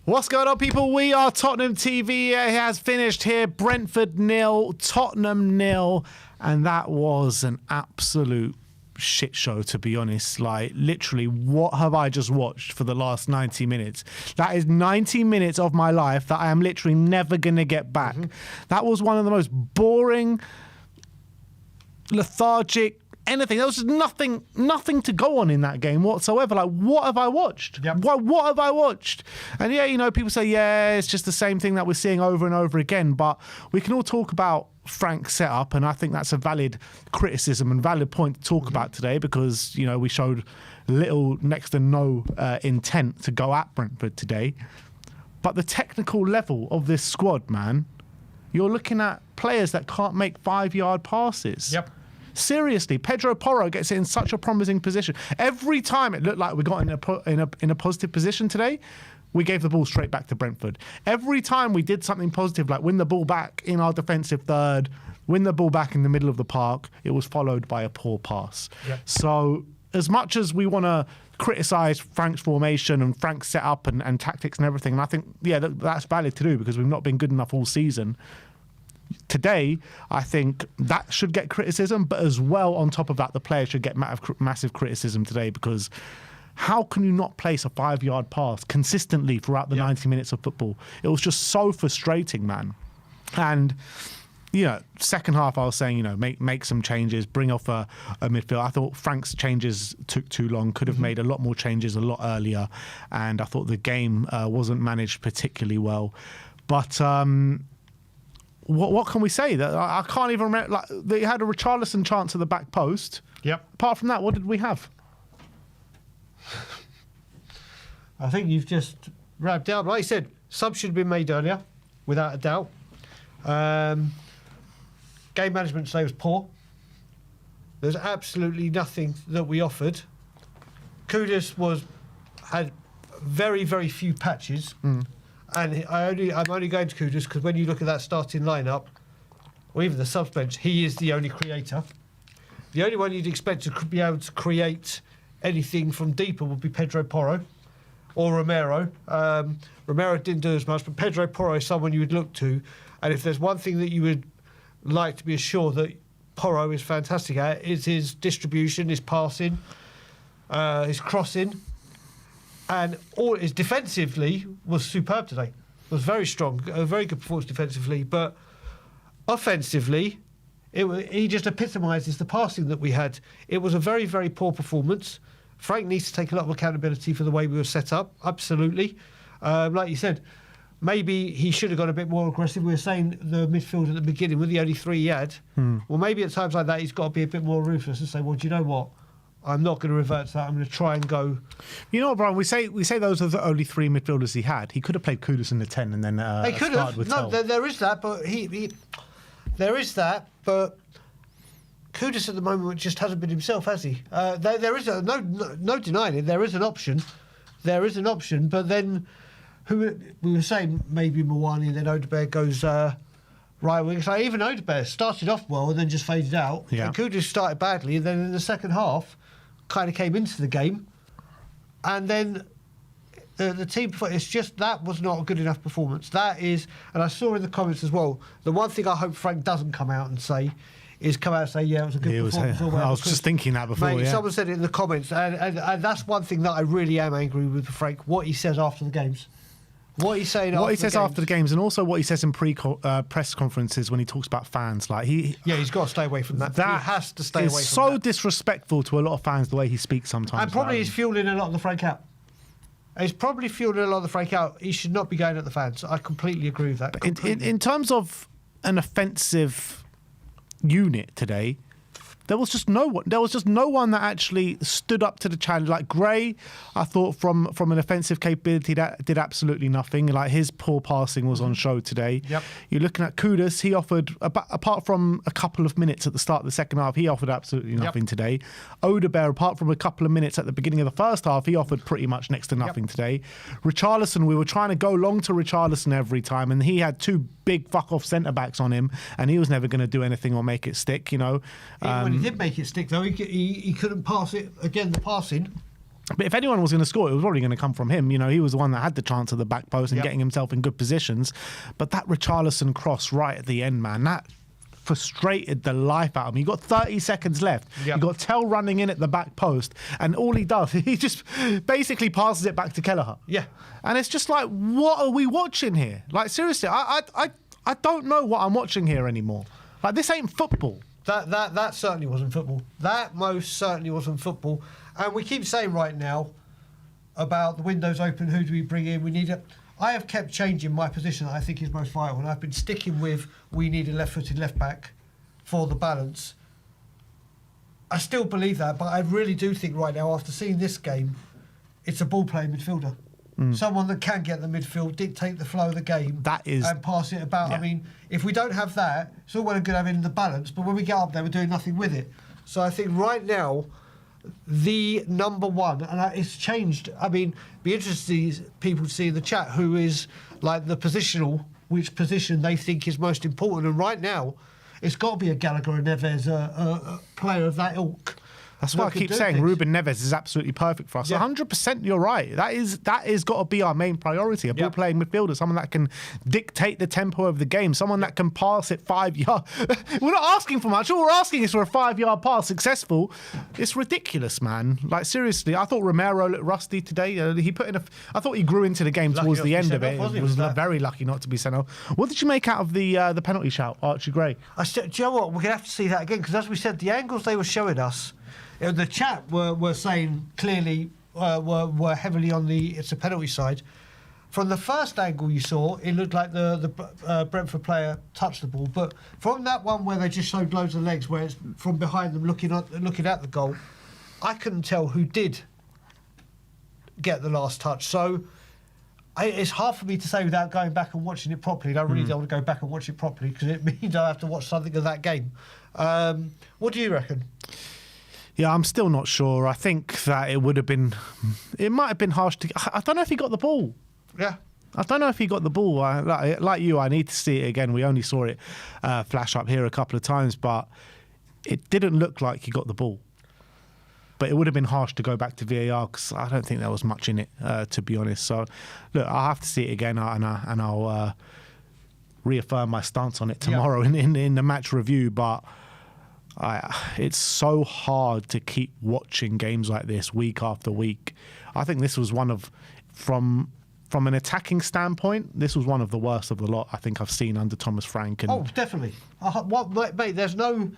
What's going on, people? We are Tottenham TV. It has finished here. Brentford 0, Tottenham 0, and that was an absolute shit show, to be honest. Like, literally, what have I just watched for the last 90 minutes? That is 90 minutes of my life that I am literally never going to get back. That was one of the most boring, lethargic, anything. There was just nothing to go on in that game whatsoever. Like, what have I watched? Yep. What have I watched? And yeah, you know, people say, yeah, it's just the same thing that we're seeing over and over again. But we can all talk about Frank's setup, and I think that's a valid criticism and valid point to talk about today, because, you know, we showed little, next to no intent to go at Brentford today. But the technical level of this squad, man, you're looking at players that can't make 5-yard passes. Yep. Seriously, Pedro Porro gets it in such a promising position. Every time it looked like we got in a positive position today, we gave the ball straight back to Brentford. Every time we did something positive, like win the ball back in our defensive third, win the ball back in the middle of the park, it was followed by a poor pass. Yep. So as much as we want to criticise Frank's formation and Frank's setup and tactics and everything, and I think, yeah, that's valid to do because we've not been good enough all season. Today, I think that should get criticism, but as well, on top of that, the players should get massive criticism today, because how can you not place a 5-yard pass consistently throughout the 90 minutes of football? It was just so frustrating, man. And, you know, second half, I was saying, you know, make some changes, bring off a midfield. I thought Frank's changes took too long, could have made a lot more changes a lot earlier. And I thought the game wasn't managed particularly well. But what can we say? That I can't even remember. Like, they had a Richarlison chance at the back post. Yep. Apart from that, what did we have? I think you've just wrapped down. Like you said, subs should have been made earlier, without a doubt. Game management today was poor. There's absolutely nothing that we offered. Kudus had very, very few patches. And I'm only going to Kudus because when you look at that starting lineup, or even the subs bench, he is the only creator. The only one you'd expect to be able to create anything from deeper would be Pedro Porro or Romero. Romero didn't do as much, but Pedro Porro is someone you would look to. And if there's one thing that you would like to be assured that Porro is fantastic at, is his distribution, his passing, his crossing. And all his defensively was superb today. Was very strong, a very good performance defensively. But offensively, he just epitomises the passing that we had. It was a very, very poor performance. Frank needs to take a lot of accountability for the way we were set up. Absolutely. Like you said, maybe he should have got a bit more aggressive. We were saying the midfield at the beginning with the only 3 he had. Well, maybe at times like that, he's got to be a bit more ruthless and say, well, do you know what? I'm not going to revert to that. I'm going to try and go. You know what, Brian? We say those are the only 3 midfielders he had. He could have played Kudus in the 10 and then he could have. No, there is that, but there is that, but Kudus at the moment just hasn't been himself, has he? There is no denying it. There is an option. There is an option, but then we were saying maybe Mwani and then Odegaard goes right wing. So even Odegaard started off well and then just faded out. Yeah. And Kudus started badly, and then in the second half, kind of came into the game, and then the team. It's just that was not a good enough performance. That is, and I saw in the comments as well. The one thing I hope Frank doesn't come out and say is come out and say, yeah, it was a good performance. I was just thinking that before. Mate, yeah. Someone said it in the comments, and that's one thing that I really am angry with Frank. What he says after the games. What he's saying after the games, and also what he says in press conferences when he talks about fans. Like he's got to stay away from that. He has to stay away from that. It's so disrespectful to a lot of fans the way he speaks sometimes. And probably he's fueling a lot of the Frank out. He's probably fueling a lot of the Frank out. He should not be going at the fans. I completely agree with that. In terms of an offensive unit today, there was just no one. There was just no one that actually stood up to the challenge. Like Gray, I thought from an offensive capability that did absolutely nothing. Like his poor passing was on show today. Yep. You're looking at Kudus. He offered, apart from a couple of minutes at the start of the second half, he offered absolutely nothing today. Odegaard, apart from a couple of minutes at the beginning of the first half, he offered pretty much next to nothing today. Richarlison, we were trying to go long to Richarlison every time, and he had 2 big fuck off centre backs on him, and he was never going to do anything or make it stick. You know. When he did make it stick, though, he couldn't pass it. Again, the passing But if anyone was going to score, it was probably going to come from him. You know, he was the one that had the chance at the back post and getting himself in good positions. But that Richarlison cross right at the end, man, that frustrated the life out of me. You got 30 seconds left. You got Tell running in at the back post, and all he does, he just basically passes it back to Kelleher. Yeah. And it's just like, what are we watching here? Like, seriously, I don't know what I'm watching here anymore. Like, this ain't football. That certainly wasn't football. That most certainly wasn't football. And we keep saying right now about the windows open, who do we bring in? We need a... I have kept changing my position that I think is most vital, and I've been sticking with we need a left-footed left-back for the balance. I still believe that, but I really do think right now, after seeing this game, it's a ball-playing midfielder. Someone that can get the midfield, dictate the flow of the game, and pass it about. I mean, if we don't have that, it's all well and good having the balance, but when we get up there, we're doing nothing with it. So I think right now, the number one, and it's changed. I mean, be interested people to see in the chat who is like the positional, which position they think is most important. And right now, it's got to be a Gallagher and Neves, a player of that ilk. That's why I keep saying Ruben Neves is absolutely perfect for us. 100%, you're right. That is got to be our main priority. A ball-playing midfielder, someone that can dictate the tempo of the game, someone that can pass it 5 yards. We're not asking for much. All we're asking is for a 5-yard pass successful. It's ridiculous, man. Like, seriously, I thought Romero looked rusty today. I thought he grew into the game towards the end of it. He was very lucky not to be sent off. What did you make out of the penalty shout, Archie Gray? Do you know what? We're going to have to see that again, because as we said, the angles they were showing us, the chat were saying clearly were heavily on it's a penalty side. From the first angle you saw, it looked like the Brentford player touched the ball, but from that one where they just showed loads of legs, where it's from behind them looking at the goal, I couldn't tell who did get the last touch. So it's hard for me to say without going back and watching it properly. I really don't want to go back and watch it properly because it means I have to watch something of that game. What do you reckon? Yeah, I'm still not sure. I think that it might have been harsh I don't know if he got the ball. Yeah. I don't know if he got the ball. Like you, I need to see it again. We only saw it flash up here a couple of times, but it didn't look like he got the ball. But it would have been harsh to go back to VAR because I don't think there was much in it, to be honest. So, look, I'll have to see it again and I'll reaffirm my stance on it tomorrow in the match review. But it's so hard to keep watching games like this week after week. I think this was from an attacking standpoint, this was one of the worst of the lot I think I've seen under Thomas Frank. Oh, definitely. Mate, there's no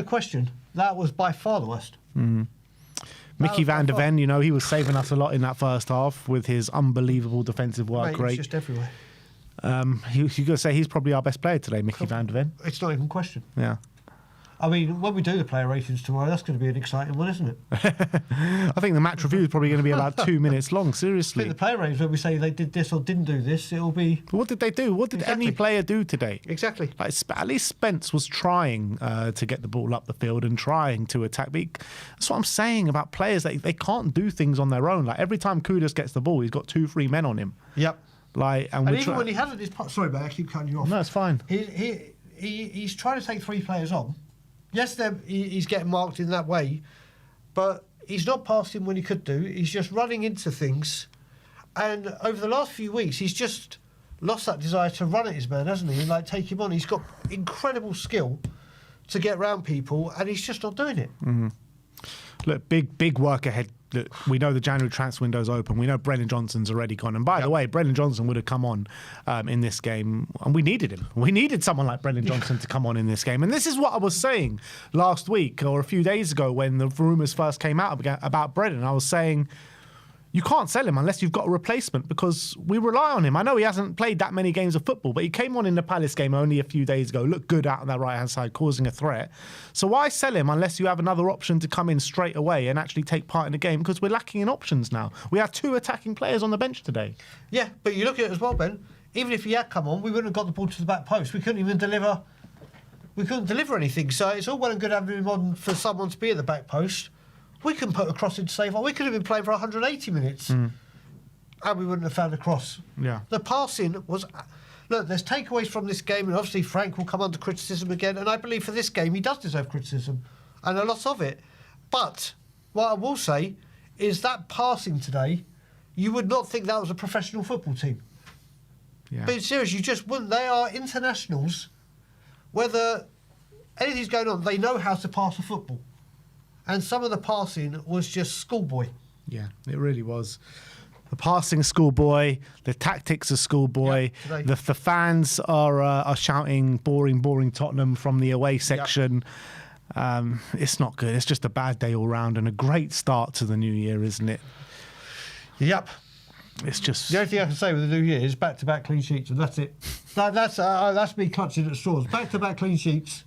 question. That was by far the worst. Mickey van der Ven, he was saving us a lot in that first half with his unbelievable defensive work rate. He's just everywhere. You're going to say he's probably our best player today, Mickey van der Ven? It's not even a question. Yeah. I mean, when we do the player ratings tomorrow, that's going to be an exciting one, isn't it? I think the match review is probably going to be about 2 minutes long, seriously. I think the player ratings, when we say they did this or didn't do this, it'll be... But what did they do? What did any player do today? Exactly. Like, at least Spence was trying to get the ball up the field and trying to attack. That's what I'm saying about players. They can't do things on their own. Like, every time Kudus gets the ball, he's got 2-3 men on him. Yep. And even when he hasn't... Sorry, mate, I keep cutting you off. No, it's fine. He's trying to take 3 players on. Yes, he's getting marked in that way, but he's not passing when he could do. He's just running into things. And over the last few weeks, he's just lost that desire to run at his man, hasn't he? And take him on. He's got incredible skill to get around people, and he's just not doing it. Mm-hmm. Look, big work ahead. Look, we know the January transfer window's open. We know Brennan Johnson's already gone. And by the way, Brennan Johnson would have come on in this game, and we needed him. We needed someone like Brennan Johnson to come on in this game. And this is what I was saying last week or a few days ago when the rumours first came out about Brennan. I was saying, you can't sell him unless you've got a replacement because we rely on him. I know he hasn't played that many games of football, but he came on in the Palace game only a few days ago, looked good out on that right-hand side, causing a threat. So why sell him unless you have another option to come in straight away and actually take part in the game? Because we're lacking in options now. We have 2 attacking players on the bench today. Yeah, but you look at it as well, Ben. Even if he had come on, we wouldn't have got the ball to the back post. We couldn't even deliver. We couldn't deliver anything. So it's all well and good having him on for someone to be at the back post. We can put a cross into save. We could have been playing for 180 minutes and we wouldn't have found a cross. Yeah. The passing was... Look, there's takeaways from this game, and obviously Frank will come under criticism again, and I believe for this game he does deserve criticism. and a lot of it. But what I will say is that passing today, you would not think that was a professional football team. Yeah. Being serious, you just wouldn't. They are internationals. Whether anything's going on, they know how to pass a football. And some of the passing was just schoolboy. Yeah, it really was. The passing schoolboy, the tactics of schoolboy. Yep, the fans are shouting boring Tottenham from the away section. Yep. It's not good. It's just a bad day all round and a great start to the new year, isn't it? Yep. It's just the only thing I can say with the new year is back-to-back clean sheets, and that's it. That's me clutching at straws. Back-to-back clean sheets.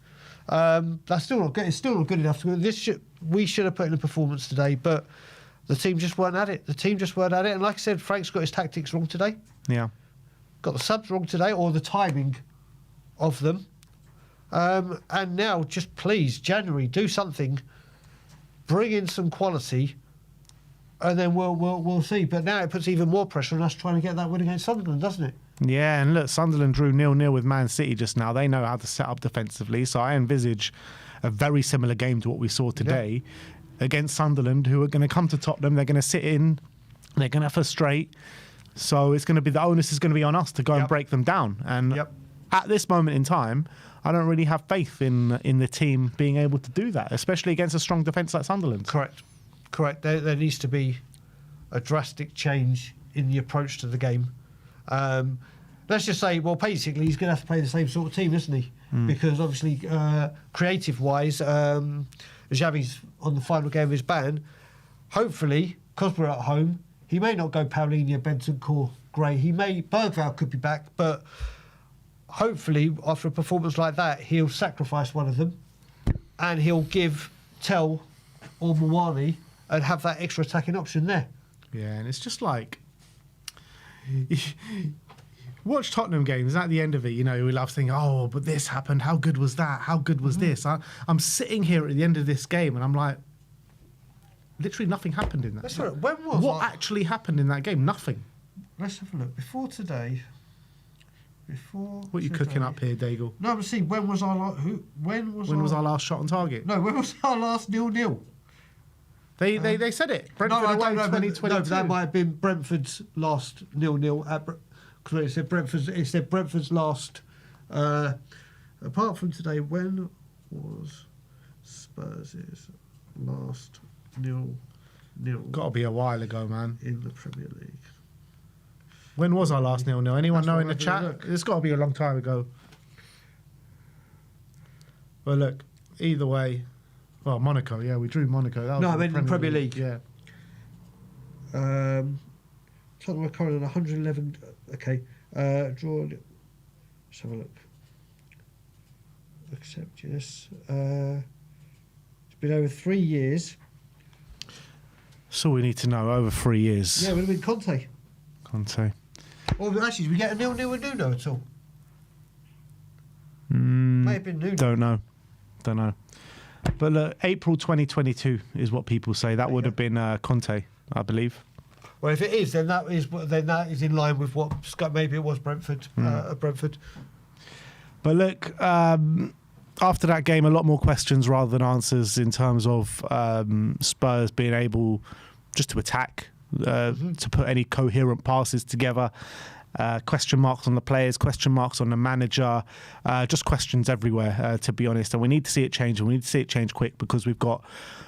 That's still not good. It's still not good enough to. We should have put in a performance today, but the team just weren't at it. And like I said, Frank's got his tactics wrong today. Yeah. Got the subs wrong today, or the timing of them. And now, just please, January, do something. Bring in some quality. And then we'll see. But now it puts even more pressure on us trying to get that win against Sunderland, doesn't it? Yeah, and look, Sunderland drew 0-0 with Man City just now. They know how to set up defensively, so I envisage a very similar game to what we saw today against Sunderland, who are going to come to Tottenham. They're going to sit in, they're going to frustrate. So it's going to be the onus is going to be on us to go and break them down. And at this moment in time, I don't really have faith in the team being able to do that, especially against a strong defence like Sunderland. Correct. There needs to be a drastic change in the approach to the game. Let's just say, well, basically, he's going to have to play the same sort of team, isn't he? Because obviously, creative-wise, Xavi's on the final game of his ban. Hopefully, because we're at home, he may not go Paulinho, Bentancur, Gray. Bergvall could be back, but hopefully, after a performance like that, he'll sacrifice one of them, and he'll give Tell or Mawani and have that extra attacking option there. Yeah, and it's just like watch Tottenham games at the end of it, we love thinking, oh, but this happened, how good was that, how good was this? I'm sitting here at the end of this game and I'm like, literally nothing happened in that. Let's look. What actually happened in that game? Nothing. Let's have a look. Before today. What are you cooking up here, Daigle? No, but see, when was our last shot on target? No, when was our last 0-0? They said it. Brentford away 2022. No, that might have been Brentford's last 0-0 at. It said Brentford's last. Apart from today, when was Spurs' last 0-0? Got to be a while ago, man. In the Premier League. When was our last 0-0? Anyone know in the chat? It's got to be a long time ago. Well, look, either way. Well, Monaco, yeah, we drew Monaco. That was I meant in the Premier League. Yeah. Tottenham are currently on 111. Okay. Draw. Let's have a look. Accept, yes. It's been over 3 years. That's all we need to know. Over 3 years. Yeah, it would have been Conte. Or actually, did we get a 0-0 with Nuno at all? May have been Nuno. Don't know. But look, April 2022 is what people say. That would have been Conte, I believe. Well, if it is, then that is in line with what maybe it was Brentford. Brentford. But look, after that game, a lot more questions rather than answers in terms of Spurs being able just to attack, to put any coherent passes together. Question marks on the players, question marks on the manager, just questions everywhere, to be honest. And we need to see it change, and we need to see it change quick, because we've got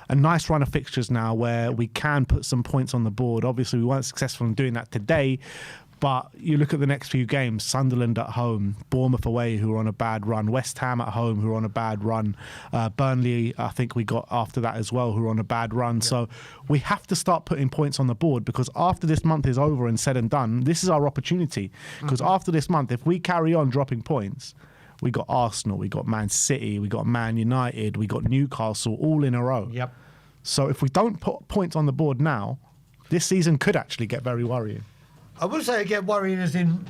a nice run of fixtures now where we can put some points on the board. Obviously, we weren't successful in doing that today, but you look at the next few games: Sunderland at home, Bournemouth away, who are on a bad run, West Ham at home, who are on a bad run, Burnley, I think we got after that as well, who are on a bad run. Yeah. So we have to start putting points on the board, because after this month is over and said and done, this is our opportunity. Because after this month, if we carry on dropping points, we got Arsenal, we got Man City, we got Man United, we got Newcastle, all in a row. Yep. So if we don't put points on the board now, this season could actually get very worrying. I would say get worrying as in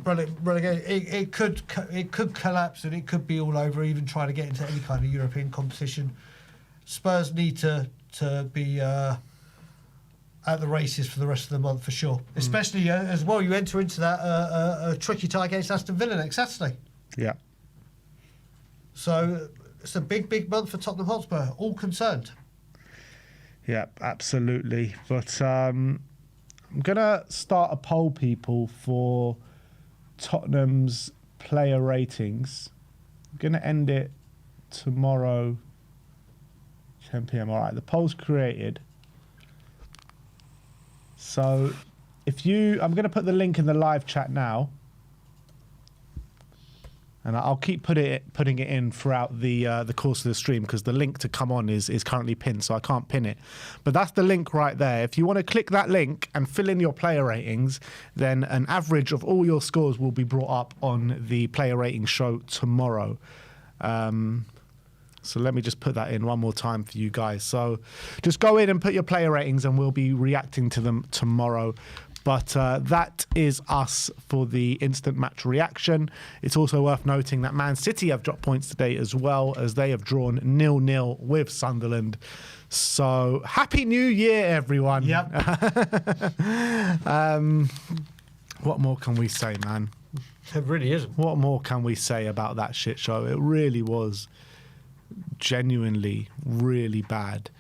relegation. It could collapse, and it could be all over, even trying to get into any kind of European competition. Spurs need to be at the races for the rest of the month for sure. Especially as well, you enter into that a tricky tie against Aston Villa next Saturday. Yeah. So it's a big month for Tottenham Hotspur. All concerned. Yeah, absolutely. But I'm going to start a poll, people, for Tottenham's player ratings. I'm going to end it tomorrow, 10 p.m. All right, the poll's created. So I'm going to put the link in the live chat now. And I'll keep putting it in throughout the course of the stream because the link to come on is currently pinned, so I can't pin it. But that's the link right there. If you want to click that link and fill in your player ratings, then an average of all your scores will be brought up on the player rating show tomorrow. So let me just put that in one more time for you guys. So just go in and put your player ratings and we'll be reacting to them tomorrow. But that is us for the instant match reaction. It's also worth noting that Man City have dropped points today as well, as they have drawn 0-0 with Sunderland. So happy New Year, everyone. Yep. What more can we say, man? It really isn't. What more can we say about that shit show? It really was genuinely really bad.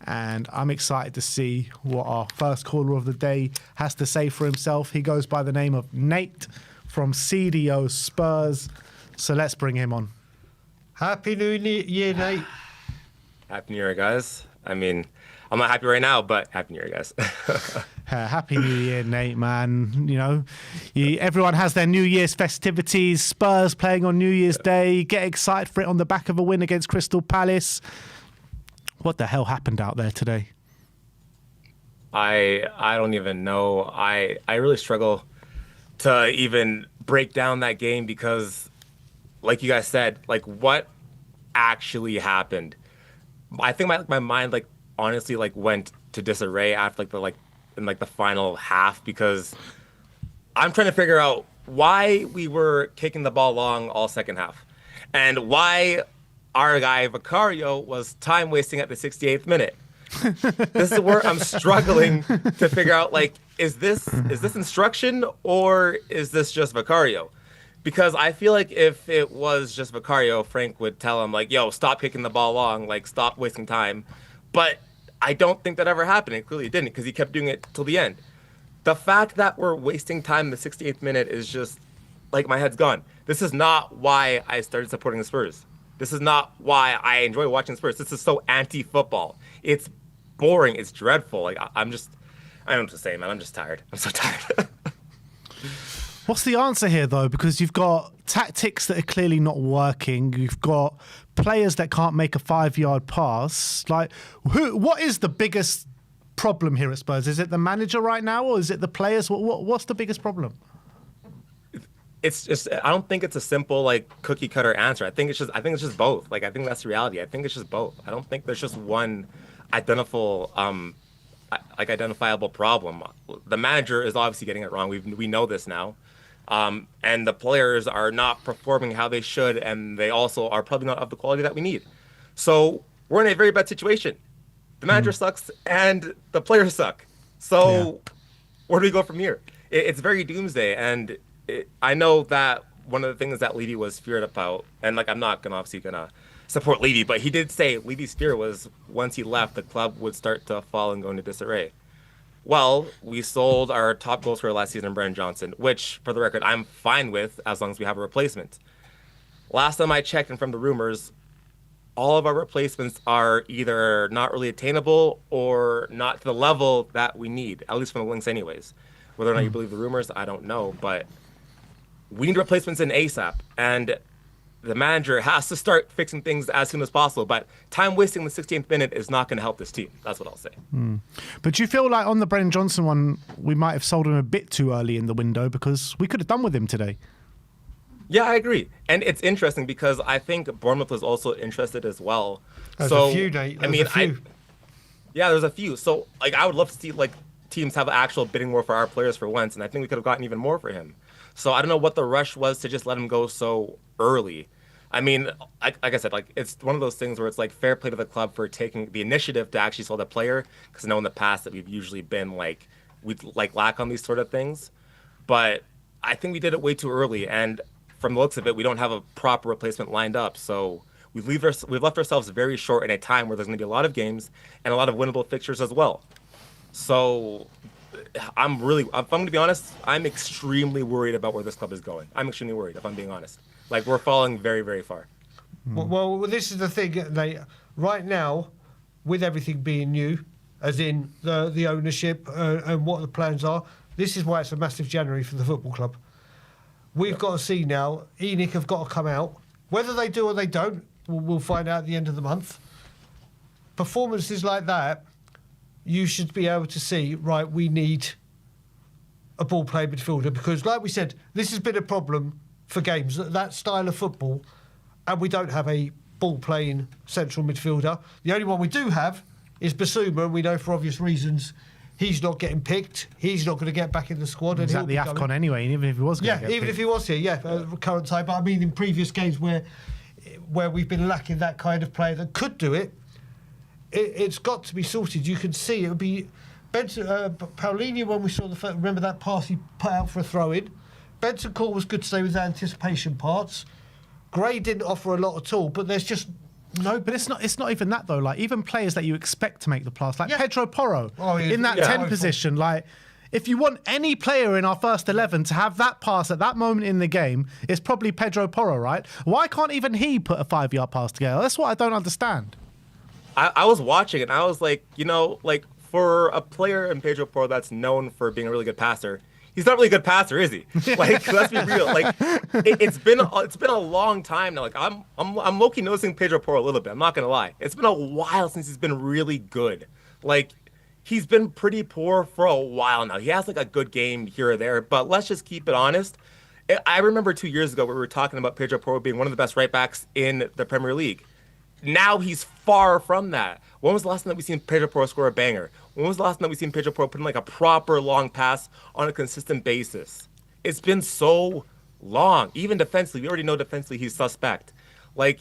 And I'm excited to see what our first caller of the day has to say for himself. He goes by the name of Nate from CDO Spurs. So let's bring him on. Happy New Year, Nate. Happy New Year, guys. I mean, I'm not happy right now, but Happy New Year, guys. Happy New Year, Nate, man. You know, everyone has their New Year's festivities. Spurs playing on New Year's Day. Get excited for it on the back of a win against Crystal Palace. What the hell happened out there today? I don't even know. I really struggle to even break down that game because, like you guys said, like what actually happened. I think my mind honestly went to disarray after in the final half because I'm trying to figure out why we were kicking the ball long all second half and why our guy Vicario was time wasting at the 68th minute. This is where I'm struggling to figure out is this instruction or is this just Vicario? Because I feel like if it was just Vicario, Frank would tell him yo, stop kicking the ball long, stop wasting time. But I don't think that ever happened. It clearly didn't because he kept doing it till the end. The fact that we're wasting time in the 68th minute is just my head's gone. This is not why I started supporting the Spurs. This is not why I enjoy watching Spurs. This is so anti-football. It's boring. It's dreadful. I don't know what to say, man. I'm just tired. I'm so tired. What's the answer here, though? Because you've got tactics that are clearly not working. You've got players that can't make a 5-yard pass. What is the biggest problem here at Spurs? Is it the manager right now, or is it the players? What's the biggest problem? It's just I don't think it's a simple cookie cutter answer. I think it's just both. I think that's the reality. I think it's just both. I don't think there's just one identifiable problem. The manager is obviously getting it wrong. We know this now. And the players are not performing how they should, and they also are probably not of the quality that we need. So we're in a very bad situation. The manager sucks and the players suck. So where do we go from here? It's very doomsday, and I know that one of the things that Levy was feared about, and I'm not obviously gonna support Levy, but he did say Levy's fear was once he left, the club would start to fall and go into disarray. Well, we sold our top goal scorer last season, Brennan Johnson, which, for the record, I'm fine with as long as we have a replacement. Last time I checked, and from the rumors, all of our replacements are either not really attainable or not to the level that we need, at least from the links anyways. Whether or not you believe the rumors, I don't know, but we need replacements in ASAP, and the manager has to start fixing things as soon as possible. But time wasting the 16th minute is not going to help this team. That's what I'll say. But do you feel like on the Brennan Johnson one, we might have sold him a bit too early in the window because we could have done with him today? Yeah, I agree. And it's interesting because I think Bournemouth was also interested as well. There's a few, Nate. There's a few. So I would love to see teams have actual bidding war for our players for once, and I think we could have gotten even more for him. So I don't know what the rush was to just let him go so early. I mean, like I said, it's one of those things where it's fair play to the club for taking the initiative to actually sell the player, because I know in the past that we've usually been we'd lack on these sort of things. But I think we did it way too early, and from the looks of it, we don't have a proper replacement lined up. So we've left ourselves very short in a time where there's going to be a lot of games and a lot of winnable fixtures as well. So if I'm going to be honest, I'm extremely worried about where this club is going. I'm extremely worried, if I'm being honest. Like, we're falling very, very far. Well, this is the thing. Right now, with everything being new, as in the ownership and what the plans are, this is why it's a massive January for the football club. We've got to see now. ENIC have got to come out. Whether they do or they don't, we'll find out at the end of the month. Performances like that, you should be able to see, right, we need a ball-playing midfielder, because, like we said, this has been a problem for games, that style of football, and we don't have a ball-playing central midfielder. The only one we do have is Basuma, and we know for obvious reasons he's not getting picked. He's not going to get back in the squad. He's at the AFCON anyway, and even if he was going to get even picked. if he was here, current time. But I mean, in previous games where we've been lacking that kind of player that could do it, it's got to be sorted. You can see it would be Paulinho when we saw remember that pass he put out for a throw-in. Benson Court was good today with the anticipation parts. Gray didn't offer a lot at all, but there's just no. But it's not even that though. Like, even players that you expect to make the pass, like Pedro Porro, in that 10 position, like, if you want any player in our first 11 to have that pass at that moment in the game, it's probably Pedro Porro, right? Why can't even he put a 5-yard pass together? That's what I don't understand. I was watching it and I was like, like, for a player in Pedro Porro that's known for being a really good passer, he's not really a good passer, is he? Like, let's be real. Like, it's been a long time now. Like, I'm low-key noticing Pedro Porro a little bit. I'm not gonna lie. It's been a while since he's been really good. Like, he's been pretty poor for a while now. He has like a good game here or there, but let's just keep it honest. I remember 2 years ago we were talking about Pedro Porro being one of the best right backs in the Premier League. Now he's far from that. When was the last time that we seen Pedro Porro score a banger? When was the last time that we seen Pedro Porro put in like a proper long pass on a consistent basis? It's been so long. Even defensively, we already know defensively he's suspect. Like,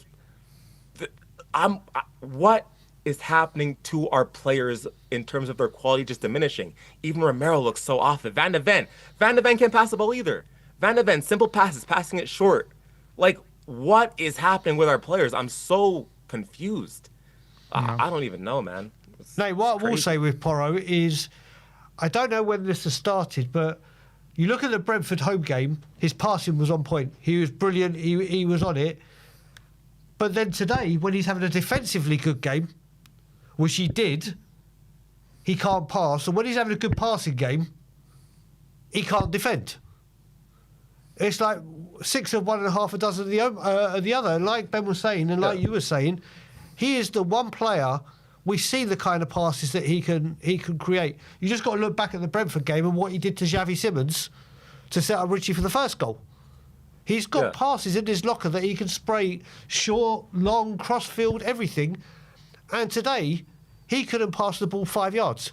what is happening to our players in terms of their quality just diminishing? Even Romero looks so off it. Van de Ven can't pass the ball either. Van de Ven, simple passes, passing it short. Like, what is happening with our players? I'm so confused. I don't even know, man. No, what I will say with Porro is, I don't know when this has started, but you look at the Brentford home game, his passing was on point. He was brilliant. He was on it. But then today, when he's having a defensively good game, which he did, he can't pass. And when he's having a good passing game, he can't defend. It's like 6 of one and half a dozen of the other. And like Ben was saying, and like you were saying, he is the one player we see the kind of passes that he can create. You just got to look back at the Brentford game and what he did to Xavi Simons to set up Richie for the first goal. He's got passes in his locker that he can spray short, long, cross-field, everything. And today, he couldn't pass the ball 5 yards.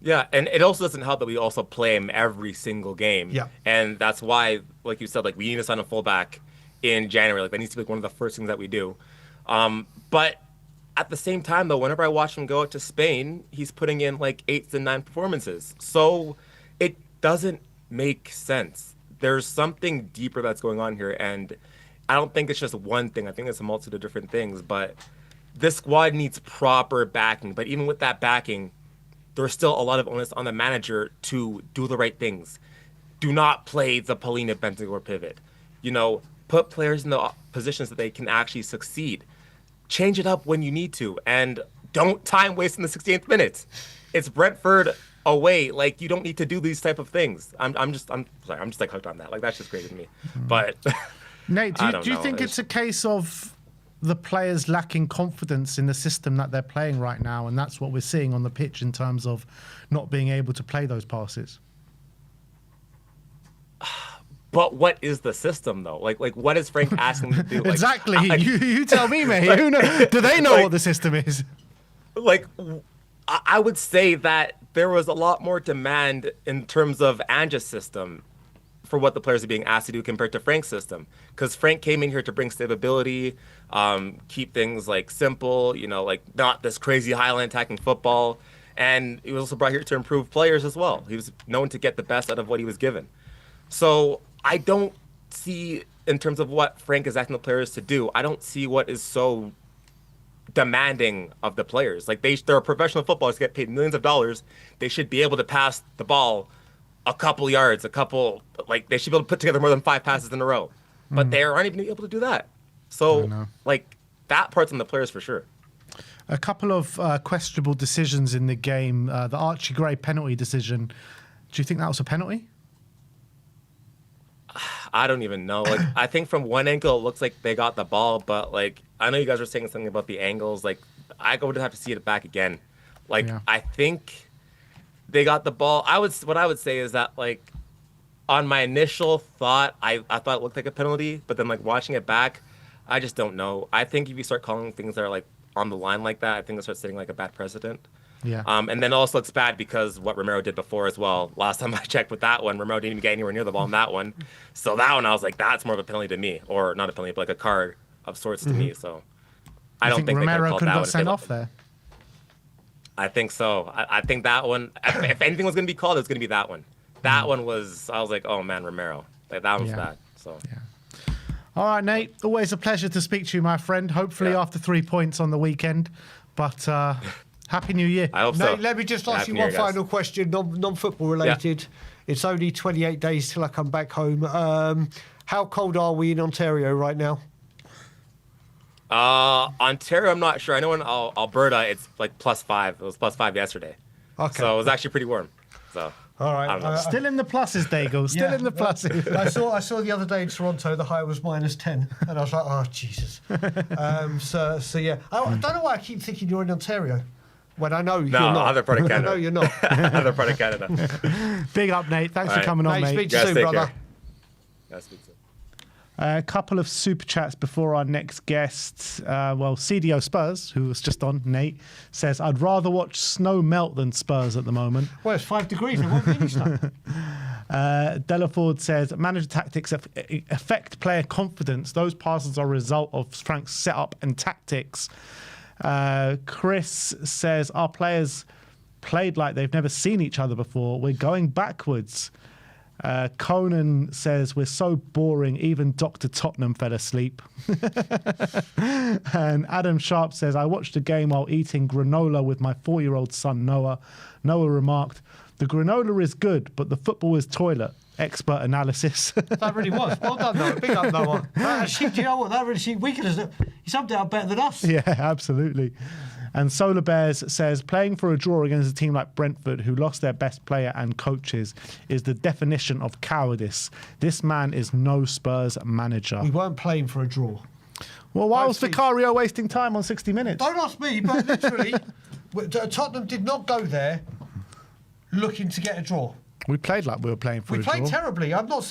Yeah, and it also doesn't help that we also play him every single game. Yeah. And that's why, like you said, like, we need to sign a fullback in January. Like, that needs to be like one of the first things that we do. But at the same time, though, whenever I watch him go out to Spain, he's putting in like 8 to 9 performances. So it doesn't make sense. There's something deeper that's going on here, and I don't think it's just one thing. I think it's a multitude of different things, but this squad needs proper backing. But even with that backing, there's still a lot of onus on the manager to do the right things. Do not play the Paulina Bentancur pivot. Put players in the positions that they can actually succeed. Change it up when you need to, and don't time waste in the 68th minute. It's Brentford away. Like, you don't need to do these type of things. I'm just like hooked on that. Like, that's just crazy to me. But Nate, do you think it's a case of the players lacking confidence in the system that they're playing right now, and that's what we're seeing on the pitch in terms of not being able to play those passes? But what is the system, though? Like what is Frank asking them to do? Like, exactly. You tell me, mate. Do they know what the system is? Like, I would say that there was a lot more demand in terms of Ange's system for what the players are being asked to do compared to Frank's system. Because Frank came in here to bring stability, keep things like simple, like not this crazy highline attacking football. And he was also brought here to improve players as well. He was known to get the best out of what he was given. So I don't see in terms of what Frank is asking the players to do, I don't see what is so demanding of the players. Like they're professional footballers, get paid millions of dollars. They should be able to pass the ball a couple yards, like they should be able to put together more than 5 passes in a row. But they aren't even able to do that. So like that part's on the players for sure. A couple of questionable decisions in the game. The Archie Gray penalty decision. Do you think that was a penalty? I don't even know. Like, I think from one angle it looks like they got the ball, but like I know you guys were saying something about the angles. Like I would have to see it back again. Like I think they got the ball. What I would say is that like on my initial thought, I thought it looked like a penalty, but then like watching it back, I just don't know. I think if you start calling things that are like on the line like that, I think it starts setting like a bad precedent. Yeah. And then it also looks bad because what Romero did before as well. Last time I checked with that one, Romero didn't even get anywhere near the ball in that one. So that one, I was like, that's more of a penalty to me, or not a penalty, but like a card of sorts to me. So I don't think Romero could have got sent off there. I think so. I think that one, if anything was going to be called, it was going to be that one. That one was, I was like, oh man, Romero. Like, that was bad. So. Yeah. All right, Nate. Always a pleasure to speak to you, my friend. Hopefully after 3 points on the weekend. But Happy New Year. I hope so. Nate, let me just ask you one final question, non-football related. Yeah. It's only 28 days till I come back home. How cold are we in Ontario right now? Ontario, I'm not sure. I know in Alberta, it's like +5. It was +5 yesterday. Okay. So it was actually pretty warm. So. All right. Still in the pluses, Daigle. Still in the pluses. I saw the other day in Toronto, the high was -10. And I was like, oh, Jesus. So yeah. I don't know why I keep thinking you're in Ontario. When I know you're not. No, other part of Canada. I know you're not. Other part of Canada. Big up, Nate. Thanks for coming on, mate. Speak to you soon, brother. Speak soon. A couple of super chats before our next guest. CDO Spurs, who was just on, Nate, says, I'd rather watch snow melt than Spurs at the moment. Well, it's 5 degrees. It won't be any snow. Delaford says, manager tactics affect player confidence. Those passes are a result of Frank's setup and tactics. Chris says, our players played like they've never seen each other before. We're going backwards. Conan says, we're so boring, even Dr. Tottenham fell asleep. And Adam Sharp says, I watched a game while eating granola with my 4-year-old son, Noah. Noah remarked, the granola is good, but the football is toilet. Expert analysis. That really was. Well done, Noah. Big up, Noah. Do you know what? That really, he summed it up better than us. Yeah, absolutely. And Solar Bears says, playing for a draw against a team like Brentford, who lost their best player and coaches, is the definition of cowardice. This man is no Spurs manager. We weren't playing for a draw. Well, why was Vicario wasting time on 60 Minutes? Don't ask me, but literally, Tottenham did not go there looking to get a draw. We played like we were playing for a draw. We played terribly. I'm not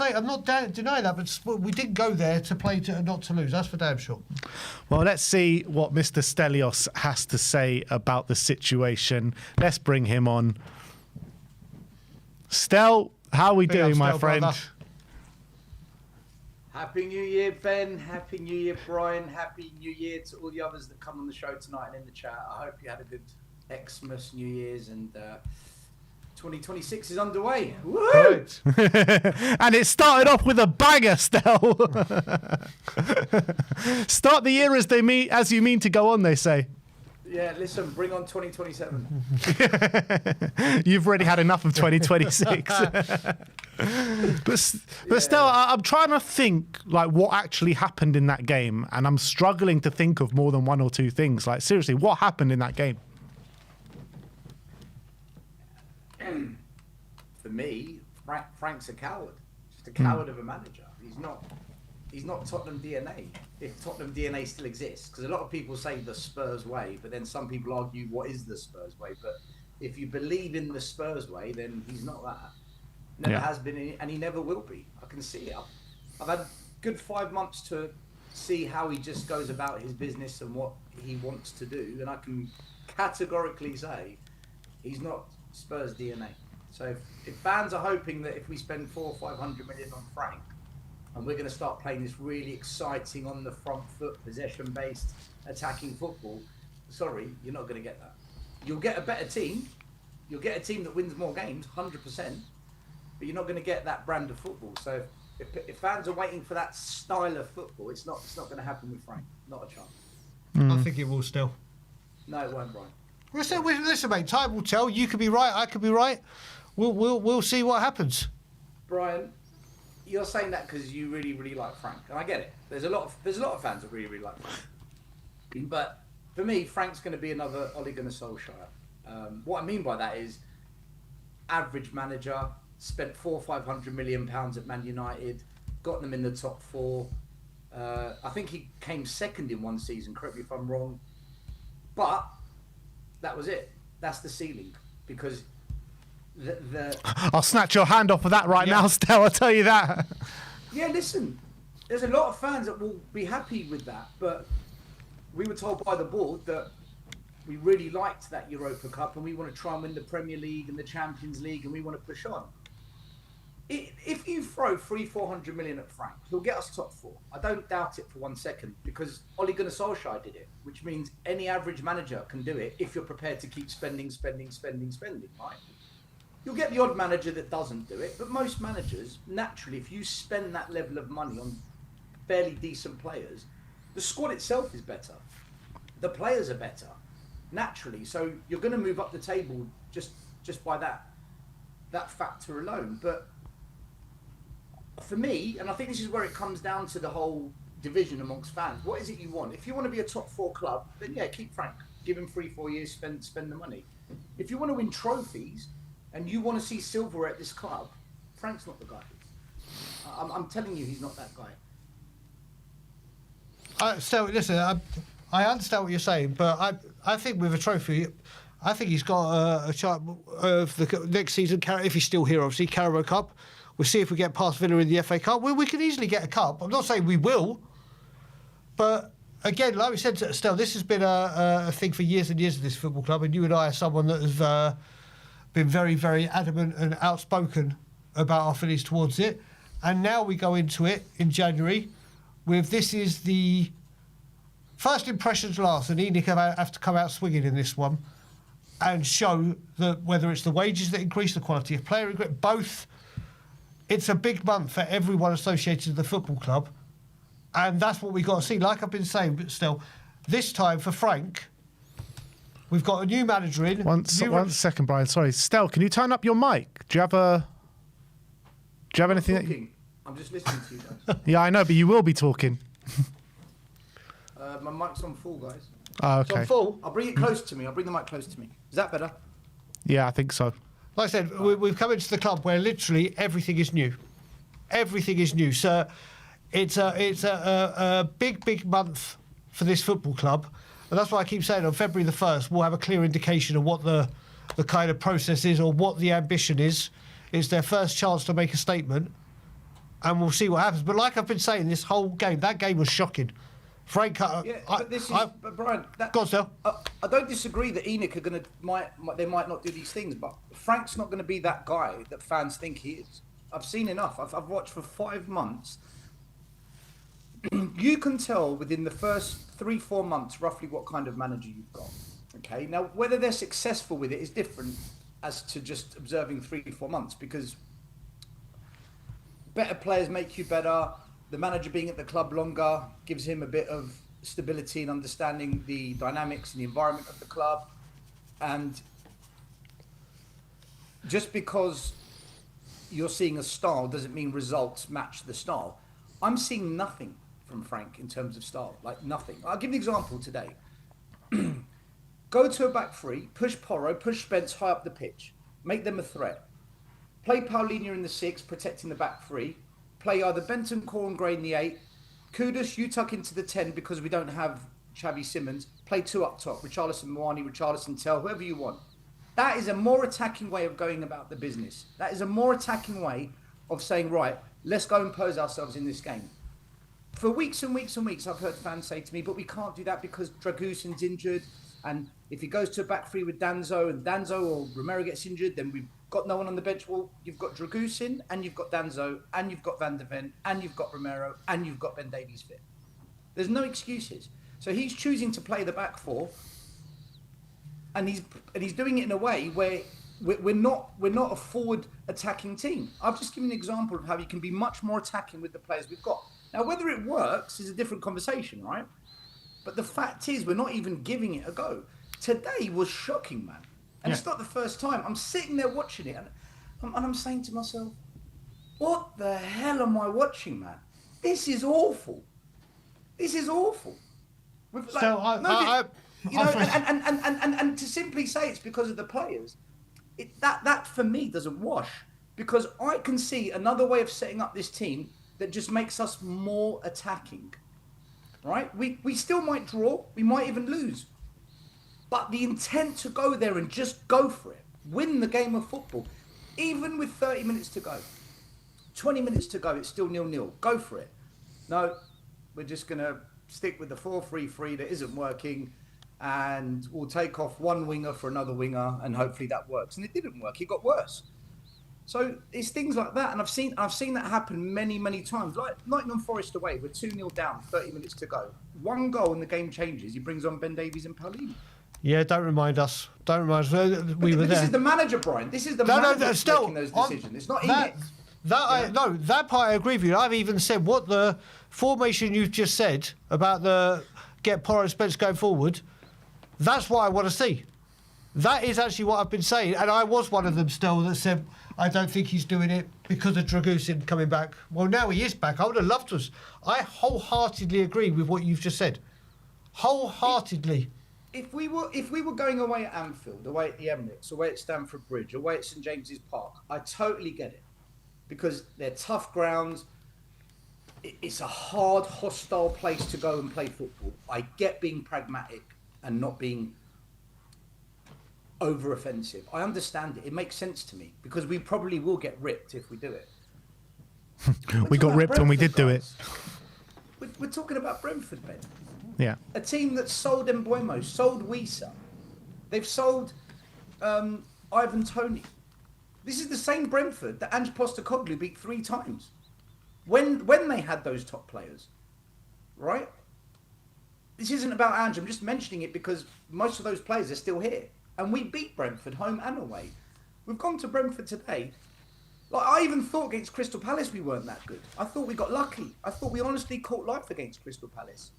denying that, but we didn't go there to play not to lose. That's for damn sure. Well, let's see what Mr. Stellios has to say about the situation. Let's bring him on. Stel, how are we doing, my friend? Brother. Happy New Year, Ben. Happy New Year, Brian. Happy New Year to all the others that come on the show tonight and in the chat. I hope you had a good Xmas, New Year's, and 2026 is underway. Woo! And it started off with a banger, Stel. Start the year as you mean to go on, they say. Yeah, listen, bring on 2027. You've already had enough of 2026. But still, I'm trying to think like what actually happened in that game, and I'm struggling to think of more than one or two things. Like seriously, what happened in that game? For me, Frank's a coward. Just a coward of a manager. He's not Tottenham DNA. If Tottenham DNA still exists, because a lot of people say the Spurs way, but then some people argue what is the Spurs way. But if you believe in the Spurs way, then he's not that. Never has been, and he never will be. I can see it. I've had a good 5 months to see how he just goes about his business and what he wants to do, and I can categorically say he's not Spurs DNA. So if fans are hoping that if we spend 400 or 500 million on Frank, and we're going to start playing this really exciting on the front foot, possession-based, attacking football, sorry, you're not going to get that. You'll get a better team. You'll get a team that wins more games, 100%. But you're not going to get that brand of football. So If fans are waiting for that style of football, it's not going to happen with Frank. Not a chance. I think it will still. No, it won't, Brian. Listen, mate. Time will tell. You could be right. I could be right. We'll see what happens. Brian, you're saying that because you really, really like Frank, and I get it. There's a lot of fans that really, really like Frank. But for me, Frank's going to be another Ole Gunnar Solskjaer. What I mean by that is average manager, spent £400-500 million at Man United, got them in the top 4. I think he came second in one season. Correct me if I'm wrong, but that was it. That's the ceiling because. I'll snatch your hand off of that right now, Stell. I'll tell you that. Yeah, listen, there's a lot of fans that will be happy with that, but we were told by the board that we really liked that Europa Cup and we want to try and win the Premier League and the Champions League and we want to push on. If you throw 300-400 million at Frank, he'll get us top 4. I don't doubt it for 1 second because Ole Gunnar Solskjaer did it, which means any average manager can do it if you're prepared to keep spending, right? You'll get the odd manager that doesn't do it, but most managers, naturally, if you spend that level of money on fairly decent players, the squad itself is better. The players are better, naturally. So you're going to move up the table just by that factor alone. But for me, and I think this is where it comes down to the whole division amongst fans, what is it you want? If you want to be a top 4 club, then yeah, keep Frank. Give him 3-4 years, spend the money. If you want to win trophies, and you want to see silver at this club, Frank's not the guy. I'm telling you, he's not that guy. So listen, I understand what you're saying, but I think with a trophy, I think he's got a chance of the next season, if he's still here, obviously, Carabao Cup. We'll see if we get past Villa in the FA Cup. We can easily get a cup. I'm not saying we will, but again, like we said, Stell, this has been a thing for years and years of this football club, and you and I are someone that has been very, very adamant and outspoken about our feelings towards it. And now we go into it in January with this is the first impressions last, and Enoch have to come out swinging in this one and show that whether it's the wages that increase, the quality of player, both. It's a big month for everyone associated with the football club, and that's what we got to see. Like I've been saying, but still, this time for Frank, we've got a new manager in. One second, Brian. Sorry, Stell, can you turn up your mic? Do you have anything? I'm just listening to you guys. Yeah, I know, but you will be talking. My mic's on full, guys. Oh, It's okay. on full. I'll bring it close to me. I'll bring the mic close to me. Is that better? Yeah, I think so. Like I said, we've come into the club where literally everything is new. Everything is new. So it's a big month for this football club. And that's why I keep saying on February the 1st, we'll have a clear indication of what the kind of process is or what the ambition is. It's their first chance to make a statement. And we'll see what happens. But like I've been saying, this whole game, that game was shocking. Frank, but Brian, go on, Stell. I don't disagree that Enoch are going to they might not do these things, but Frank's not going to be that guy that fans think he is. I've seen enough. I've watched for 5 months. You can tell within the first 3-4 months roughly what kind of manager you've got. Okay, now whether they're successful with it is different as to just observing 3-4 months, because better players make you better. The manager being at the club longer gives him a bit of stability and understanding the dynamics and the environment of the club. And just because you're seeing a style doesn't mean results match the style. I'm seeing nothing from Frank in terms of style, like nothing. I'll give you an example today. Go to a back three, push Porro, push Spence high up the pitch, make them a threat. Play Paulinho in the 6, protecting the back three. Play either Bentancur and Gray in the 8. Kudus, you tuck into the 10 because we don't have Xavi Simons. Play 2 up top, Richarlison Moani, Richarlison Tell, whoever you want. That is a more attacking way of going about the business. That is a more attacking way of saying, right, let's go and pose ourselves in this game. For weeks and weeks and weeks, I've heard fans say to me, but we can't do that because Dragusin's injured. And if he goes to a back three with Danzo and Danzo or Romero gets injured, then we've got no one on the bench. Well, you've got Dragusin and you've got Danzo and you've got Van de Ven and you've got Romero and you've got Ben Davies fit. There's no excuses. So he's choosing to play the back four, and he's doing it in a way where we're not a forward attacking team. I've just given an example of how you can be much more attacking with the players we've got. Now, whether it works is a different conversation, right? But the fact is, we're not even giving it a go. Today was shocking, man. And it's not the first time. I'm sitting there watching it, and I'm saying to myself, what the hell am I watching, man? This is awful. This is awful. And to simply say it's because of the players, that for me doesn't wash, because I can see another way of setting up this team that just makes us more attacking, right? We still might draw, we might even lose, but the intent to go there and just go for it, win the game of football, even with 30 minutes to go, 20 minutes to go, it's still 0-0. Go for it. No, we're just going to stick with the 4-3-3 that isn't working, and we'll take off one winger for another winger, and hopefully that works. And it didn't work. It got worse. So it's things like that, and I've seen that happen many, many times. Like Nottingham Forest away, we're 2-0 down, 30 minutes to go. One goal and the game changes. He brings on Ben Davies and Paulinho. Yeah, don't remind us. Don't remind us. We were there. This is the manager, Brian. This is the manager making those decisions. It's not Enix. That part I agree with you. I've even said what the formation you've just said about the get Porro Spence going forward. That's what I want to see. That is actually what I've been saying, and I was one of them still that said I don't think he's doing it because of Dragusin coming back. Well, now he is back. I would have loved to. I wholeheartedly agree with what you've just said. Wholeheartedly. If we were going away at Anfield, away at the Emirates, away at Stamford Bridge, away at St James's Park, I totally get it, because they're tough grounds. It's a hard, hostile place to go and play football. I get being pragmatic and not being over offensive. I understand it. It makes sense to me, because we probably will get ripped if we do it. We got ripped when we did do it. We're talking about Brentford, Ben. Yeah. A team that sold Mbuemo, sold Wisa. They've sold Ivan Toney. This is the same Brentford that Ange Postecoglou beat 3 times. When they had those top players, right? This isn't about Ange. I'm just mentioning it because most of those players are still here. And we beat Brentford home and away. We've gone to Brentford today. Like, I even thought against Crystal Palace we weren't that good. I thought we got lucky. I thought we honestly caught life against Crystal Palace.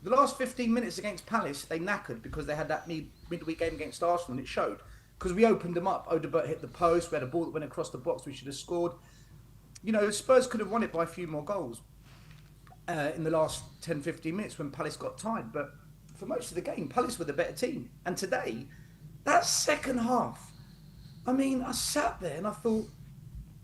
The last 15 minutes against Palace, they knackered because they had that midweek game against Arsenal, and it showed. Because we opened them up. Odegaard hit the post. We had a ball that went across the box. We should have scored. You know, Spurs could have won it by a few more goals in the last 10, 15 minutes when Palace got tired. But for most of the game, Palace were the better team. And today, that second half, I mean, I sat there and I thought,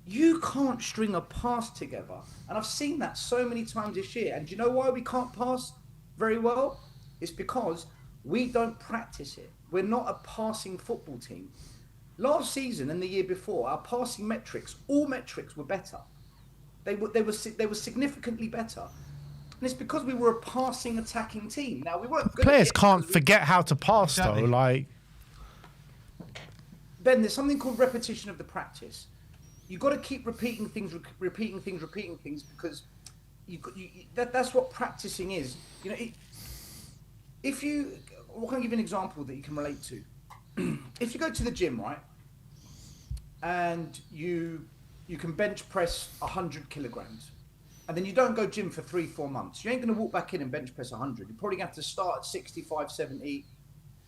you can't string a pass together. And I've seen that so many times this year. And do you know why we can't pass very well? It's because we don't practice it. We're not a passing football team. Last season and the year before, our passing metrics, all metrics were better. They were significantly better. And it's because we were a passing, attacking team. Now, we weren't good. Players can't forget how to pass, though. Like, Ben, there's something called repetition of the practice. You've got to keep repeating things, because that's what practicing is. You know, I can give you an example that you can relate to. If you go to the gym, right, and you can bench press 100 kilograms, and then you don't go gym for 3-4 months, you ain't going to walk back in and bench press 100. You're probably going to have to start at 65, 70,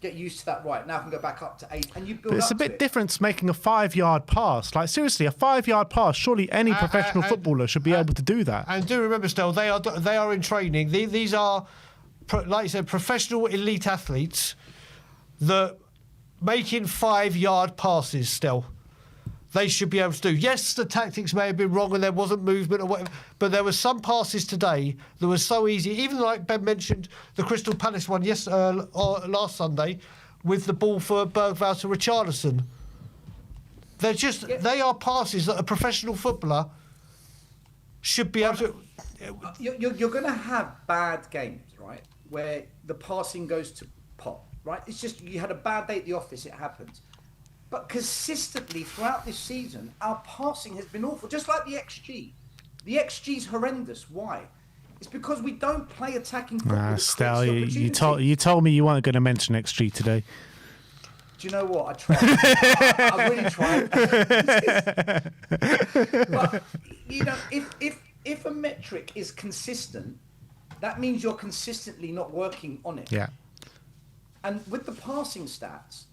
get used to that. Right, now I can go back up to 8, and you build but it's up a bit different making a 5-yard pass. Like, seriously, a 5-yard pass, surely any professional footballer should be able to do that. And do remember, still, they are in training. These are, like you said, professional elite athletes that making 5-yard passes still. They should be able to do. Yes, the tactics may have been wrong and there wasn't movement or whatever, but there were some passes today that were so easy. Even like Ben mentioned, the Crystal Palace one last Sunday with the ball for Bergvall to Richarlison. They are passes that a professional footballer should be able to. You're going to have bad games, right, where the passing goes to pot, right? It's just you had a bad day at the office, it happens. But consistently throughout this season, our passing has been awful, just like the XG. The XG's horrendous. Why? It's because we don't play attacking football. Stell, you told me you weren't going to mention XG today. Do you know what? I tried. I really tried. But you know, if a metric is consistent, that means you're consistently not working on it. Yeah. And with the passing stats,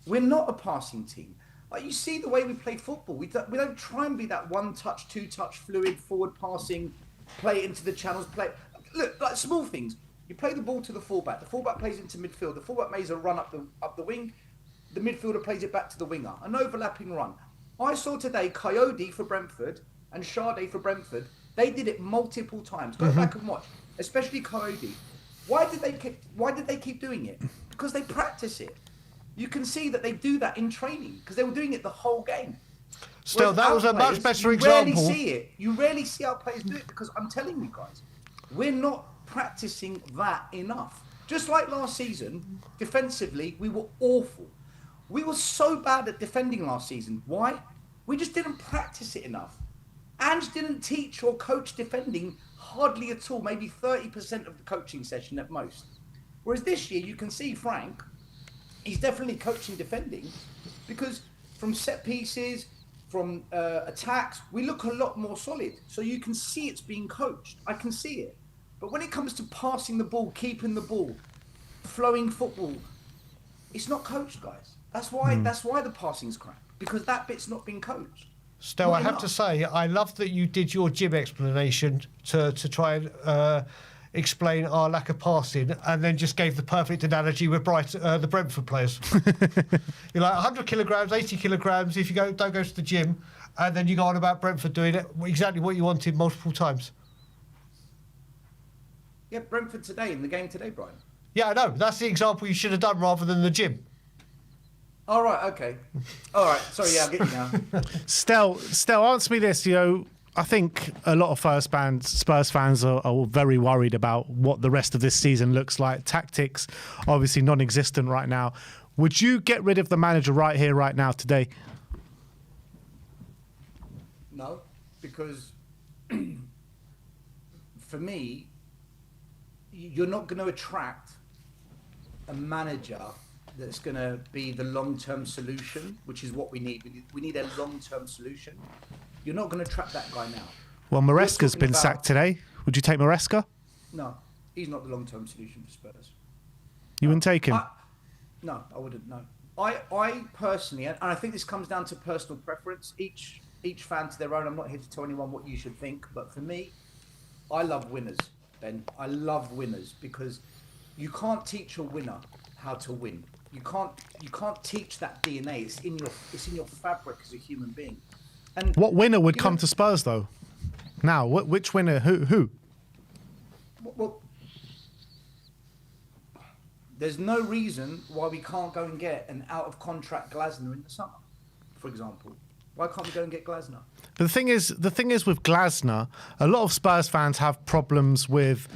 we're not a passing team. Like, you see the way we play football. We don't try and be that one-touch, two-touch, fluid, forward passing, play it into the channels, Look, like small things. You play the ball to the fullback. The fullback plays into midfield. The fullback makes a run up the wing. The midfielder plays it back to the winger. An overlapping run. I saw today Coyote for Brentford and Sade for Brentford. They did it multiple times. Go back and watch, especially Coyote. Why did they keep doing it? Because they practice it. You can see that they do that in training because they were doing it the whole game. Still, that was a much better example. You example. rarely see it. You rarely see our players do it because I'm telling you guys, we're not practicing that enough. Just like last season, defensively, we were awful. We were so bad at defending last season. Why? We just didn't practice it enough. Ange didn't teach or coach defending hardly at all, maybe 30% of the coaching session at most. Whereas this year, you can see Frank, he's definitely coaching defending because from set pieces, from attacks, we look a lot more solid. So you can see it's being coached. I can see it. But when it comes to passing the ball, keeping the ball, flowing football, it's not coached, guys. That's why the passing's crap, because that bit's not being coached. Still, I have to say, I love that you did your gym explanation to try and explain our lack of passing, and then just gave the perfect analogy with the Brentford players. You're like 100 kilograms, 80 kilograms. If you don't go to the gym, and then you go on about Brentford doing it exactly what you wanted multiple times. Yeah, Brentford today in the game today, Brian. Yeah, I know. That's the example you should have done rather than the gym. All right, okay. All right, sorry, yeah, I get you now. Stel, answer me this. You know, I think a lot of Spurs fans are very worried about what the rest of this season looks like. Tactics, obviously non-existent right now. Would you get rid of the manager right here, right now, today? No, because for me, you're not going to attract a manager that's going to be the long-term solution, which is what we need. We need a long-term solution. You're not going to trap that guy now. Well, Maresca's been sacked today. Would you take Maresca? No, he's not the long-term solution for Spurs. You wouldn't take him? No, I wouldn't, no. I personally, and I think this comes down to personal preference, each fan to their own. I'm not here to tell anyone what you should think, but for me, I love winners, Ben. I love winners because you can't teach a winner how to win. You can't teach that DNA. It's in your fabric as a human being. And what winner would come to Spurs though? Now, which winner? Who? Well, there's no reason why we can't go and get an out of contract Glasner in the summer, for example. Why can't we go and get Glasner? But the thing is with Glasner, a lot of Spurs fans have problems with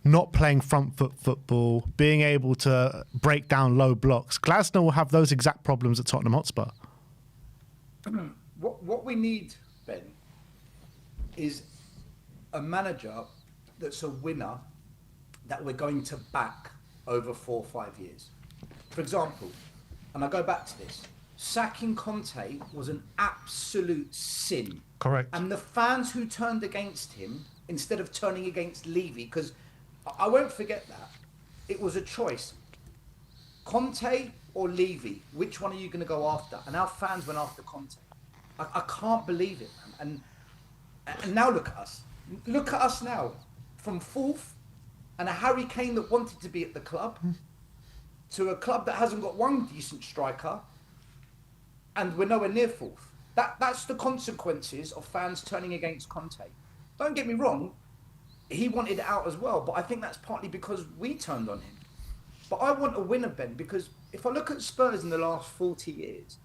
not playing front foot football, being able to break down low blocks. Glasner will have those exact problems at Tottenham Hotspur. What we need, Ben, is a manager that's a winner that we're going to back over 4 or 5 years. For example, and I go back to this, sacking Conte was an absolute sin. Correct. And the fans who turned against him, instead of turning against Levy, because I won't forget that, it was a choice. Conte or Levy, which one are you going to go after? And our fans went after Conte. I can't believe it, man. And now look at us. Look at us now. From fourth and a Harry Kane that wanted to be at the club to a club that hasn't got one decent striker, and we're nowhere near fourth. That's the consequences of fans turning against Conte. Don't get me wrong, he wanted out as well, but I think that's partly because we turned on him. But I want a winner, Ben, because if I look at Spurs in the last 40 years,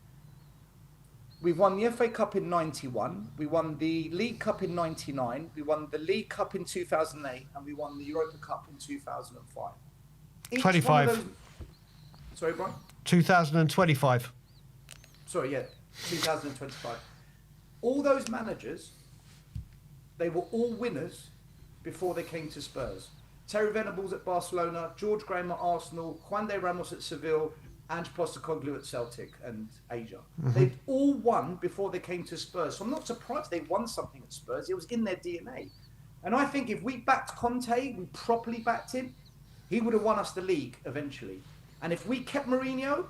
we've won the FA Cup in 91, we won the League Cup in 99, we won the League Cup in 2008, and we won the Europa Cup in 2005. 25. Sorry, Brian? 2025. Sorry, yeah, 2025. All those managers, they were all winners before they came to Spurs. Terry Venables at Barcelona, George Graham at Arsenal, Juan de Ramos at Seville, Ange Postecoglou at Celtic and Asia. They'd all won before they came to Spurs. So I'm not surprised they won something at Spurs. It was in their DNA. And I think if we backed Conte, we properly backed him, he would have won us the league eventually. And if we kept Mourinho,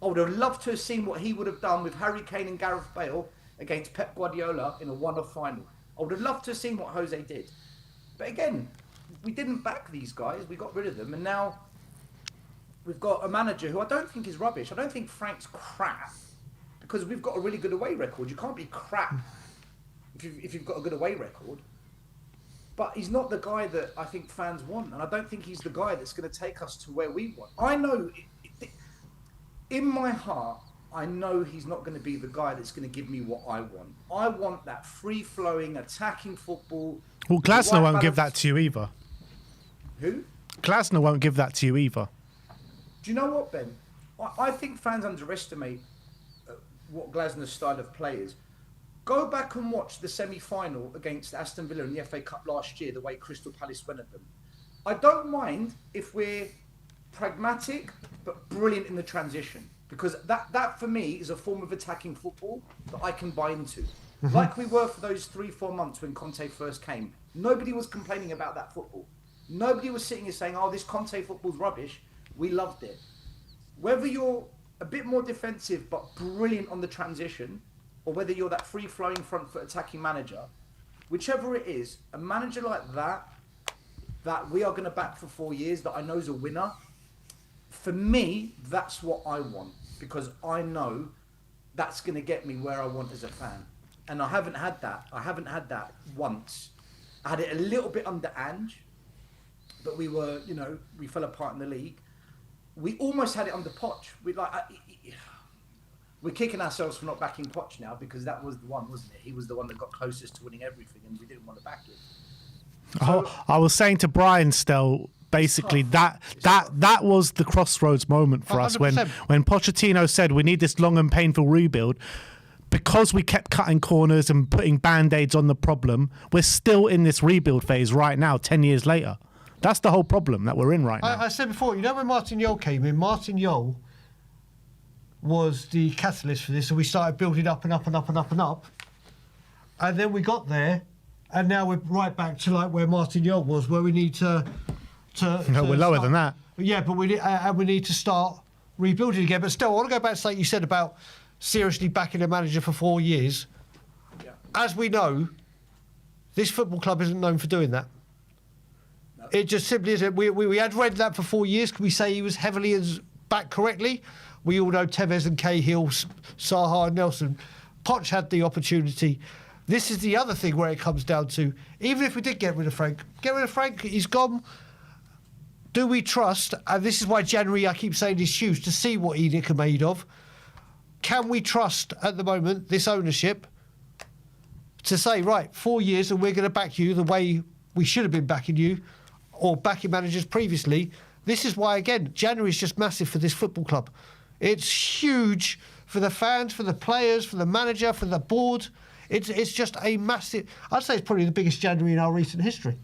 I would have loved to have seen what he would have done with Harry Kane and Gareth Bale against Pep Guardiola in a one-off final. I would have loved to have seen what Jose did. But again, we didn't back these guys. We got rid of them. And now we've got a manager who I don't think is rubbish. I don't think Frank's crap because we've got a really good away record. You can't be crap if you've got a good away record. But he's not the guy that I think fans want. And I don't think he's the guy that's going to take us to where we want. I know, in my heart, I know he's not going to be the guy that's going to give me what I want. I want that free-flowing, attacking football. Well, Glasner won't give that to you either. Who? Glasner won't give that to you either. Do you know what, Ben? I think fans underestimate what Glasner's style of play is. Go back and watch the semi-final against Aston Villa in the FA Cup last year, the way Crystal Palace went at them. I don't mind if we're pragmatic but brilliant in the transition, because that for me is a form of attacking football that I can buy into. Like we were for those 3-4 months when Conte first came. Nobody was complaining about that football. Nobody was sitting here saying, oh, this Conte football's rubbish. We loved it. Whether you're a bit more defensive but brilliant on the transition, or whether you're that free-flowing front foot attacking manager, whichever it is, a manager like that we are going to back for 4 years, that I know is a winner, for me, that's what I want, because I know that's going to get me where I want as a fan. And I haven't had that. I haven't had that once. I had it a little bit under Ange, but we were, we fell apart in the league. We almost had it under Poch. We're kicking ourselves for not backing Poch now, because that was the one, wasn't it? He was the one that got closest to winning everything, and we didn't want to back him. So, I was saying to Brian still, basically that was the crossroads moment for us 100%. when Pochettino said we need this long and painful rebuild. Because we kept cutting corners and putting band-aids on the problem, we're still in this rebuild phase right now, 10 years later. That's the whole problem that we're in right now. I said before, when Martin Jol came in, Martin Jol was the catalyst for this, and we started building up and up and up and up and up. And then we got there, and now we're right back to like where Martin Jol was, where we need to No, we're lower than that. Yeah, but we need to start rebuilding again. But still, I want to go back to something you said about seriously backing a manager for 4 years. yeah. As we know, this football club isn't known for doing that. No. It just simply isn't. We had read that for 4 years. Can we say he was heavily backed correctly? We all know Tevez and Cahill, Saha and Nelson. Poch had the opportunity. This is the other thing where it comes down to, even if we did get rid of Frank, he's gone. Do we trust, and this is why January I keep saying his shoes, to see what Edic are made of. Can we trust at the moment this ownership to say, right, 4 years and we're going to back you the way we should have been backing you, or backing managers previously? This is why, again, January is just massive for this football club. It's huge for the fans, for the players, for the manager, for the board. It's just a massive... I'd say it's probably the biggest January in our recent history.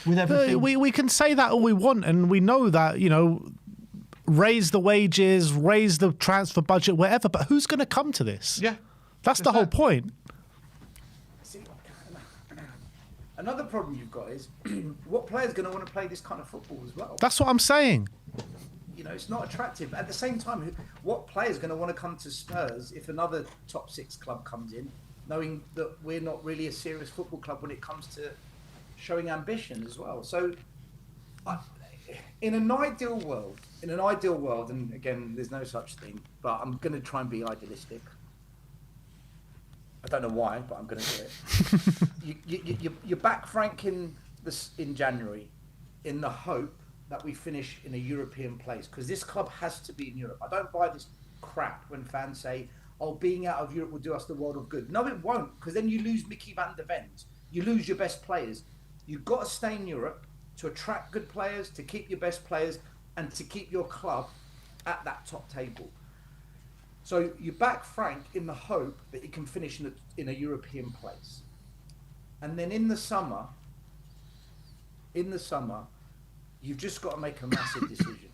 With everything. We can say that all we want, and we know that, raise the wages, raise the transfer budget, whatever, but who's going to come to this? Yeah. That's the whole point. See, another problem you've got is what player's going to want to play this kind of football as well? That's what I'm saying. It's not attractive. At the same time, what player's going to want to come to Spurs if another top 6 club comes in, knowing that we're not really a serious football club when it comes to showing ambition as well? So, in an ideal world, and again, there's no such thing, but I'm going to try and be idealistic. I don't know why, but I'm going to do it. You back Frank in January, in the hope that we finish in a European place, because this club has to be in Europe. I don't buy this crap when fans say, "Oh, being out of Europe will do us the world of good." No, it won't, because then you lose Mickey van der Ven. You lose your best players. You've got to stay in Europe to attract good players, to keep your best players, and to keep your club at that top table. So you back Frank in the hope that he can finish in a European place. And then in the summer, you've just got to make a massive decision.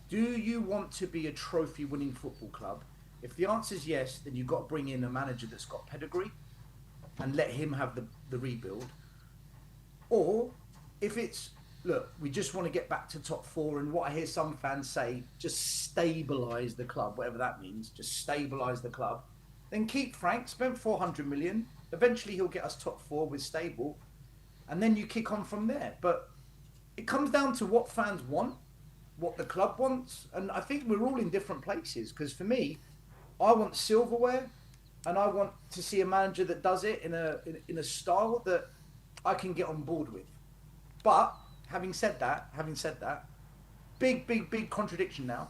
Do you want to be a trophy-winning football club? If the answer is yes, then you've got to bring in a manager that's got pedigree and let him have the rebuild. Or if it's, look, we just want to get back to top 4, and what I hear some fans say, just stabilise the club, whatever that means, just stabilise the club, then keep Frank, spend 400 million, eventually he'll get us top 4 with stable, and then you kick on from there. But it comes down to what fans want, what the club wants, and I think we're all in different places, because for me, I want silverware, and I want to see a manager that does it in a style that I can get on board with. But having said that, big contradiction now.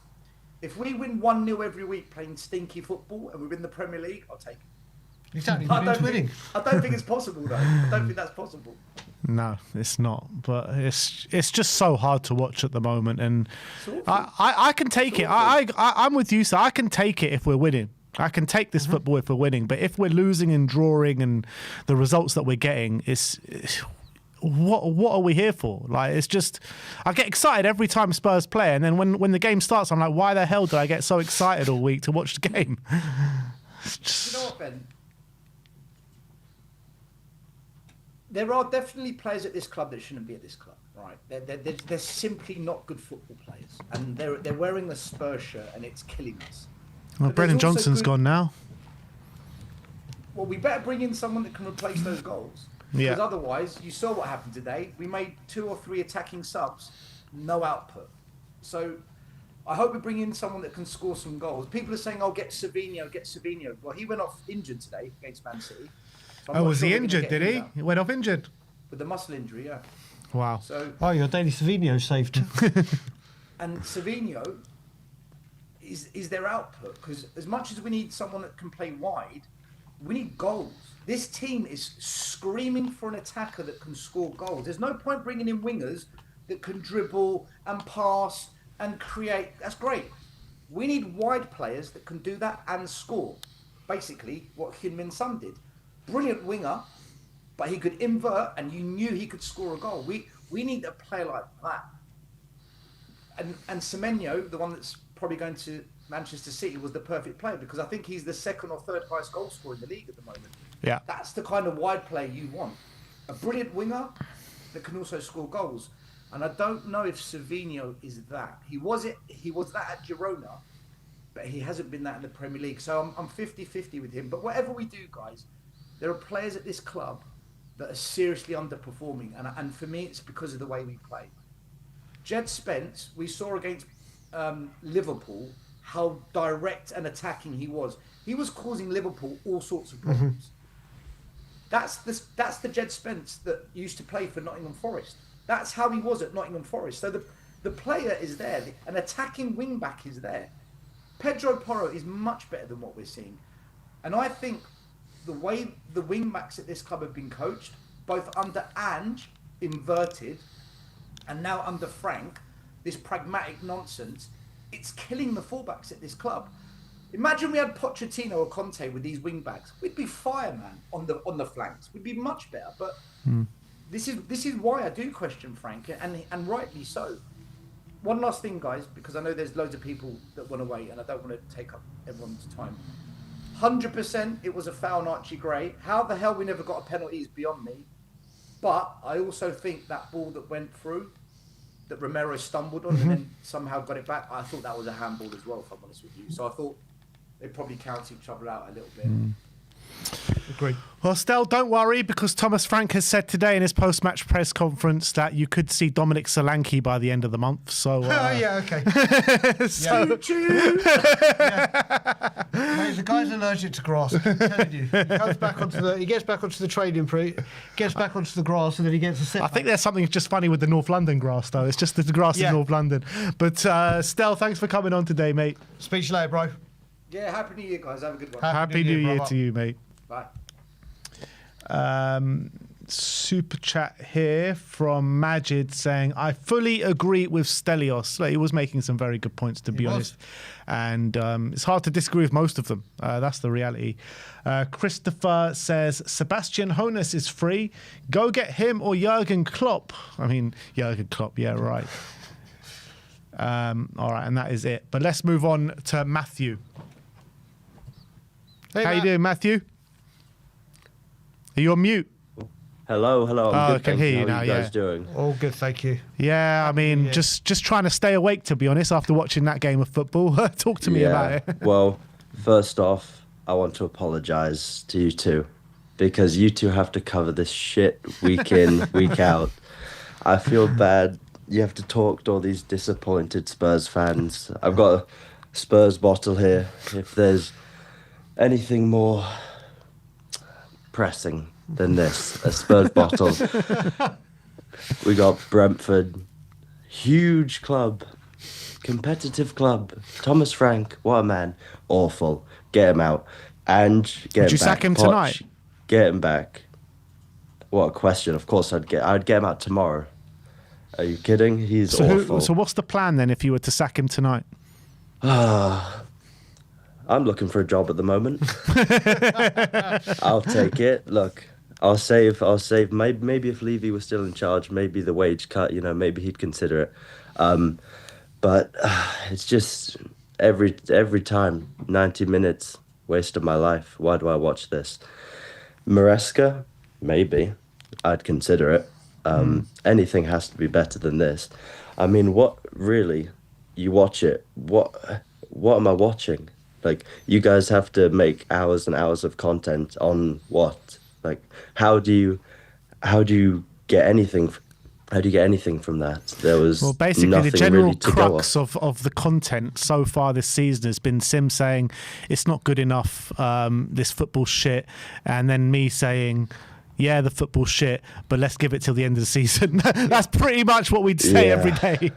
If we win 1-0 every week playing stinky football and we win the Premier League, I'll take it. Exactly. I don't think it's possible though. I don't think that's possible. No, it's not. But it's just so hard to watch at the moment, and I can take it. I'm with you, so I can take it if we're winning. I can take this football if we're winning. But if we're losing and drawing, and the results that we're getting, it's what are we here for? Like, it's just, I get excited every time Spurs play, and then when the game starts, I'm like, why the hell did I get so excited all week to watch the game? You know what, Ben? There are definitely players at this club that shouldn't be at this club, right? They're simply not good football players, and they're wearing the Spurs shirt, and it's killing us. Well, Brennan Johnson's gone now. Well, we better bring in someone that can replace those goals. Because otherwise, you saw what happened today. We made 2 or 3 attacking subs, no output. So I hope we bring in someone that can score some goals. People are saying, get Savinho. Well, he went off injured today against Man City. So was he injured, did he? He went off injured? With the muscle injury, yeah. Wow. So, your daily Savinho saved. and Savinho is their output. Because as much as we need someone that can play wide, we need goals. This team is screaming for an attacker that can score goals. There's no point bringing in wingers that can dribble and pass and create. That's great. We need wide players that can do that and score. Basically, what Heung-min Son did. Brilliant winger, but he could invert, and you knew he could score a goal. We need a player like that. And Semenyo, the one that's probably going to Manchester City, was the perfect player, because I think he's the 2nd or 3rd highest goal scorer in the league at the moment. Yeah. That's the kind of wide player you want. A brilliant winger that can also score goals. And I don't know if Savinho is that. He was that at Girona, but he hasn't been that in the Premier League. So I'm 50-50 with him. But whatever we do, guys, there are players at this club that are seriously underperforming. And for me, it's because of the way we play. Jed Spence, we saw against Liverpool how direct and attacking he was. He was causing Liverpool all sorts of problems. That's the Jed Spence that used to play for Nottingham Forest. That's how he was at Nottingham Forest. So the player is there. An attacking wing back is there. Pedro Porro is much better than what we're seeing. And I think the way the wing backs at this club have been coached, both under Ange, inverted, and now under Frank, this pragmatic nonsense, it's killing the fullbacks at this club. Imagine we had Pochettino or Conte with these wing backs. We'd be fireman on the flanks. We'd be much better. But this is why I do question Frank, and rightly so. One last thing, guys, because I know there's loads of people that want to wait, and I don't want to take up everyone's time. 100% it was a foul on Archie Gray. How the hell we never got a penalty is beyond me. But I also think that ball that went through, that Romero stumbled on and then somehow got it back, I thought that was a handball as well, if I'm honest with you. So I thought they probably cancel each other out a little bit. Agree. Well, Stel, don't worry, because Thomas Frank has said today in his post-match press conference that you could see Dominic Solanke by the end of the month. So, yeah, okay. Mate, the guy's allergic to grass. I'm telling you. He gets back onto the training gets back onto the grass, and then he gets a set. I think there's something just funny with the North London grass, though. It's just the grass in North London. But Stel, thanks for coming on today, mate. Speak to you later, bro. Yeah, Happy New Year, guys. Have a good one. Happy New Year to you, mate. Bye. Super chat here from Majid saying, I fully agree with Stellios. He was making some very good points, to be honest. And it's hard to disagree with most of them. That's the reality. Christopher says, Sebastian Hoeneß is free. Go get him or Jurgen Klopp. I mean, Jurgen Klopp, yeah, right. All right, and that is it. But let's move on to Matthew. Hey, How you Matt. doing, Matthew? Are you on mute? Hello. I'm I good, can thank hear you. you How now, are you guys yeah. doing? All good, thank you. Yeah, I mean, Yeah. just trying to stay awake, to be honest, after watching that game of football. Talk to me about it. Well, first off, I want to apologize to you two because you two have to cover this shit week in, week out. I feel bad. You have to talk to all these disappointed Spurs fans. I've got a Spurs bottle here. If there's anything more pressing than this, a Spurs bottle. We got Brentford, huge club, competitive club. Thomas Frank, what a man. Awful. Get him out. And get Would him you sack back. him tonight? Get him back. What a question. Of course I'd get him out tomorrow. Are you kidding? He's awful. So what's the plan then if you were to sack him tonight? I'm looking for a job at the moment. I'll take it. Look, I'll save. Maybe if Levy was still in charge, maybe the wage cut. Maybe he'd consider it. But it's just every time 90 minutes waste of my life. Why do I watch this? Maresca, maybe I'd consider it. Anything has to be better than this. I mean, what really? You watch it. What am I watching? Like, you guys have to make hours and hours of content on what? Like, how do you get anything? How do you get anything from that? There was basically nothing the general really to go crux off. of the content so far this season has been Sim saying it's not good enough, this football shit, and then me saying, yeah, the football shit, but let's give it till the end of the season. That's pretty much what we'd say every day.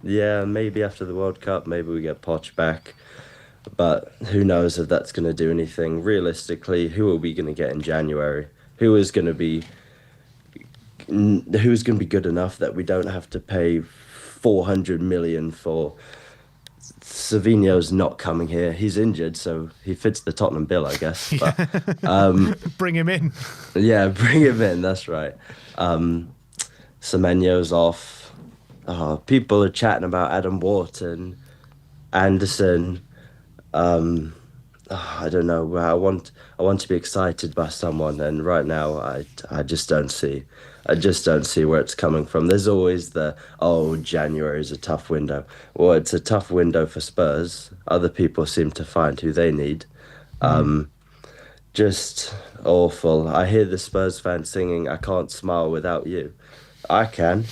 Yeah, maybe after the World Cup, maybe we get Poch back. But who knows if that's going to do anything. Realistically, who are we going to get in January? Who's going to be good enough that we don't have to pay 400 million for? Savinho's not coming here. He's injured, so he fits the Tottenham bill, I guess. But, Bring him in. yeah, bring him in. That's right. Semenyo's off. People are chatting about Adam Wharton, Anderson. I don't know. I want to be excited by someone, and right now I just don't see. I just don't see where it's coming from. There's always January is a tough window. Well, it's a tough window for Spurs. Other people seem to find who they need. Just awful. I hear the Spurs fans singing, "I can't smile without you." I can.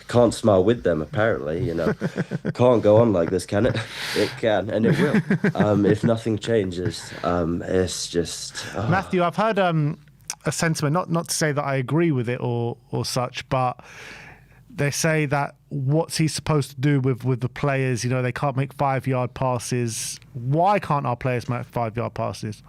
Can't smile with them, apparently. Can't go on like this, can it? It can, and it will. If nothing changes, it's just... Matthew, I've heard a sentiment, not to say that I agree with it or such, but they say that what's he supposed to do with the players? They can't make 5-yard passes. Why can't our players make 5-yard passes?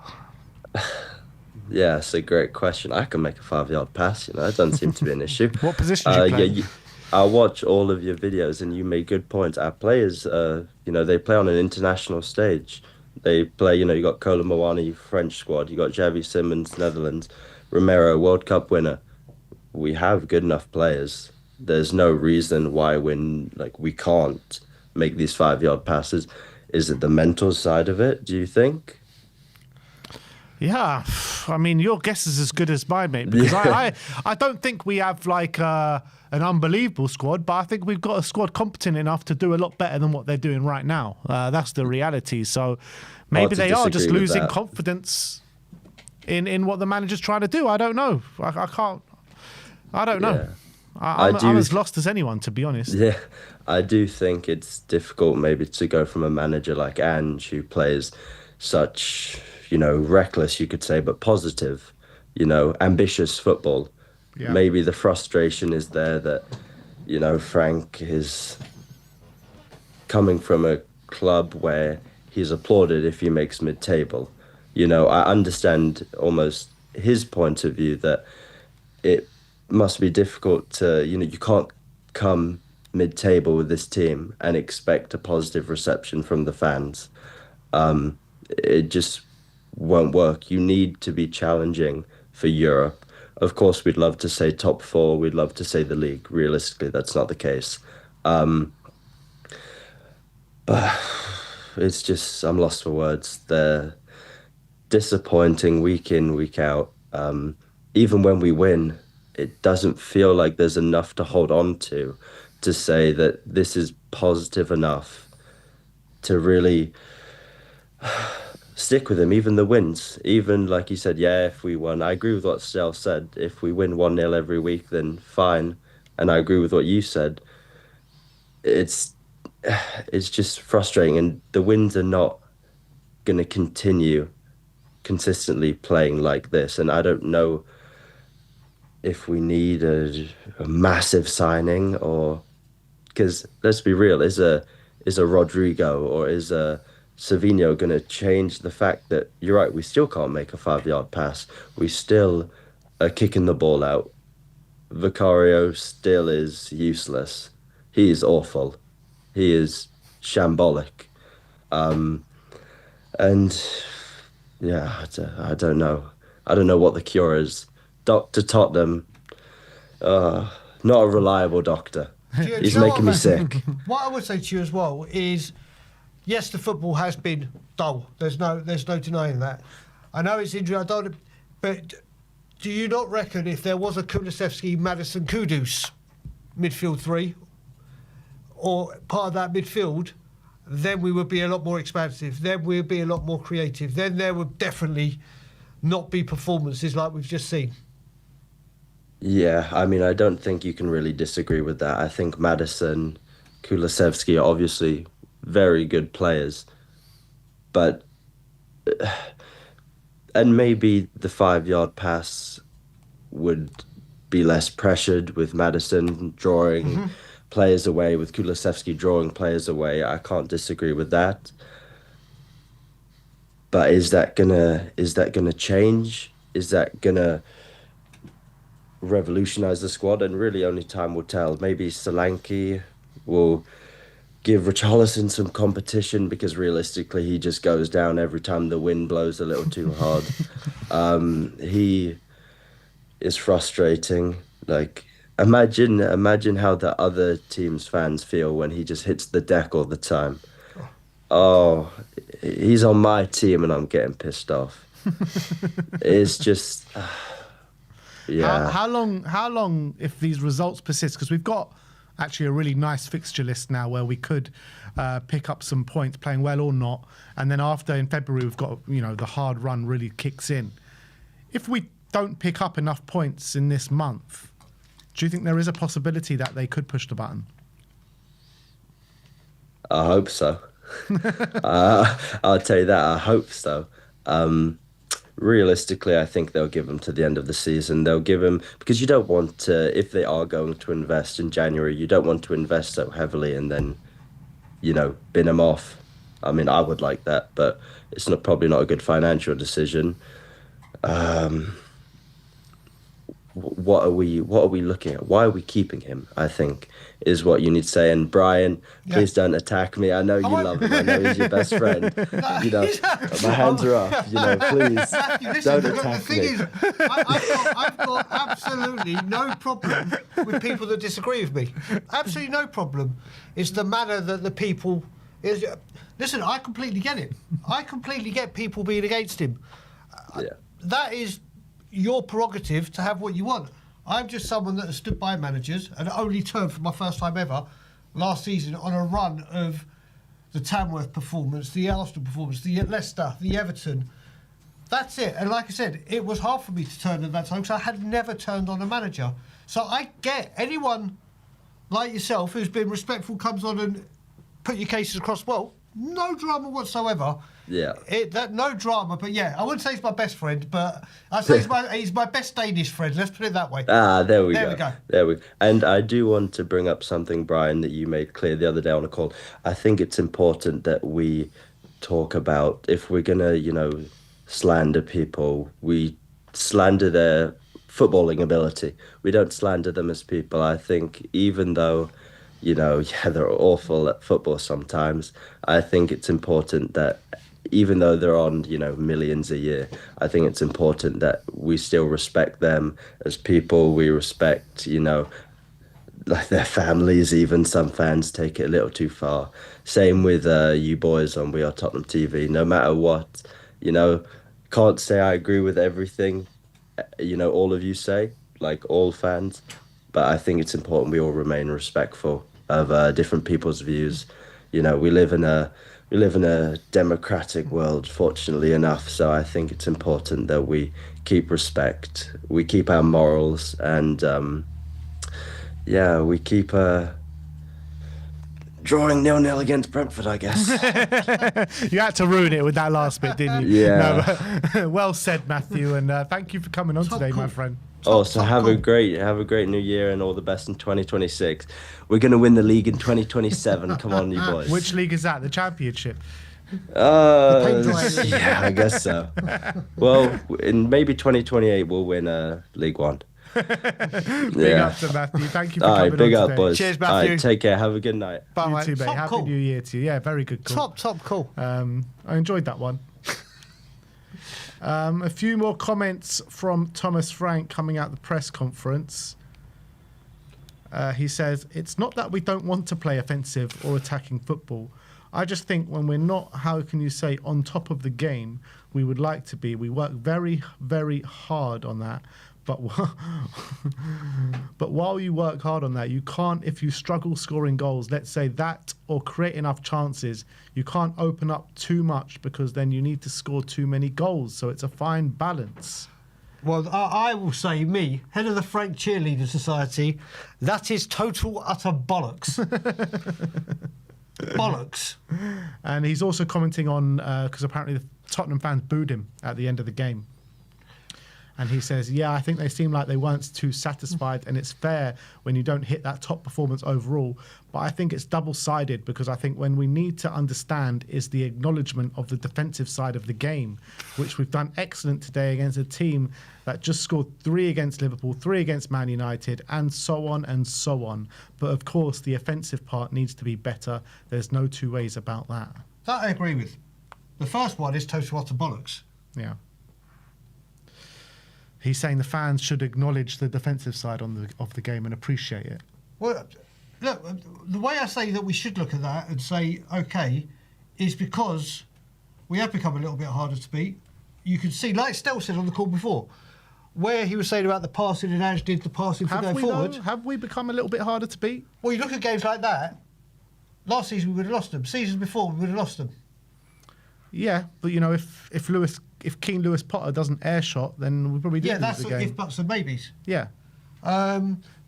Yeah, it's a great question. I can make a 5-yard pass, it doesn't seem to be an issue. What position do you play? Yeah, I watch all of your videos, and you made good points. Our players, they play on an international stage. They play, you got Kolo Muani, French squad. You got Xavi Simons, Netherlands. Romero, World Cup winner. We have good enough players. There's no reason why we can't make these 5-yard passes. Is it the mental side of it, do you think? Yeah, I mean, your guess is as good as mine, mate. Because I don't think we have an unbelievable squad, but I think we've got a squad competent enough to do a lot better than what they're doing right now. That's the reality. So maybe they are just losing confidence in what the manager's trying to do. I don't know. I don't know. Yeah. I'm as lost as anyone, to be honest. Yeah, I do think it's difficult maybe to go from a manager like Ange, who plays such, reckless, you could say, but positive, ambitious football. Yeah. Maybe the frustration is there that, Frank is coming from a club where he's applauded if he makes mid-table. I understand almost his point of view that it must be difficult to, you can't come mid-table with this team and expect a positive reception from the fans. It just won't work. You need to be challenging for Europe, Of course, we'd love to say top four. We'd love to say the league. Realistically, that's not the case. But it's just, I'm lost for words. They're disappointing week in, week out. Even when we win, it doesn't feel like there's enough to hold on to say that this is positive enough to really stick with him. Even the wins, even like you said, yeah, if we won, I agree with what Stel said. If we win 1-0 every week, then fine. And I agree with what you said. It's just frustrating, and the wins are not going to continue consistently playing like this. And I don't know if we need a massive signing, or because let's be real, is a Rodrigo or is a Savinho going to change the fact that you're right, we still can't make a 5-yard pass, we still are kicking the ball out, Vicario still is useless, he is awful, he is shambolic, and yeah, I don't know. I don't know what the cure is. Dr. Tottenham, not a reliable doctor. He's making me sick. What I would say to you as well is, yes, the football has been dull. There's no denying that. I know it's injury. But do you not reckon if there was a Kulusevski, Maddison, Kudus midfield three, or part of that midfield, then we would be a lot more expansive. Then we'd be a lot more creative. Then there would definitely not be performances like we've just seen. Yeah, I mean, I don't think you can really disagree with that. I think Maddison, Kulusevski are obviously very good players, but and maybe the 5-yard pass would be less pressured with Maddison drawing players away, with Kulusevski drawing players away. I can't disagree with that. But is that gonna change? Is that gonna revolutionize the squad? And really only time will tell. Maybe Solanke will give Richarlison some competition, because realistically he just goes down every time the wind blows a little too hard. He is frustrating. Like, imagine how the other team's fans feel when he just hits the deck all the time. Oh, he's on my team and I'm getting pissed off. It's just yeah. How long if these results persist? Because we've got actually a really nice fixture list now where we could pick up some points, playing well or not. And then after, in February, we've got, the hard run really kicks in. If we don't pick up enough points in this month, do you think there is a possibility that they could push the button? I hope so. I'll tell you that, I hope so. Realistically, I think they'll give him to the end of the season. They'll give him, because you don't want to, if they are going to invest in January, you don't want to invest so heavily and then, bin him off. I mean, I would like that, but it's probably not a good financial decision. What are we looking at? Why are we keeping him, I think, is what you need to say. And Brian, please don't attack me. I know you love him. I know he's your best friend. My hands are up. Please don't attack me. The thing is, I've got absolutely no problem with people that disagree with me. Absolutely no problem. It's the manner that the people... Listen, I completely get it. I completely get people being against him. Yeah. That is your prerogative to have what you want. I'm just someone that has stood by managers and only turned for my first time ever last season on a run of the Tamworth performance, the Arsenal performance, the Leicester, the Everton. That's it. And like I said, it was hard for me to turn at that time because I had never turned on a manager. So I get anyone like yourself who's been respectful comes on and put your cases across. Well, no drama whatsoever. Yeah. No drama, but yeah, I wouldn't say he's my best friend, but I'd say he's my best Danish friend. Let's put it that way. There we go. There we go. And I do want to bring up something, Brian, that you made clear the other day on a call. I think it's important that we talk about, if we're gonna, slander people, we slander their footballing ability. We don't slander them as people. I think even though, they're awful at football sometimes, I think it's important that even though they're on, millions a year, I think it's important that we still respect them as people. We respect, like their families. Even some fans take it a little too far. Same with you boys on We Are Tottenham TV. No matter what, you know, can't say I agree with everything, all of you say, like all fans, but I think it's important we all remain respectful of different people's views. We live in a democratic world, fortunately enough. So I think it's important that we keep respect, we keep our morals, and we keep drawing 0-0 against Brentford, I guess. You had to ruin it with that last bit, didn't you? Yeah. No, well said, Matthew, and thank you for coming on Top today, call. my friend. Also, top have a call. great new year and all the best in 2026. We're gonna win the league in 2027. Come on, you boys. Which league is that? The Championship? paint dry league. Yeah, I guess so. Well, in maybe 2028 we'll win League One. Big Yeah. up to Matthew. Thank you for All coming right, big on up, today. boys. Cheers, All Matthew. right, take care. Have a good night. Bye, You mate. too, mate. Top Happy call. New Year to you. Yeah, very good call. Top call. I enjoyed that one. A few more comments from Thomas Frank coming out the press conference. He says, it's not that we don't want to play offensive or attacking football. I just think when we're not, how can you say, on top of the game, we would like to be. We work very, very hard on that. But but while you work hard on that, you can't, if you struggle scoring goals, let's say that, or create enough chances, you can't open up too much because then you need to score too many goals. So it's a fine balance. Well, I will say, me, head of the Frank Cheerleader Society, that is total utter bollocks. Bollocks. And he's also commenting on, because apparently the Tottenham fans booed him at the end of the game. And he says, yeah, I think they seem like they weren't too satisfied, and it's fair when you don't hit that top performance overall. But I think it's double-sided, because I think when we need to understand is the acknowledgement of the defensive side of the game, which we've done excellent today against a team that just scored 3 against Liverpool, 3 against Man United, and so on and so on. But of course, the offensive part needs to be better. There's no two ways about that. That I agree with. The first one is total utter bollocks. Yeah. He's saying the fans should acknowledge the defensive side of the game and appreciate it. Well, look, the way I say that we should look at that and say, okay, is because we have become a little bit harder to beat. You can see, like Stell said on the call before, where he was saying about the passing and Ange did the passing for going forward. Have we become a little bit harder to beat? Well, you look at games like that, last season we would have lost them. Seasons before, we would have lost them. Yeah, but you know, if King Lewis Potter doesn't air shot, then we probably do lose that's the game. if buts and maybes. Yeah. But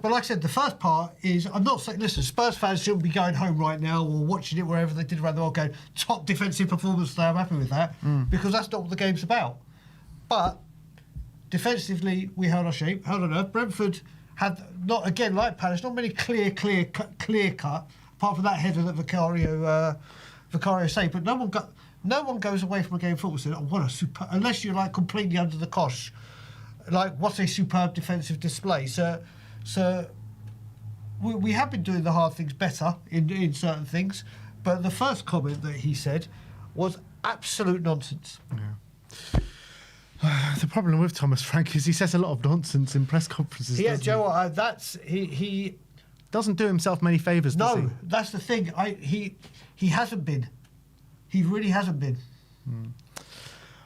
like I said, the first part is, I'm not saying, listen, Spurs fans shouldn't be going home right now or watching it wherever they did around the world going, top defensive performance today, I'm happy with that, because that's not what the game's about. But defensively, we held our shape, held on earth. Brentford had, not again, like Palace, not many clear cut, apart from that header that Vicario saved, but no one goes away from a game of football saying, oh, what a super, unless you're like completely under the cosh. Like, what a superb defensive display. So we have been doing the hard things better in certain things, but the first comment that he said was absolute nonsense. Yeah. The problem with Thomas Frank is he says a lot of nonsense in press conferences. Yeah, doesn't Joe, he? he Doesn't do himself many favours, does he? no, that's the thing. He hasn't been. He really hasn't been.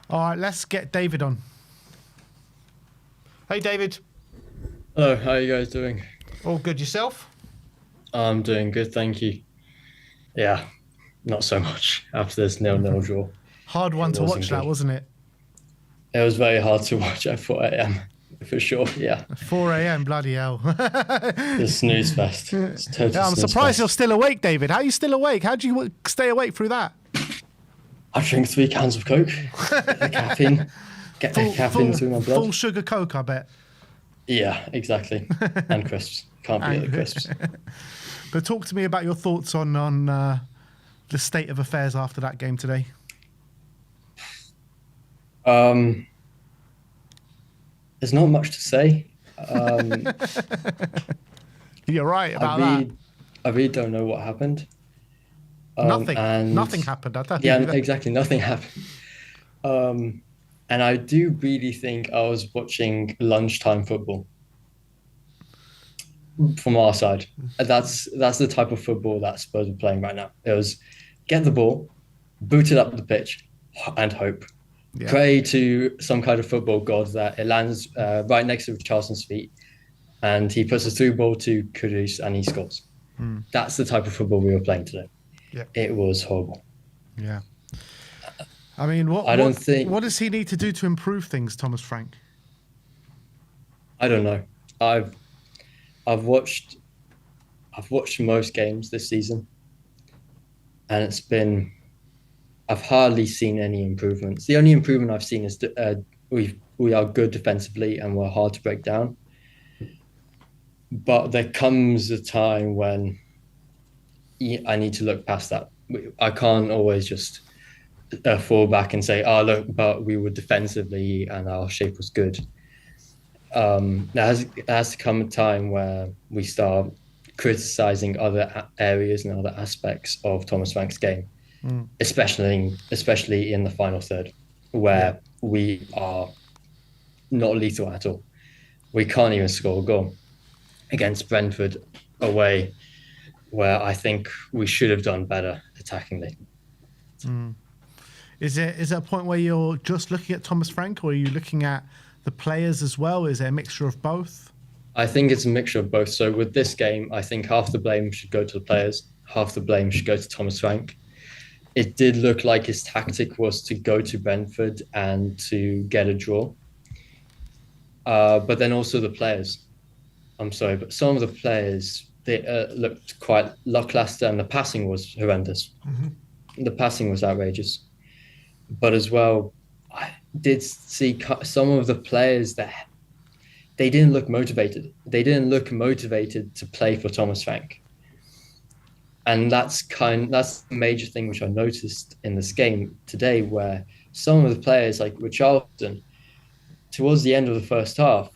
All right, let's get David on. Hey, David. Hello, how are you guys doing? All good yourself? I'm doing good, thank you. Yeah, not so much after this 0-0 draw. Hard one It to wasn't watch, that, good. wasn't it? It was very hard to watch at 4 a.m. for sure, yeah. 4 a.m, bloody hell. The snooze fest. It's total Yeah, I'm snooze surprised fest. you're still awake, David. How are you still awake? How do you stay awake through that? I drink 3 cans of Coke, get the caffeine, get the caffeine through my blood. Full sugar Coke, I bet. Yeah, exactly. And crisps. Can't forget the crisps. But talk to me about your thoughts on the state of affairs after that game today. There's not much to say. You're right about that. I really don't know what happened. Nothing happened. I tell Yeah, you that. exactly. Nothing happened. And I do really think I was watching lunchtime football from our side. That's the type of football that Spurs are playing right now. It was get the ball, boot it up the pitch, and hope. Yeah. Pray to some kind of football god that it lands right next to Charleston's feet, and he puts a through ball to Kudus and he scores. That's the type of football we were playing today. Yeah. It was horrible. Yeah. I mean, what does he need to do to improve things, Thomas Frank? I don't know. I've watched most games this season, and I've hardly seen any improvements. The only improvement I've seen is we are good defensively and we're hard to break down. But there comes a time when I need to look past that. I can't always just fall back and say, "Oh, look, but we were defensively and our shape was good." There has to come a time where we start criticizing other areas and other aspects of Thomas Frank's game, especially in the final third, where we are not lethal at all. We can't even score a goal against Brentford away, where I think we should have done better attackingly. Is it a point where you're just looking at Thomas Frank, or are you looking at the players as well? Is there a mixture of both? I think it's a mixture of both. So with this game, I think half the blame should go to the players, half the blame should go to Thomas Frank. It did look like his tactic was to go to Brentford and to get a draw. But then also the players. I'm sorry, but some of the players, they looked quite lackluster, and the passing was horrendous. The passing was outrageous. But as well, I did see some of the players that they didn't look motivated. They didn't look motivated to play for Thomas Frank. And that's the major thing which I noticed in this game today, where some of the players, like with Charlton, towards the end of the first half,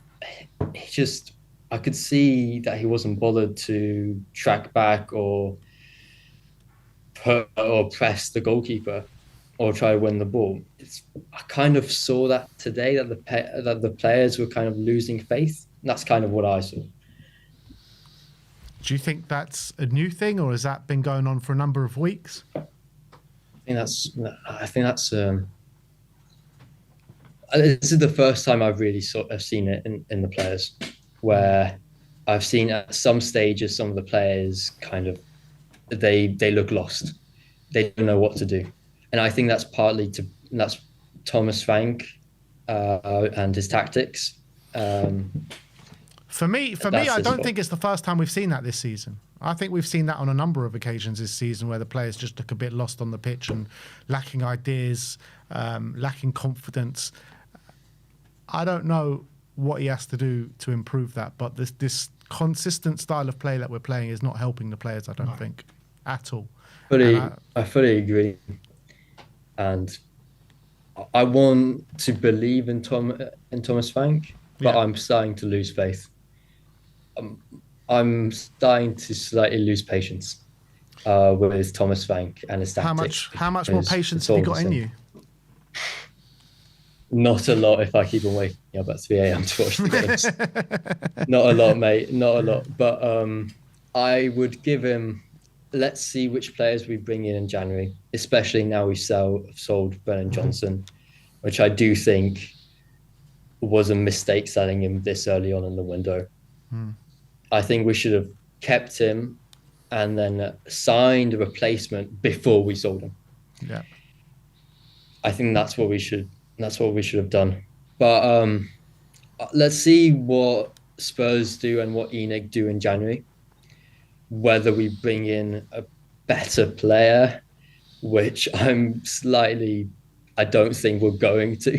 I could see that he wasn't bothered to track back or press the goalkeeper or try to win the ball. I kind of saw that today, that the players were kind of losing faith. And that's kind of what I saw. Do you think that's a new thing, or has that been going on for a number of weeks? I think that's this is the first time I've really seen it in the players, where I've seen at some stages some of the players kind of they look lost. They don't know what to do. And I think that's that's Thomas Frank and his tactics. For me, I don't think it's the first time we've seen that this season. I think we've seen that on a number of occasions this season, where the players just look a bit lost on the pitch and lacking ideas, lacking confidence. I don't know what he has to do to improve that, but this consistent style of play that we're playing is not helping the players, I don't think, at all. I fully agree. And I want to believe in Thomas Frank, but I'm starting to lose faith. I'm starting to slightly lose patience with Thomas Frank and his tactics. How much more patience have you got in you? Not a lot if I keep on waking up at 3 a.m. to watch the games. Not a lot, mate. Not a lot. But I would give him... Let's see which players we bring in January, especially now we've sold Brennan Johnson, which I do think was a mistake selling him this early on in the window. I think we should have kept him and then signed a replacement before we sold him. Yeah, I think that's what we should have done. But let's see what Spurs do and what Enig do in January. Whether we bring in a better player, which I don't think we're going to,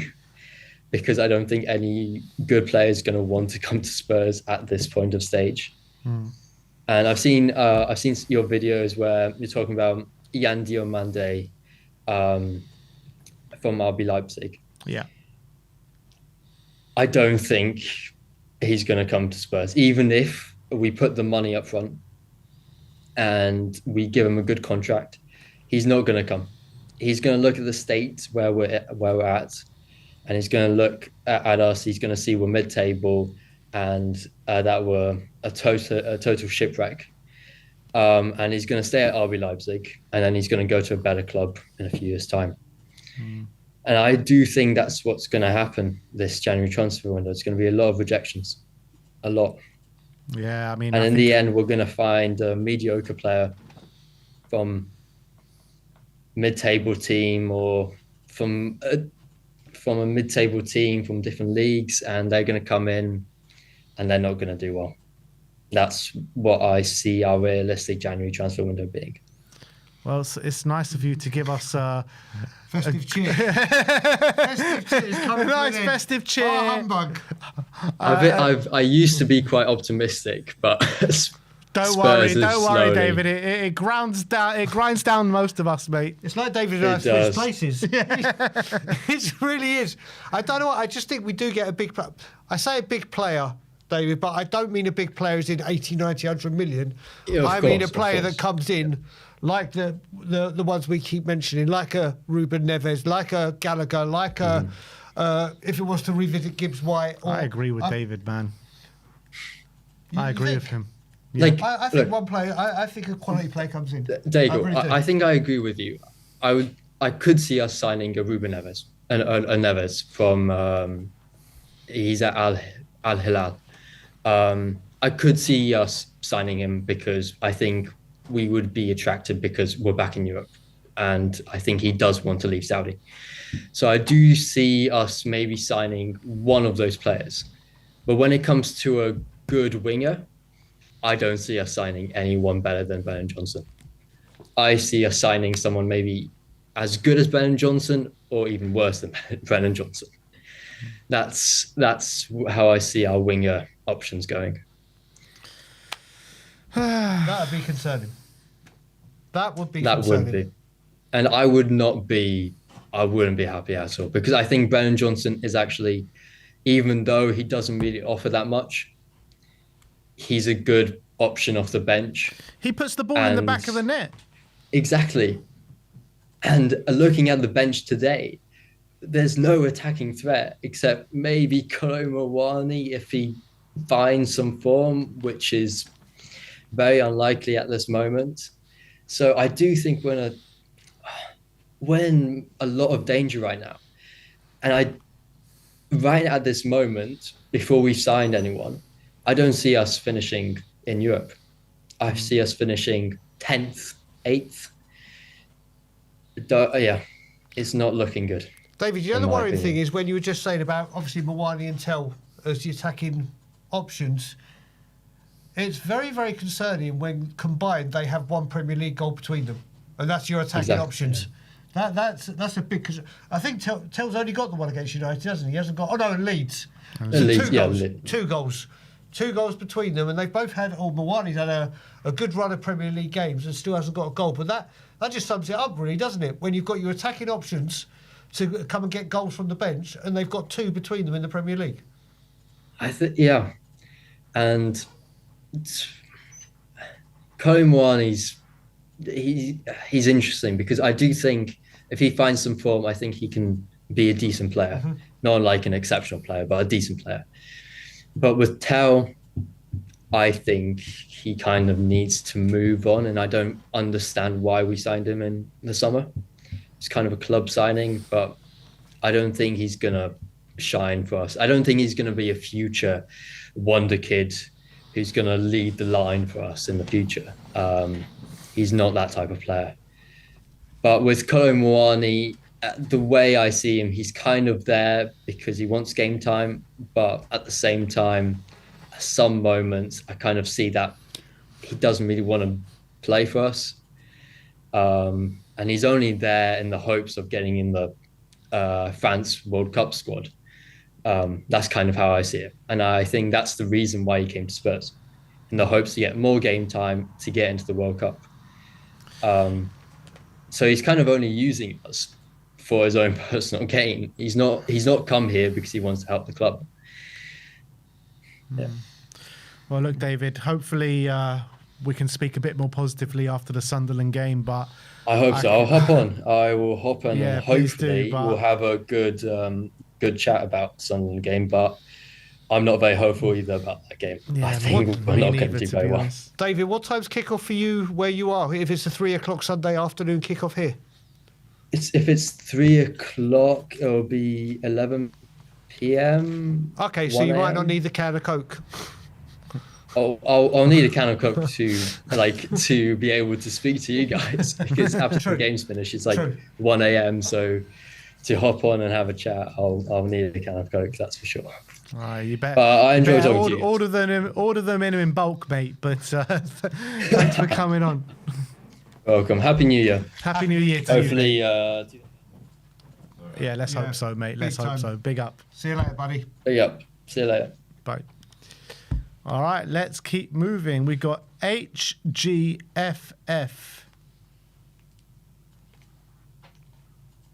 because I don't think any good player is going to want to come to Spurs at this point of stage. And I've seen your videos where you're talking about Yan Diomande from RB Leipzig. Yeah. I don't think he's going to come to Spurs, even if we put the money up front and we give him a good contract. He's not going to come. He's going to look at the state where we're at, and he's going to look at us. He's going to see we're mid-table, and that we're a total shipwreck. And he's going to stay at RB Leipzig, and then he's going to go to a better club in a few years' time. And I do think that's what's going to happen this January transfer window. It's going to be a lot of rejections, a lot. Yeah, I mean, and in the end, we're going to find a mediocre player from mid-table team or from a mid-table team from different leagues, and they're going to come in and they're not going to do well. That's what I see our realistic January transfer window being. Well, it's nice of you to give us festive cheer. Festive cheer is coming. Nice festive cheer. Oh, humbug. I used to be quite optimistic, but don't worry, slowly. David. It grinds down most of us, mate. It's like David and I switch places. It really is. I don't know. I just think we do get a big. I say a big player, David, but I don't mean a big player as in 80, 90, 100 million. Yeah, I mean a player that comes in like the ones we keep mentioning, like a Ruben Neves, like a Gallagher, like a if it was to revisit Gibbs White. I agree with David, man. I agree with him. Yeah. Like, I think one player. I think a quality player comes in. Diego, I think I agree with you. I could see us signing a Ruben Neves, a Neves from. He's at Al Hilal. I could see us signing him because I think we would be attracted because we're back in Europe, and I think he does want to leave Saudi. So I do see us maybe signing one of those players. But when it comes to a good winger, I don't see us signing anyone better than Brennan Johnson. I see us signing someone maybe as good as Brennan Johnson or even worse than Brennan Johnson. That's how I see our winger options going. That would be concerning. That would be concerning. Would be. And I wouldn't be happy at all, because I think Brennan Johnson is actually, even though he doesn't really offer that much, he's a good option off the bench. He puts the ball in the back of the net. Exactly. And looking at the bench today, there's no attacking threat except maybe Kolo Muani if he finds some form, which is very unlikely at this moment. So I do think we're in a lot of danger right now. And right at this moment, before we've signed anyone, I don't see us finishing in Europe. I see us finishing 10th, 8th. Yeah, it's not looking good. David, you know the worrying thing is when you were just saying about obviously Muani and Tell as the attacking options, it's very, very concerning when combined they have one Premier League goal between them, and that's your attacking options. Yeah. That's a big. I think Tell's only got the one against United, hasn't he? He hasn't got. Oh no, Leeds. So two goals between them, and they've both had. Oh, Muani's had a good run of Premier League games and still hasn't got a goal. But that just sums it up, really, doesn't it? When you've got your attacking options to come and get goals from the bench, and they've got two between them in the Premier League. Yeah, and Kolo Muani's he's interesting because I do think if he finds some form, I think he can be a decent player, not like an exceptional player, but a decent player. But with Tell, I think he kind of needs to move on, and I don't understand why we signed him in the summer. It's kind of a club signing, but I don't think he's going to shine for us. I don't think he's going to be a future wonder kid who's going to lead the line for us in the future. He's not that type of player. But with Kolo Muani, the way I see him, he's kind of there because he wants game time, but at the same time, some moments I kind of see that he doesn't really want to play for us. And he's only there in the hopes of getting in the France World Cup squad. That's kind of how I see it. And I think that's the reason why he came to Spurs, in the hopes to get more game time to get into the World Cup. So he's kind of only using us for his own personal gain. He's not come here because he wants to help the club. Yeah. Well, look, David, hopefully we can speak a bit more positively after the Sunderland game. But I hope so. I'll hop on. I will hop on, Yeah, and please do, hopefully but- we'll have a good chat about the Sunderland game. But I'm not very hopeful either about that game. I think we're me not going neither, to do to very be well. honest. David, what time's kickoff for you where you are? If it's a 3 o'clock Sunday afternoon kickoff here. If it's 3 o'clock, it'll be 11 p.m. Okay, so 1 you might not a.m.. need the can of Coke. I'll need a can of Coke to be able to speak to you guys, because after the game's finished, it's like True. 1 a.m. So to hop on and have a chat, I'll need a can of Coke, that's for sure. You bet. I enjoy you better talking to you. order them in bulk, mate. But thanks for coming on. Welcome. Happy New Year. Happy New Year to you. Hopefully, Yeah, let's Yeah, hope so, mate. Let's big hope time. so. Big up. See you later, buddy. yep. See you later. Bye. All right, let's keep moving. We got HGFF.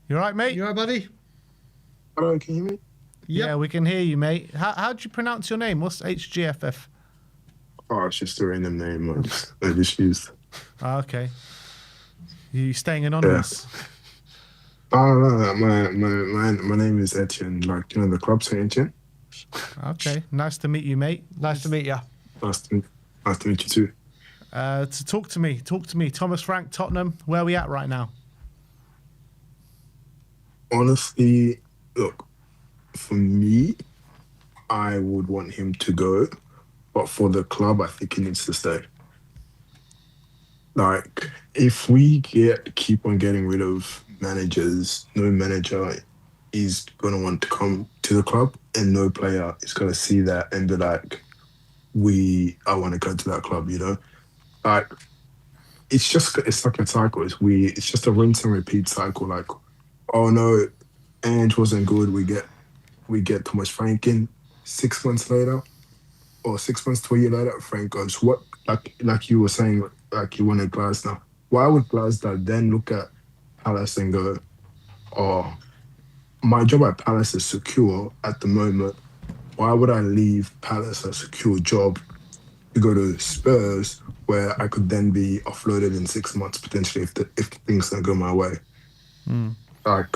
You all right, mate? You all right, buddy? Hello, can you hear me? Yeah, we can hear you, mate. How do you pronounce your name? What's HGFF? Oh, it's just a random name I just used. Okay. You staying anonymous? Oh, no, my name is Eten, like, the club's Eten. Okay. Nice to meet you, mate. Nice to meet you. Nice to meet you too. To talk to me. Thomas Frank, Tottenham. Where are we at right now? Honestly, look, for me, I would want him to go, but for the club, I think he needs to stay. Like, if we keep on getting rid of managers, no manager is going to want to come to the club, and no player is going to see that and be like, I want to go to that club, Like, it's like a cycle. It's just a rinse and repeat cycle. Like, oh no, Ange wasn't good. We get Thomas Frank in. 6 months later, or 6 months to a year later, Frank goes, what? Like you were saying, like you wanted Glasner. Why would Glasner then look at Palace and go, oh, my job at Palace is secure at the moment. Why would I leave Palace a secure job to go to Spurs, where I could then be offloaded in 6 months potentially if things don't go my way? Like,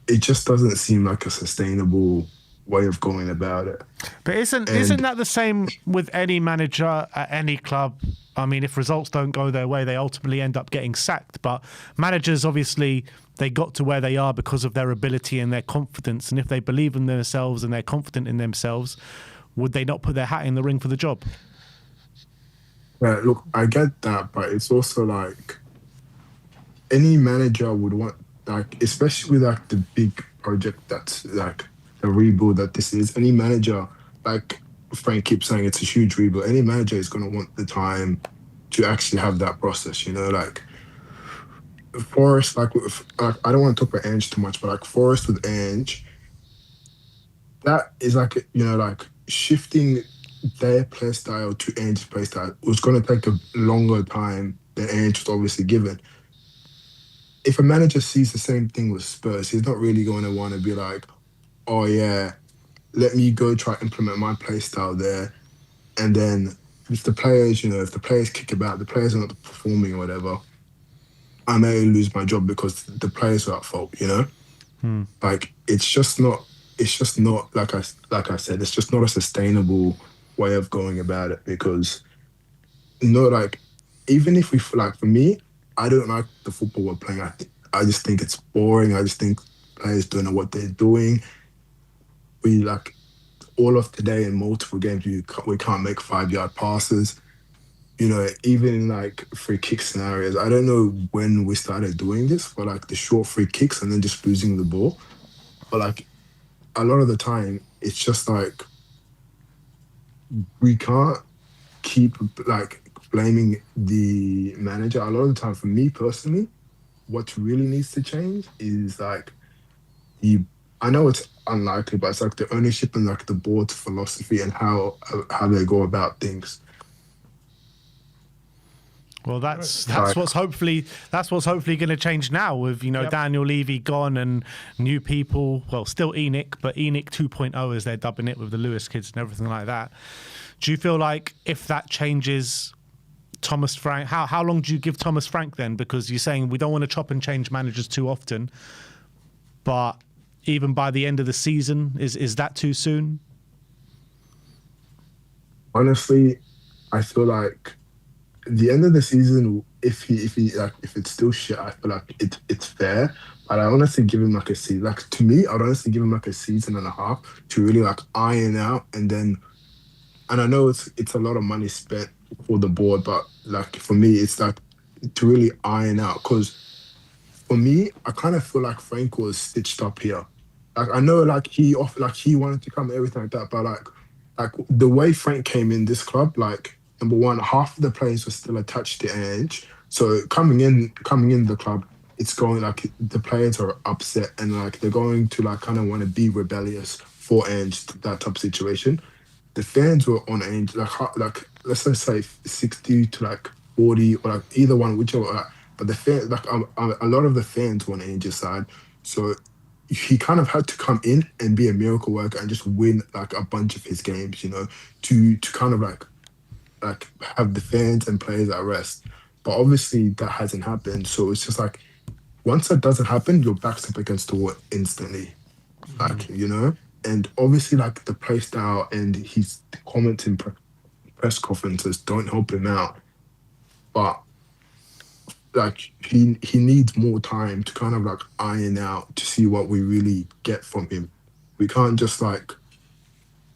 it just doesn't seem like a sustainable way of going about it. But isn't that the same with any manager at any club? I mean, if results don't go their way, they ultimately end up getting sacked. But managers, obviously, they got to where they are because of their ability and their confidence. And if they believe in themselves and they're confident in themselves, would they not put their hat in the ring for the job? Yeah, look, I get that, but it's also like any manager would want, like, especially with like the big project that's like the rebuild that this is, any manager, like Frank keeps saying, it's a huge rebuild. Any manager is going to want the time to actually have that process, like Forest, like I don't want to talk about Ange too much, but like Forest with Ange, that is like, like shifting their play style to Ange's play style was going to take a longer time than Ange was obviously given. If a manager sees the same thing with Spurs, he's not really going to want to be like, oh yeah, let me go try implement my play style there. And then if the players, if the players kick about, the players are not performing or whatever, I may lose my job because the players are at fault, Like, it's just not, like I said, it's just not a sustainable way of going about it, because like, even if we, like, for me, I don't like the football we're playing. I just think it's boring. I just think players don't know what they're doing. We, like, all of today in multiple games, we can't make 5-yard passes. Even in like free kick scenarios, I don't know when we started doing this, but like the short free kicks and then just losing the ball. But like a lot of the time, it's just like we can't keep like blaming the manager. A lot of the time, for me personally, what really needs to change is like I know it's unlikely, but it's like the ownership and like the board's philosophy and how they go about things. Well, that's what's hopefully going to change now with Daniel Levy gone and new people. Well, still Enoch, but Enoch 2.0 as they're dubbing it, with the Lewis kids and everything like that. Do you feel like if that changes, Thomas Frank. How long do you give Thomas Frank then? Because you're saying we don't want to chop and change managers too often, but even by the end of the season, is that too soon? Honestly, I feel like the end of the season, if it's still shit, I feel like it's fair. But I honestly give him like a season. Like to me, I'd honestly give him like a season and a half to really like iron out, and then. And I know it's a lot of money spent for the board, but like for me, it's like to really iron out. Because for me, I kind of feel like Frank was stitched up here. Like I know, like he wanted to come and everything like that, but like the way Frank came in this club, like number one, half of the players were still attached to Ange. So coming in the club, it's going like the players are upset and like they're going to like kind of want to be rebellious for Ange, that type of situation. The fans were on Ange, like let's just say 60 to like 40 or like either one, whichever. But the fans, like a lot of the fans were on Ange's side, so he kind of had to come in and be a miracle worker and just win like a bunch of his games, you know, to kind of like have the fans and players at rest. But obviously that hasn't happened, so it's just like once that doesn't happen, your back's up against the wall instantly, like you know. And obviously, like the play style and his comments in press conferences don't help him out. But like he needs more time to kind of like iron out to see what we really get from him. We can't just like,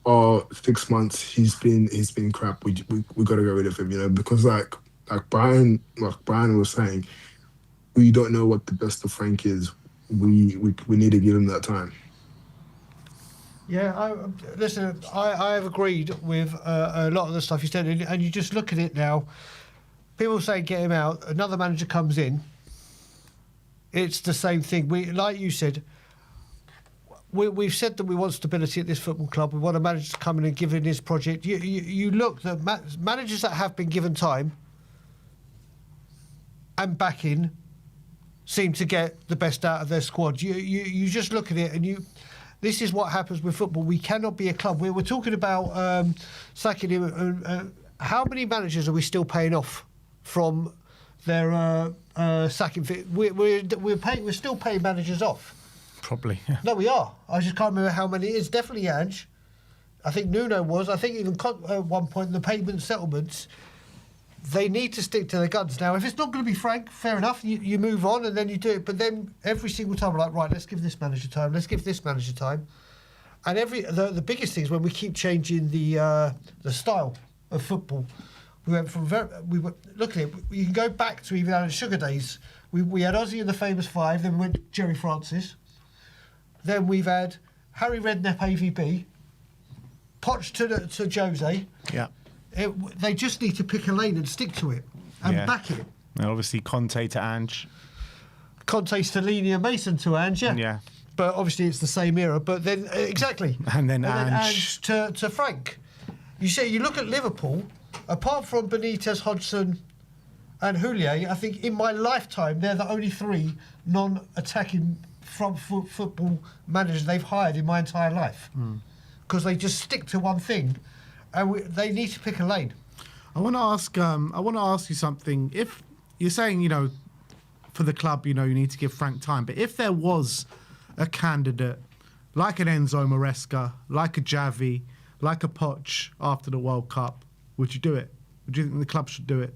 oh, 6 months he's been crap. We got to get rid of him, you know, because like Brian was saying, we don't know what the best of Frank is. We need to give him that time. Yeah, I have agreed with a lot of the stuff you said, and you just look at it now. People say get him out. Another manager comes in. It's the same thing. Like you said, we've said that we want stability at this football club. We want a manager to come in and give in his project. You look at managers that have been given time and backing seem to get the best out of their squad. You just look at it and you. This is what happens with football. We cannot be a club. We're talking about sacking him. How many managers are we still paying off from their sacking fee? We're still paying managers off. Probably. Yeah. No, we are. I just can't remember how many. It's definitely Ange. I think Nuno was. I think even at one point the payment settlements. They need to stick to their guns. Now, if it's not going to be Frank, fair enough, you move on and then you do it. But then every single time we're like, right, let's give this manager time, let's give this manager time. And the biggest thing is when we keep changing the style of football. We went from look at it, you can go back to even Alan Sugar days. We had Ozzy in the famous five, then we went to Jerry Francis. Then we've had Harry Redknapp AVB, Poch to Jose. Yeah. They just need to pick a lane and stick to it and back it. And obviously Conte to Ange. Conte, Stellini and Mason to Ange, yeah. Yeah. But obviously it's the same era. But then, exactly. And then Ange to Frank. You look at Liverpool, apart from Benitez, Hodgson and Houllier, I think in my lifetime they're the only three non-attacking front foot football managers they've hired in my entire life. Because they just stick to one thing. And they need to pick a lane. I want to ask you something. If you're saying, you know, for the club, you know, you need to give Frank time, but if there was a candidate like an Enzo Maresca, like a Javi, like a Poch after the World Cup, would you do it? Would you think the club should do it?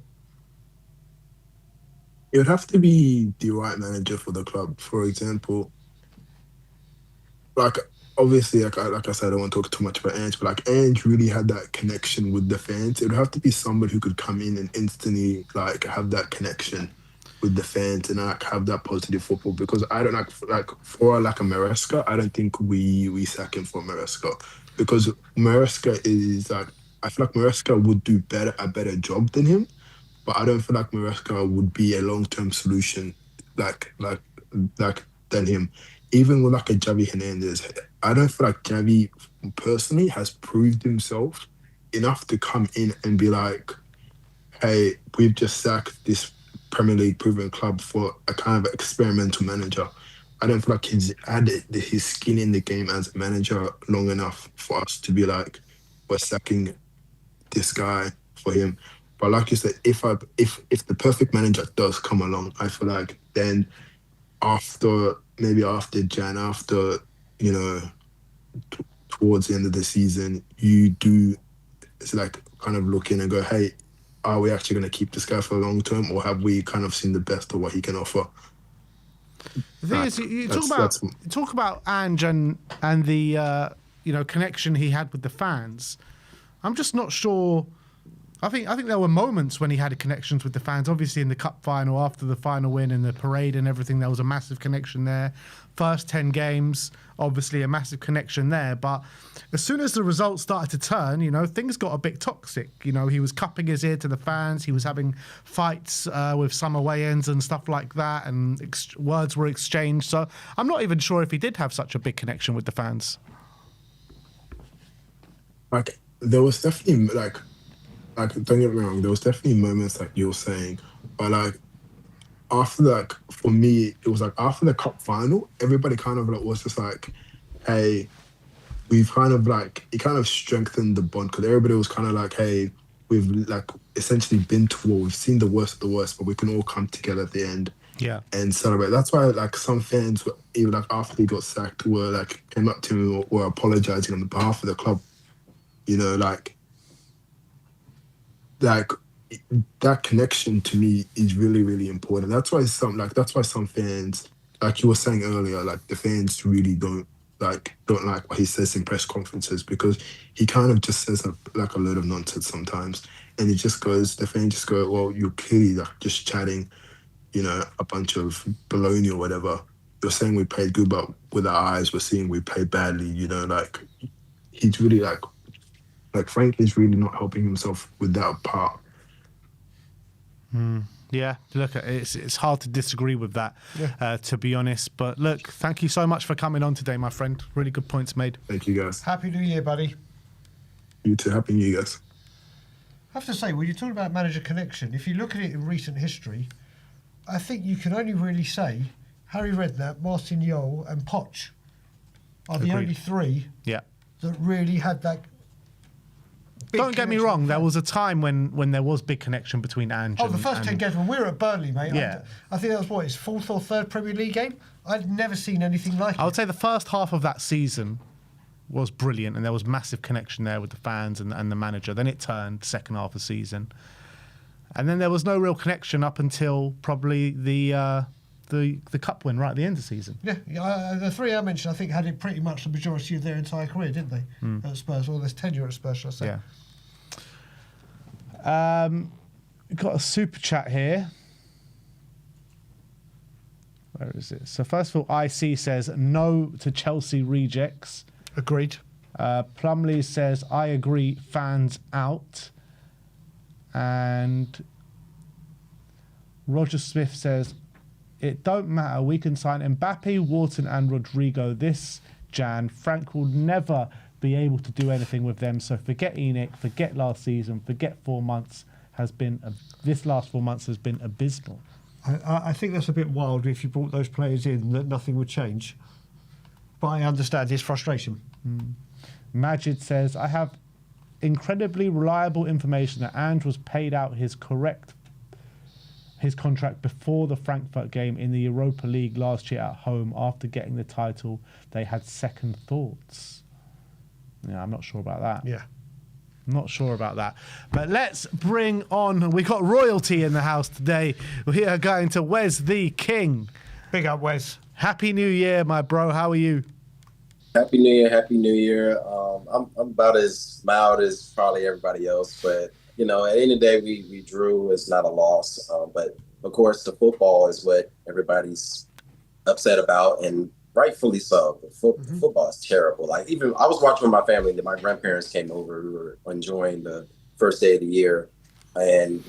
It would have to be the right manager for the club. For example, like obviously, like I said, I don't want to talk too much about Ange, but like Ange really had that connection with the fans. It would have to be somebody who could come in and instantly like have that connection with the fans and like have that positive football. Because I don't like for like a Maresca, I don't think we sack him for Maresca, because Maresca is like, I feel like Maresca would do a better job than him, but I don't feel like Maresca would be a long-term solution like than him. Even with like a Javi Hernandez, I don't feel like Javi personally has proved himself enough to come in and be like, hey, we've just sacked this Premier League proven club for a kind of experimental manager. I don't feel like he's had his skin in the game as a manager long enough for us to be like, we're sacking this guy for him. But like you said, if the perfect manager does come along, I feel like then after Jan, after you know towards the end of the season, you do it's like kind of look in and go, hey, are we actually going to keep this guy for long term, or have we kind of seen the best of what he can offer? The thing is, you talk about Ange and the connection he had with the fans. I'm just not sure. I think there were moments when he had connections with the fans. Obviously, in the cup final, after the final win, and the parade and everything, there was a massive connection there. First 10 games, obviously a massive connection there. But as soon as the results started to turn, things got a bit toxic. He was cupping his ear to the fans. He was having fights with some away ends and stuff like that, and words were exchanged. So I'm not even sure if he did have such a big connection with the fans. Like, there was definitely, like don't get me wrong, there was definitely moments like you're saying, but like after for me, it was like after the cup final, everybody kind of was just like, hey, we've kind of it kind of strengthened the bond, because everybody was kind of like, hey, we've like essentially been to war, we've seen the worst of the worst, but we can all come together at the end, and celebrate. That's why like some fans were, even like after he got sacked, were like came up to me or were apologizing on behalf of the club. Like that connection to me is really, really important. That's why some fans, like you were saying earlier, like the fans really don't like what he says in press conferences, because he kind of just says a load of nonsense sometimes, and the fans just go, well, you're clearly like just chatting, a bunch of baloney or whatever. You're saying we played good, but with our eyes we're seeing we played badly. Like he's really like Frank is really not helping himself with that part. Yeah, look, it's hard to disagree with that, to be honest. But look, thank you so much for coming on today, my friend. Really good points made. Thank you, guys. Happy New Year, buddy. You too. Happy New Year, guys. I have to say, when you're talking about manager connection, if you look at it in recent history, I think you can only really say Harry Redknapp, Martin Jol and Poch are the only three that really had that. Don't get me wrong, there was a time when there was big connection between Ange the first 10 games when we were at Burnley, mate. Yeah. I think that was his fourth or third Premier League game. I'd never seen anything like it. I would say the first half of that season was brilliant, and there was massive connection there with the fans and the manager. Then it turned second half of the season. And then there was no real connection up until probably the cup win right at the end of the season. Yeah, the three I mentioned, I think, had it pretty much the majority of their entire career, didn't they? At Spurs, or their tenure at Spurs, should I say. Yeah. We've got a super chat here. Where is it? So first of all, IC says no to Chelsea rejects. Agreed. Plumley says I agree, fans out. And Roger Smith says it don't matter, we can sign Mbappe, Wharton and Rodrigo this Jan. Frank will never be able to do anything with them, so forget ENIC, forget last season, forget 4 months this last 4 months has been abysmal. I think that's a bit wild if you brought those players in that nothing would change, but I understand his frustration. Majid says I have incredibly reliable information that Ange was paid out his contract before the Frankfurt game in the Europa League last year at home. After getting the title, they had second thoughts. Yeah, I'm not sure about that. Yeah. Not sure about that. But let's bring on, we got royalty in the house today. We are going to Wes the King. Big up, Wes. Happy New Year, my bro. How are you? Happy New Year. Happy New Year. I'm about as mild as probably everybody else, but, at the end of the day, we drew. It's not a loss. But, of course, the football is what everybody's upset about, and rightfully so. Football is terrible. Like, even I was watching with my family that my grandparents came over. We were enjoying the first day of the year. And,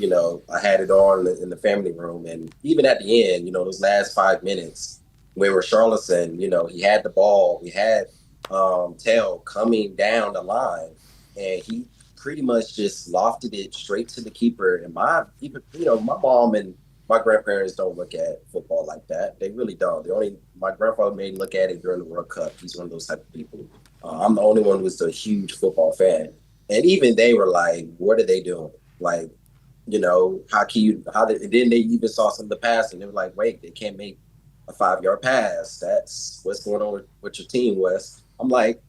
I had it on in the family room. And even at the end, those last 5 minutes, when Richarlison, he had the ball. We had Tell coming down the line. And he pretty much just lofted it straight to the keeper. And my mom and my grandparents don't look at football like that. They really don't. My grandfather made me look at it during the World Cup. He's one of those type of people. I'm the only one who's a huge football fan. And even they were like, what are they doing? Like, You know, how can you? And then they even saw some of the pass, and they were like, "Wait, they can't make a 5-yard pass. That's what's going on with your team, Wes." I'm like,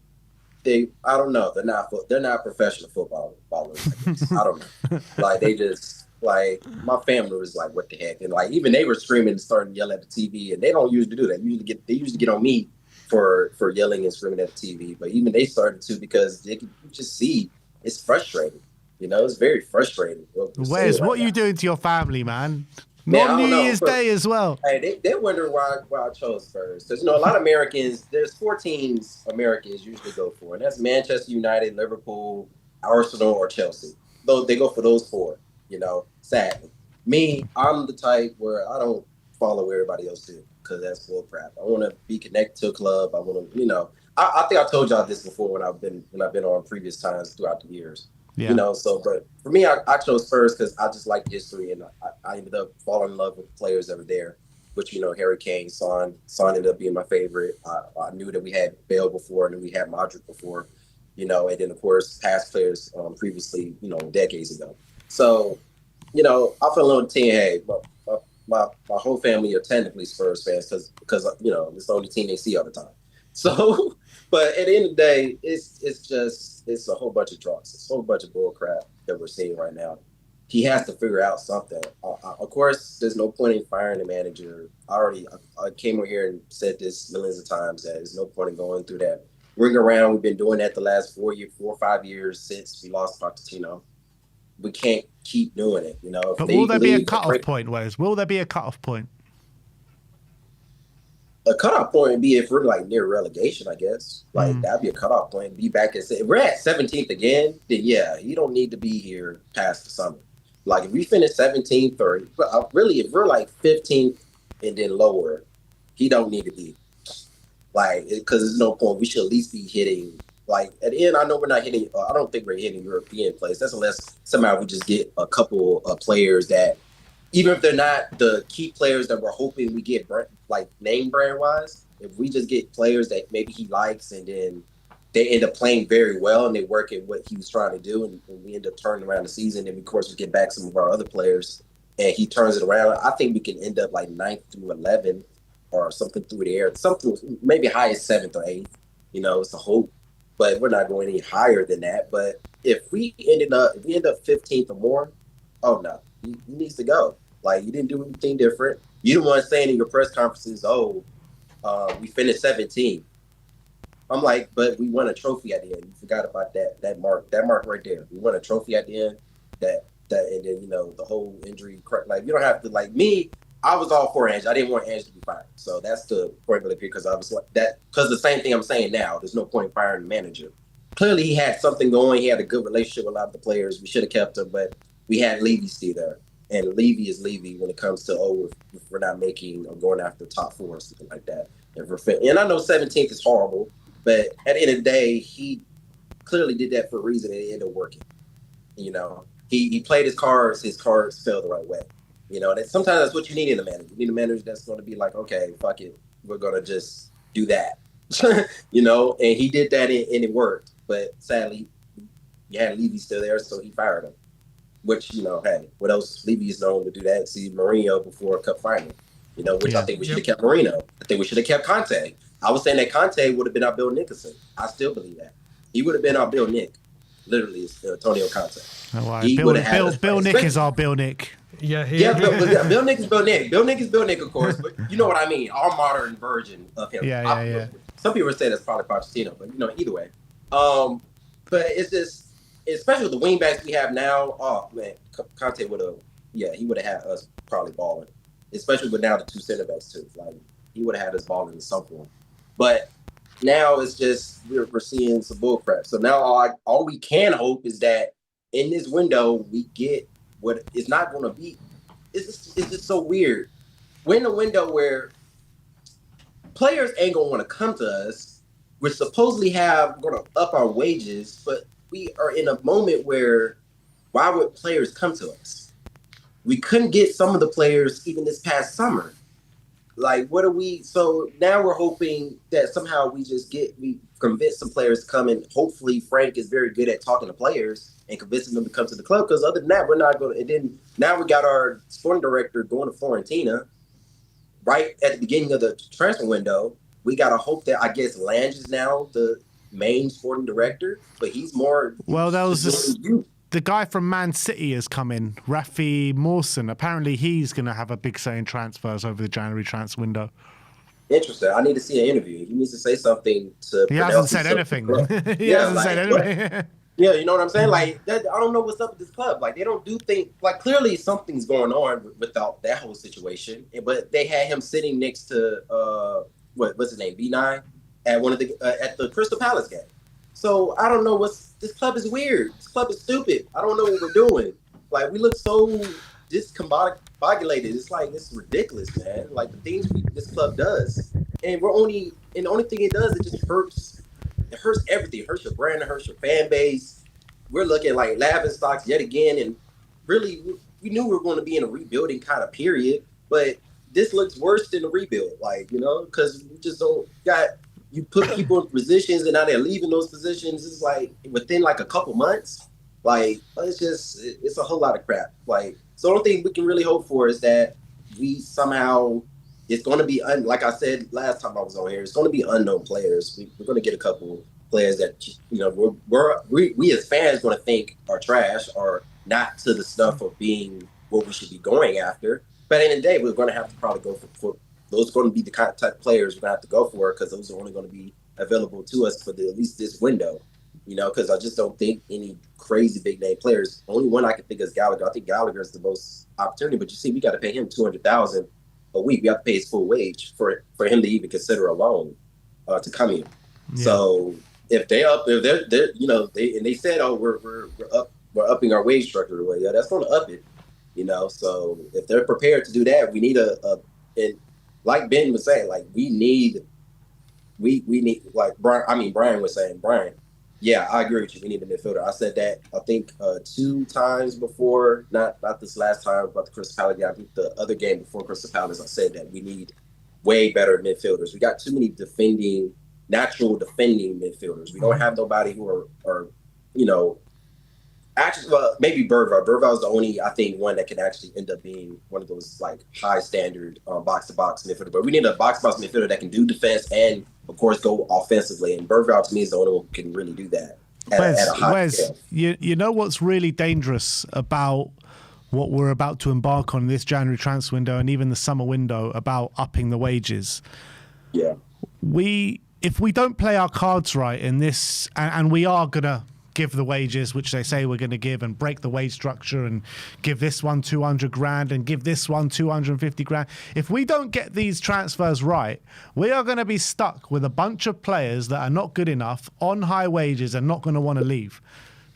I don't know. They're not professional footballers. I guess. I don't know. Like they just like my family was like, "What the heck?" And like even they were screaming and starting to yell at the TV, and they don't usually do that. They usually get on me for yelling and screaming at the TV, but even they started to because they can just see it's frustrating. You know, it's very frustrating. Wes, what are you doing to your family, man? Man, Not I New don't know. Year's Day as well. Hey, they wonder why I chose Spurs because you know a lot of Americans. There's 4 teams Americans usually go for, and that's Manchester United, Liverpool, Arsenal, or Chelsea. Though they go for those 4. You know, sadly, me, I'm the type where I don't follow everybody else do because that's bull crap. I want to be connected to a club. I want to, you know, I think I told y'all this before when I've been on previous times throughout the years. Yeah. You know, so but for me, I chose Spurs because I just like history, and I ended up falling in love with the players that were there. Which you know, Harry Kane, Son ended up being my favorite. I knew that we had Bale before, and we had Modric before, you know, and then of course past players previously, you know, decades ago. So, you know, I fell in love with the team. Hey, my whole family are technically Spurs fans because you know it's the only team they see all the time. So, but at the end of the day, it's a whole bunch of drops. It's a whole bunch of bull crap that we're seeing right now. He has to figure out something. Of course, there's no point in firing the manager. I came over here and said this millions of times that there's no point in going through that ring around. We've been doing that the last 4 or 5 years since we lost Pochettino. We can't keep doing it, you know. But will there be a cutoff point, Wes? Will there be a cutoff point? A cutoff point would be if we're like near relegation, I guess. Like that'd be a cutoff point. Be back at if we're at 17th again, then yeah, you don't need to be here past the summer. Like if we finish 17th or really if we're like 15th and then lower, he don't need to be like because there's no point. We should at least be hitting like at the end. I know we're not hitting. I don't think we're hitting European place. That's unless somehow we just get a couple of players that. Even if they're not the key players that we're hoping we get, like name brand wise, if we just get players that maybe he likes and then they end up playing very well and they work at what he was trying to do and we end up turning around the season and of course we get back some of our other players and he turns it around, I think we can end up like 9th through 11 or something through the air, something maybe high as 7th or 8th. You know, it's a hope, but we're not going any higher than that. But if we end up 15th or more, oh no. He needs to go. Like, you didn't do anything different. You the one saying in your press conferences, we finished 17. I'm like, but we won a trophy at the end. You forgot about that mark right there. We won a trophy at the end. That and then you know the whole injury. Like you don't have to like me. I was all for Ange. I didn't want Ange to be fired. So that's the point of it because I was like that because the same thing I'm saying now. There's no point in firing the manager. Clearly, he had something going. He had a good relationship with a lot of the players. We should have kept him, but we had Levy still there. And Levy is Levy when it comes to, if we're not making or going after the top 4 or something like that. And I know 17th is horrible, but at the end of the day, he clearly did that for a reason and it ended up working. You know, he played his cards fell the right way. You know, and sometimes that's what you need in a manager. You need a manager that's going to be like, okay, fuck it. We're going to just do that. You know, and he did that and it worked. But sadly, you had Levy still there, so he fired him. Which, you know, hey, what else? Levy is known to do that. See Mourinho before a cup final, you know, which I think we should have kept Mourinho. I think we should have kept Conte. I was saying that Conte would have been our Bill Nicholson. I still believe that. He would have been our Bill Nick. Literally, it's Antonio Conte. Oh, right. Bill Nick is our Bill Nick. Yeah, Bill Nick is Bill Nick. Bill Nick is Bill Nick, of course, but you know what I mean. Our modern version of him. Yeah. Some people say that's probably Pochettino, but you know, either way. But it's just. Especially with the wingbacks we have now, oh man, Conte would have had us probably balling. Especially with now the 2 center backs too. Like he would have had us balling in some form. But now it's just we're seeing some bull crap. So now all we can hope is that in this window we get what it's not going to be. It's just so weird. We're in a window where players ain't gonna want to come to us. We're supposedly going to up our wages, but we are in a moment where why would players come to us? We couldn't get some of the players even this past summer. Like, what are we? So now we're hoping that somehow we convince some players to come, and hopefully Frank is very good at talking to players and convincing them to come to the club. Because other than that, we're not going to. And then now we got our sporting director going to Fiorentina right at the beginning of the transfer window. We got to hope that, I guess, Lange is now the main sporting director, but he's more. Well, there was the guy from Man City has come in, Rafi Mawson. Apparently, he's going to have a big say in transfers over the January transfer window. Interesting. I need to see an interview. He needs to say something to. He hasn't said anything. He hasn't said anything. Yeah, you know what I'm saying? Like, I don't know what's up with this club. Like, they don't do things. Like, clearly something's going on without that whole situation. But they had him sitting next to what's his name, B9, at one of the at the Crystal Palace game. So I don't know this club is weird. This club is stupid. I don't know what we're doing. Like, we look so discombobulated. It's like, it's ridiculous, man. Like, the things this club does, and the only thing it does, it just hurts. It hurts everything. It hurts your brand. It hurts your fan base. We're looking like laughing stocks yet again, and really, we knew we were going to be in a rebuilding kind of period, but this looks worse than a rebuild. Like, you know, because we just don't got. You put people in positions, and now they're leaving those positions. It's like within like a couple months. Like, it's a whole lot of crap. Like, so the only thing we can really hope for is that we somehow, it's going to be, like I said last time I was on here, it's going to be unknown players. We're going to get a couple players that, you know, we as fans going to think are trash or not to the stuff of being what we should be going after. But at the end of the day, we're going to have to probably go for those are going to be the kind of type of players we're going to have to go for, because those are only going to be available to us for at least this window. You know, because I just don't think any crazy big name players. Only one I can think is Gallagher. I think Gallagher is the most opportunity, but you see, we got to pay him $200,000 a week. We have to pay his full wage for him to even consider a loan to come here. Yeah. So if they're you know, they said, oh, we're upping our wage structure. Well, yeah, that's going to up it. You know, so if they're prepared to do that, we need and like Ben was saying, like we need like Brian was saying, Brian. Yeah, I agree with you. We need a midfielder. I said that, I think, 2 times before, not this last time, but the Crystal Palace game. I think the other game before Crystal Palace, I said that we need way better midfielders. We got too many natural defending midfielders. We don't have nobody who are you know, actually, well, maybe Bergvall. Bergvall is the only, I think, one that can actually end up being one of those, like, high standard box-to-box midfielder. But we need a box-to-box midfielder that can do defense and, of course, go offensively. And Bergvall, to me, is the only one who can really do that at a high scale. You know what's really dangerous about what we're about to embark on this January transfer window and even the summer window about upping the wages? Yeah. If we don't play our cards right in this, and we are going to give the wages, which they say we're going to give, and break the wage structure and give this one 200 grand and give this one 250 grand. If we don't get these transfers right, we are going to be stuck with a bunch of players that are not good enough on high wages and not going to want to leave.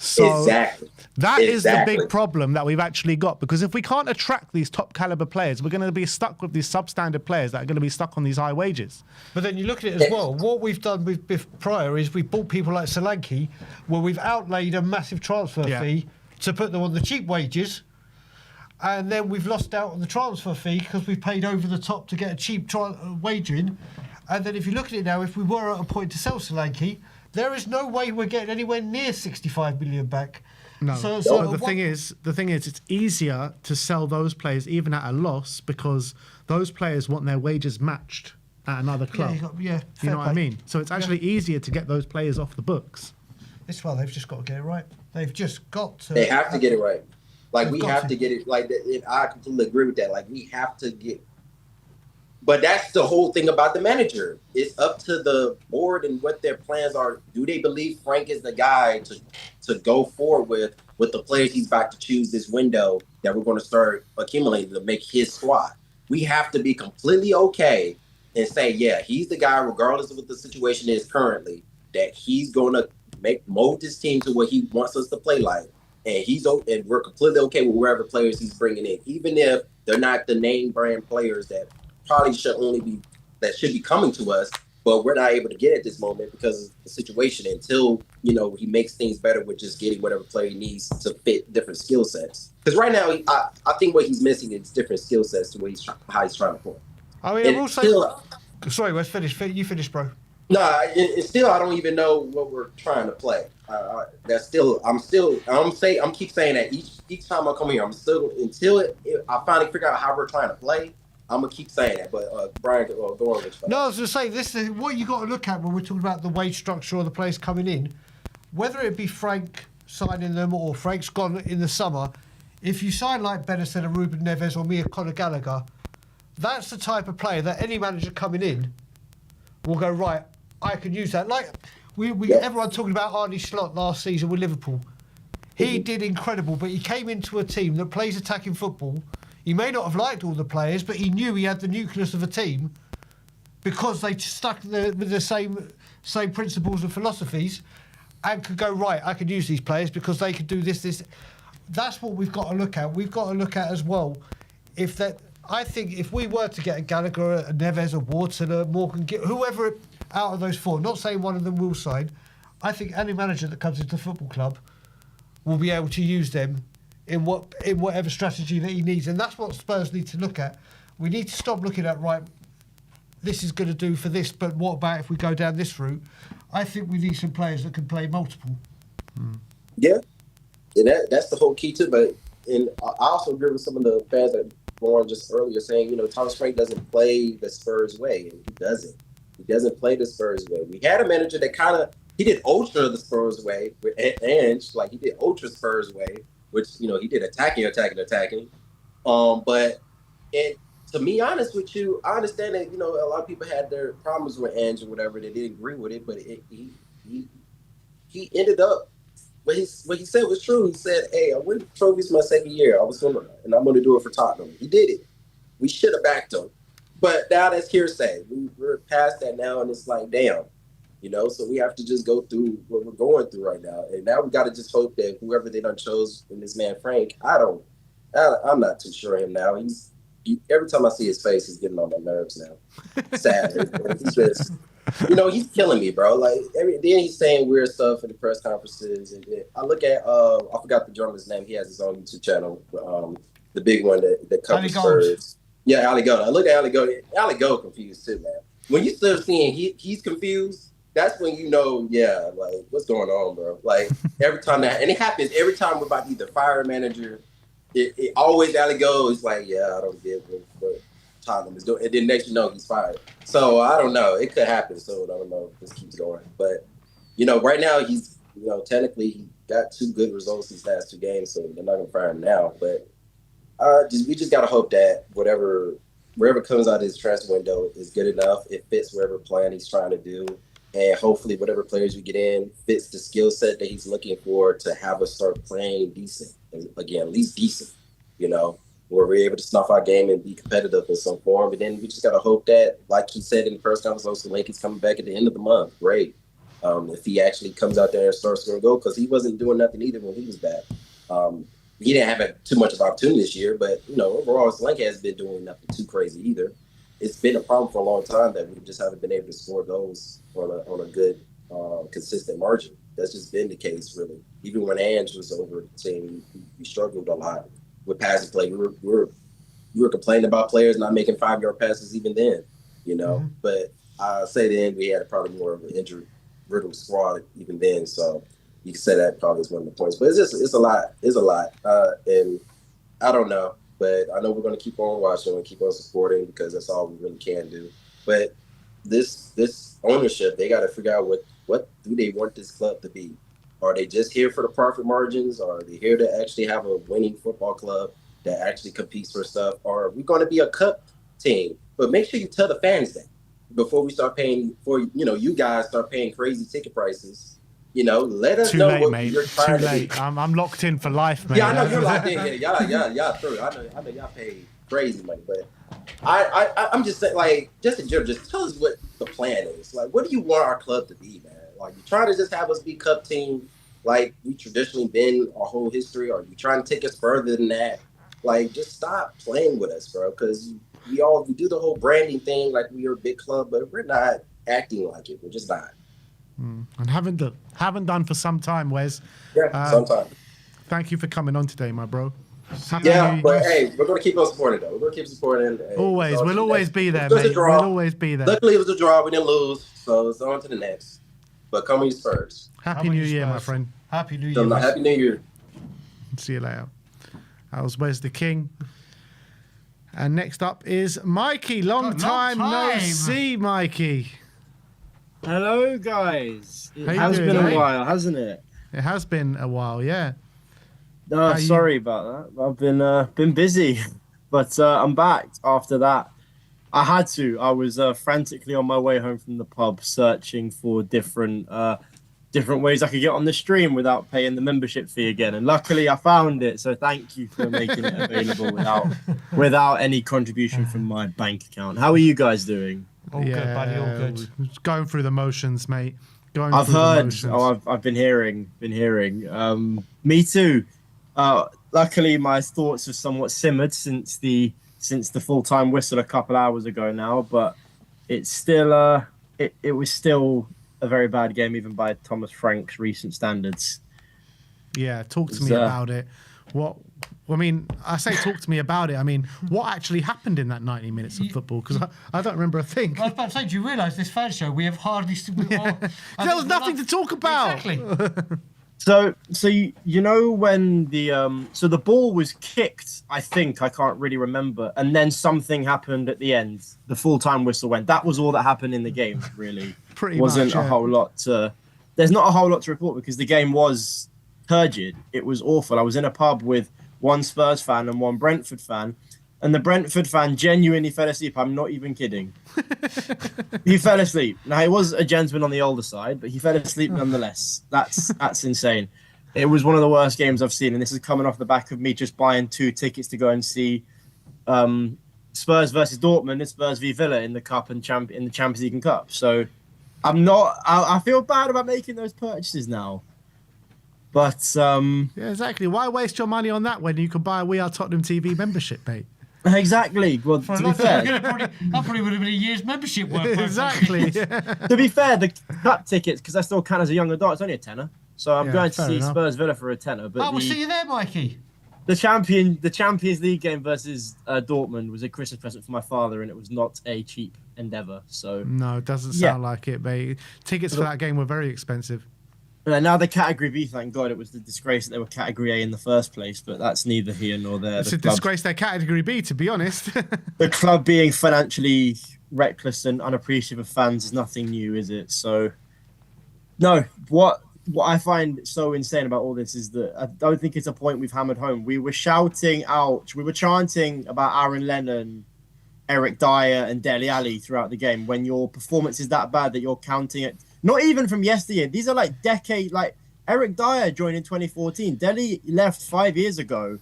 So that is the big problem that we've actually got, because if we can't attract these top caliber players, we're going to be stuck with these substandard players that are going to be stuck on these high wages. But then you look at it as well, what we've done with Biff prior is we've bought people like Solanke, where we've outlaid a massive transfer fee to put them on the cheap wages, and then we've lost out on the transfer fee because we've paid over the top to get a cheap wage in. And then if you look at it now, if we were at a point to sell Solanke, there is no way we're getting anywhere near 65 million back. No. So the thing is, it's easier to sell those players even at a loss, because those players want their wages matched at another club. You know what I mean? So it's actually easier to get those players off the books. That's why they've just got to get it right. They've just got to. They have to get it right. Like, we have to get it. Like, I completely agree with that. Like, we have to get. But that's the whole thing about the manager. It's up to the board and what their plans are. Do they believe Frank is the guy to go forward with the players he's about to choose this window that we're going to start accumulating to make his squad? We have to be completely okay and say, yeah, he's the guy, regardless of what the situation is currently, that he's going to mold this team to what he wants us to play like. And we're completely okay with wherever players he's bringing in, even if they're not the name brand players that probably should be coming to us, but we're not able to get at this moment because of the situation until, you know, he makes things better with just getting whatever player he needs to fit different skill sets. Because right now, I think what he's missing is different skill sets to how he's trying to play. I mean, And I'm also still, sorry, Wes. You finish, bro. no, and still, I don't even know what we're trying to play. That's still, I'm keep saying that each time I come here, I'm still until I finally figure out how we're trying to play. I'm gonna keep saying that. But Brian, go on with you. No, I was going to say this is what you got to look at when we're talking about the wage structure or the players coming in. Whether it be Frank signing them or Frank's gone in the summer, if you sign like Benison and Ruben Neves or me and Conor Gallagher, that's the type of player that any manager coming in will go, right, I can use that. Like everyone talking about Arnie Slot last season with Liverpool. He did incredible, but he came into a team that plays attacking football. He may not have liked all the players, but he knew he had the nucleus of a team because they stuck with the same principles and philosophies and could go, right, I can use these players because they could do this. That's what we've got to look at. We've got to look at as well, I think if we were to get a Gallagher, a Neves, a Wharton, a Morgan, whoever out of those four, not saying one of them will sign, I think any manager that comes into the football club will be able to use them in whatever strategy that he needs. And that's what Spurs need to look at. We need to stop looking at, right, this is going to do for this, but what about if we go down this route? I think we need some players that can play multiple. Yeah, and that's the whole key too. But I also agree with some of the fans that were on just earlier saying, Thomas Frank doesn't play the Spurs way, and he doesn't. He doesn't play the Spurs way. We had a manager that he did ultra the Spurs way with Ange, like he did ultra Spurs way, which he did attacking. But to be honest with you, I understand that a lot of people had their problems with Ange or whatever. They didn't agree with it, but he ended up. What he said was true. He said, "Hey, I won trophies my second year. I'm going to do it for Tottenham." He did it. We should have backed him, but now that's hearsay. We're past that now, and it's like, damn, So we have to just go through what we're going through right now, and now we got to just hope that whoever they done chose in this man Frank, I'm not too sure of him now. Every time I see his face, he's getting on my nerves now. Sadly, he's just. He's killing me, bro. Like then he's saying weird stuff in the press conferences, and I look at I forgot the journalist's name. He has his own YouTube channel, the big one that covers Spurs. Yeah, Ali Gold. I look at Ali Gold. Ali Gold confused too, man. When you start seeing he's confused, that's when like what's going on, bro? Like every time and it happens every time we're about to either fire a manager. It always Ali Gold is like, I don't give what Tottenham is doing, and then next he's fired. So I don't know. It could happen. So I don't know if this keeps going. But right now he's technically he got 2 good results these last 2 games, so they're not gonna fire him now. But we just gotta hope that wherever comes out of his transfer window is good enough. It fits whatever plan he's trying to do, and hopefully whatever players we get in fits the skill set that he's looking for to have us start playing decent. Again, at least decent. Where we're able to snuff our game and be competitive in some form. And then we just got to hope that, like he said in the press conference, Lincoln's coming back at the end of the month. Great. If he actually comes out there and starts scoring goal, because he wasn't doing nothing either when he was back. He didn't have too much of opportunity this year, but, overall, Lincoln hasn't been doing nothing too crazy either. It's been a problem for a long time that we just haven't been able to score goals on a good, consistent margin. That's just been the case, really. Even when Ange was over the team, we struggled a lot with passing play. We were complaining about players not making 5-yard passes even then, Mm-hmm. But I say then we had probably more of an injury riddled squad even then. So you can say that probably is one of the points. But it's a lot. It's a lot. And I don't know. But I know we're going to keep on watching and keep on supporting because that's all we really can do. But this ownership, they got to figure out what do they want this club to be. Are they just here for the profit margins? Or are they here to actually have a winning football club that actually competes for stuff? Or are we going to be a cup team? But make sure you tell the fans that before we start paying for, you guys start paying crazy ticket prices. Let us know late, what mate. you're trying Too to late. be. I'm locked in for life, mate. Yeah, I know you're locked in here. Y'all true. I know y'all pay crazy money, but I'm just saying, like, just in general, just tell us what the plan is. Like, what do you want our club to be, man? Like, you trying to just have us be cup team like we traditionally been our whole history, or you trying to take us further than that? Like, just stop playing with us, bro, because we do the whole branding thing like we are a big club, but we're not acting like it. We're just not. And haven't done for some time, Wes. Yeah, sometime. Thank you for coming on today, my bro. Yeah, New but Year. hey, we're gonna keep on supporting though. We're gonna keep supporting. Hey, Always, it's on to we'll the always next. be there, It was just a mate. draw. We'll always be there. Luckily, it was a draw. We didn't lose, so it's on to the next. But come on, Spurs. Happy New Year, my friend. Happy New So, Year. Happy New Year. See you later. That was Wes the King. And next up is Mikey. Long time no see, Mikey. Hello, guys. It How you has doing, been mate? a while, hasn't it? It has been a while, yeah. No, How you- sorry about that. I've been busy, but I'm back after that. I had to. I was frantically on my way home from the pub, searching for different ways I could get on the stream without paying the membership fee again. And luckily, I found it. So thank you for making it available without any contribution from my bank account. How are you guys doing? All good, buddy. All good. Going through the motions, mate. I've heard. I've been hearing. Me too. Luckily, my thoughts have somewhat simmered since the full-time whistle a couple hours ago now, but it's still it was still a very bad game even by Thomas Frank's recent standards. Yeah, talk to me about it. I say talk to me about it. I mean, what actually happened in that 90 minutes of football? Because I don't remember a thing. I was about to say, do you realise this fan show, we have hardly... There was nothing to talk about. Exactly. So you know when the ball was kicked, I can't really remember, and then something happened at the end. The full-time whistle went. That was all that happened in the game, really. Wasn't a whole lot to. There's not a whole lot to report because the game was turgid. It was awful. I was in a pub with one Spurs fan and one Brentford fan, and the Brentford fan genuinely fell asleep. I'm not even kidding. He fell asleep. Now, he was a gentleman on the older side, but he fell asleep nonetheless. That's insane. It was one of the worst games I've seen, and this is coming off the back of me just buying 2 tickets to go and see Spurs versus Dortmund and Spurs v Villa in the cup and in the Champions League and Cup. So I feel bad about making those purchases now. But yeah, exactly. Why waste your money on that when you could buy a We Are Tottenham TV membership, mate? Exactly. Well, to be fair, that probably would have been a year's membership worth. Exactly. To be fair, the cup tickets, because I still count as a young adult, it's only a tenner. So I'm going to see enough. Spurs Villa for a tenner. But we'll see you there, Mikey. The Champions League game versus Dortmund was a Christmas present for my father, and it was not a cheap endeavour. So no, it doesn't sound like it, mate. Tickets for that game were very expensive. Now the Category B, thank God, it was the disgrace that they were Category A in the first place, but that's neither here nor there. It's a disgrace they're Category B, to be honest. The club being financially reckless and unappreciative of fans is nothing new, is it? So, no, what I find so insane about all this is that I don't think it's a point we've hammered home. We were chanting about Aaron Lennon, Eric Dyer and Dele Alli throughout the game when your performance is that bad that you're counting it. Not even from yesteryear. These are like Eric Dyer joined in 2014. Dele left 5 years ago.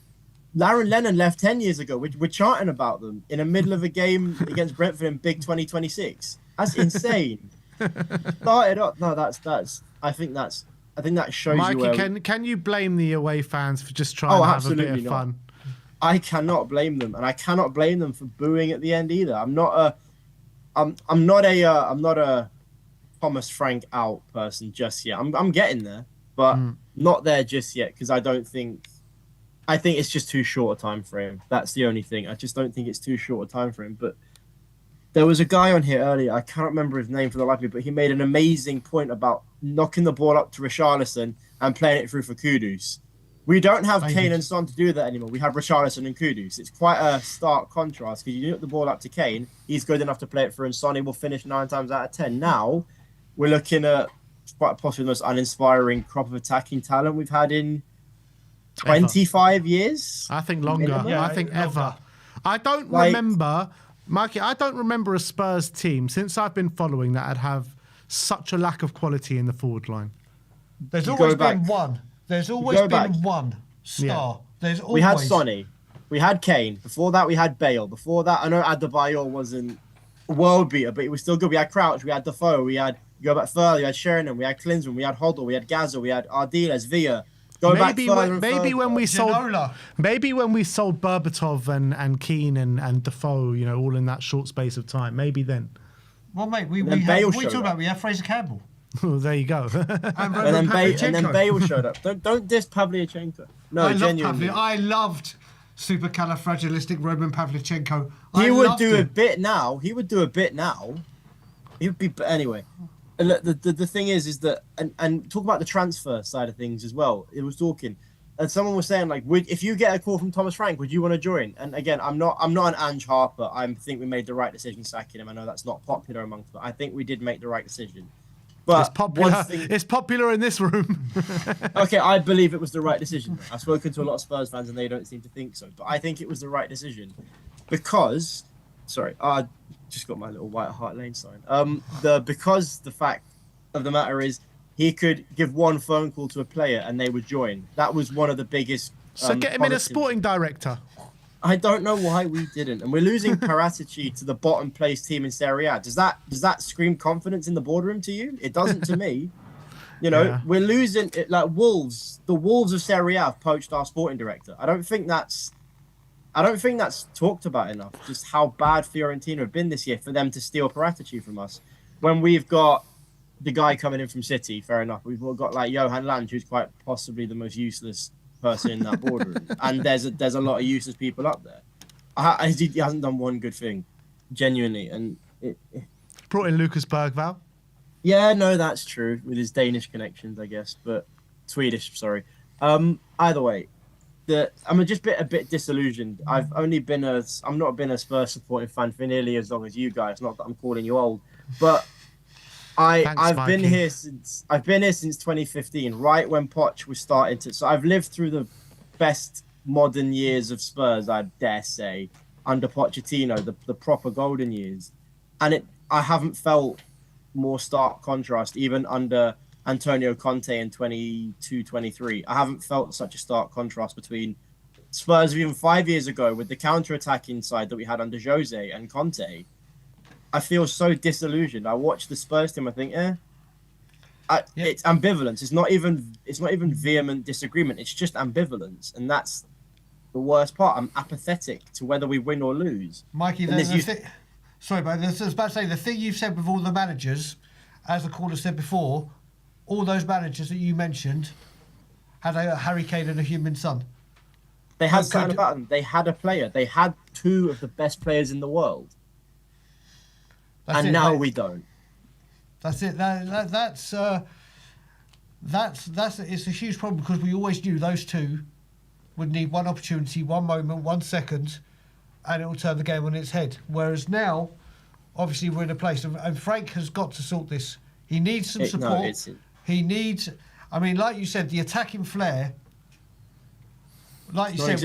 Aaron Lennon left 10 years ago. We're chanting about them in the middle of a game against Brentford in Big 2026. That's insane. Started up. No, I think that shows Mikey, you where can you blame the away fans for just trying to have a bit of fun? I cannot blame them, and I cannot blame them for booing at the end either. I'm not a Thomas Frank out person just yet. I'm getting there, but not there just yet because I think it's just too short a time frame. That's the only thing. I just don't think it's too short a time frame. But there was a guy on here earlier. I can't remember his name for the life of me, but he made an amazing point about knocking the ball up to Richarlison and playing it through for Kudus. We don't have Kane and Son to do that anymore. We have Richarlison and Kudus. It's quite a stark contrast because you knock the ball up to Kane, he's good enough to play it through, and Sonny will finish 9 times out of 10. Now, we're looking at quite possibly the most uninspiring crop of attacking talent we've had in 25 years. I think longer. Yeah, I think longer. ever. I don't remember, Mikey, I don't remember a Spurs team since I've been following that I'd have such a lack of quality in the forward line. There's always been one. There's always been one star. Yeah. There's always... We had Sonny. We had Kane. Before that, we had Bale. Before that, I know Adebayor wasn't a world beater, but he was still good. We had Crouch. We had Defoe. We had, go back further, we had Sheringham. We had Klinsmann. We had Hoddle. We had Gazza. We had Ardiles, Villa. Maybe when we sold Berbatov and Keane and Defoe, you know, all in that short space of time. Maybe then. Well, mate, we had Fraser Campbell. Oh, there you go. and then Bale showed up. Don't diss Pavlyuchenko. No, I genuinely. I loved supercalifragilistic Roman Pavlichenko. He I would loved do a him. bit now. He would do a bit now. He would be, but anyway. And look, the thing is that, and talk about the transfer side of things as well. It was talking, and someone was saying like, if you get a call from Thomas Frank, would you want to join? And again, I'm not an Ange Harper. I think we made the right decision sacking him. I know that's not popular amongst, but I think we did make the right decision. But it's popular. It's popular in this room. Okay, I believe it was the right decision. I've spoken to a lot of Spurs fans and they don't seem to think so. But I think it was the right decision because, sorry, I just got my little White Hart Lane sign. Because the fact of the matter is he could give one phone call to a player and they would join. That was one of the biggest. So get him in a positives. sporting director. I don't know why we didn't, and we're losing Paratici to the bottom place team in Serie A. Does that scream confidence in the boardroom to you? It doesn't to me. You know, Yeah. we're losing it like Wolves. The Wolves of Serie A have poached our sporting director. I don't think that's talked about enough. Just how bad Fiorentina have been this year for them to steal Paratici from us. When we've got the guy coming in from City, fair enough. We've got like Johan Lange, who's quite possibly the most useless person in that boardroom, and there's a lot of useless people up there. He hasn't done one good thing, genuinely, and Brought in Lucas Bergvall. yeah, no, that's true with his Danish connections, I guess, but Swedish, sorry. Either way, I'm just a bit disillusioned. I'm not been a Spurs supporting fan for nearly as long as you guys. Not that I'm calling you old, but I've been here since 2015, right when Poch was starting to. So I've lived through the best modern years of Spurs, I dare say, under Pochettino, the proper golden years, and I haven't felt more stark contrast even under Antonio Conte in 22-23. I haven't felt such a stark contrast between Spurs of even 5 years ago with the counter-attacking side that we had under Jose and Conte. I feel so disillusioned. I watch the Spurs team. I think, it's ambivalence. It's not even vehement disagreement. It's just ambivalence, and that's the worst part. I'm apathetic to whether we win or lose. Mikey, sorry, but I was about to say the thing you've said with all the managers, as the caller said before, all those managers that you mentioned had a Harry Kane and a human son. They had something about them. They had a player. They had two of the best players in the world. Now we don't. That's it. That's it's a huge problem because we always knew those two would need one opportunity, one moment, 1 second, and it will turn the game on its head. Whereas now, obviously, we're in a place, and Frank has got to sort this. He needs some support. He needs, I mean, like you said, the attacking flair. Like you said,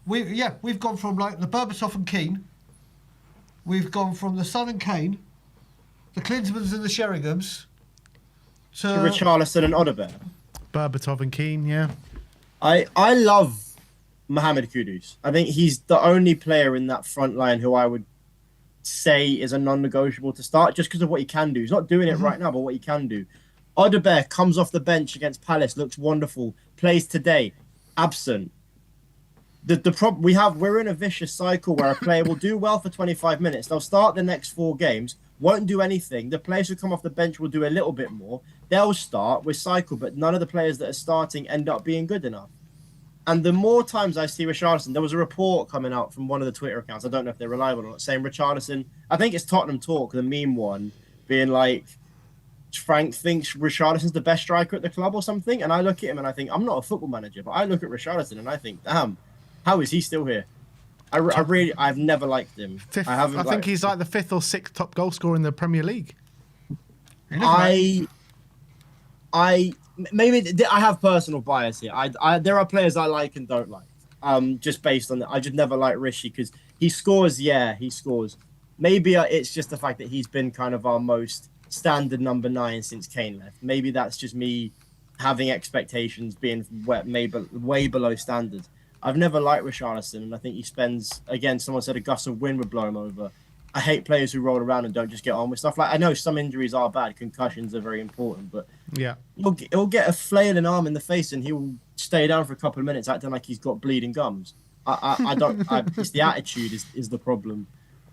we've gone from like the Berbatov and Keane. We've gone from the Son and Kane, the Klinsmans and the Sheringhams, to Richarlison and Odegaard. Berbatov and Keane, yeah. I love Mohamed Kudus. I think he's the only player in that front line who I would say is a non-negotiable to start just because of what he can do. He's not doing it right now, but what he can do. Odegaard comes off the bench against Palace, looks wonderful, plays today, absent. The problem we're in a vicious cycle where a player will do well for 25 minutes. They'll start the next 4 games, won't do anything. The players who come off the bench will do a little bit more. They'll start with cycle, but none of the players that are starting end up being good enough. And the more times I see Richarlison, there was a report coming out from one of the Twitter accounts, I don't know if they're reliable or not, saying Richarlison, I think it's Tottenham Talk, the meme one, being like, Frank thinks Richarlison's the best striker at the club or something. And I look at him and I think, I'm not a football manager, but I look at Richarlison and I think, damn, how is he still here? I've never liked him. I think he's like the 5th or 6th top goal scorer in the Premier League. I have personal bias here. There are players I like and don't like. Just based on that, I just never like Rishi because he scores. Yeah, he scores. Maybe it's just the fact that he's been kind of our most standard number 9 since Kane left. Maybe that's just me having expectations being way below standard. I've never liked Richarlison, and I think he spends, again, someone said a gust of wind would blow him over. I hate players who roll around and don't just get on with stuff. Like, I know some injuries are bad, concussions are very important, but yeah, he'll get a flailing arm in the face and he'll stay down for a couple of minutes acting like he's got bleeding gums. It's the attitude is the problem.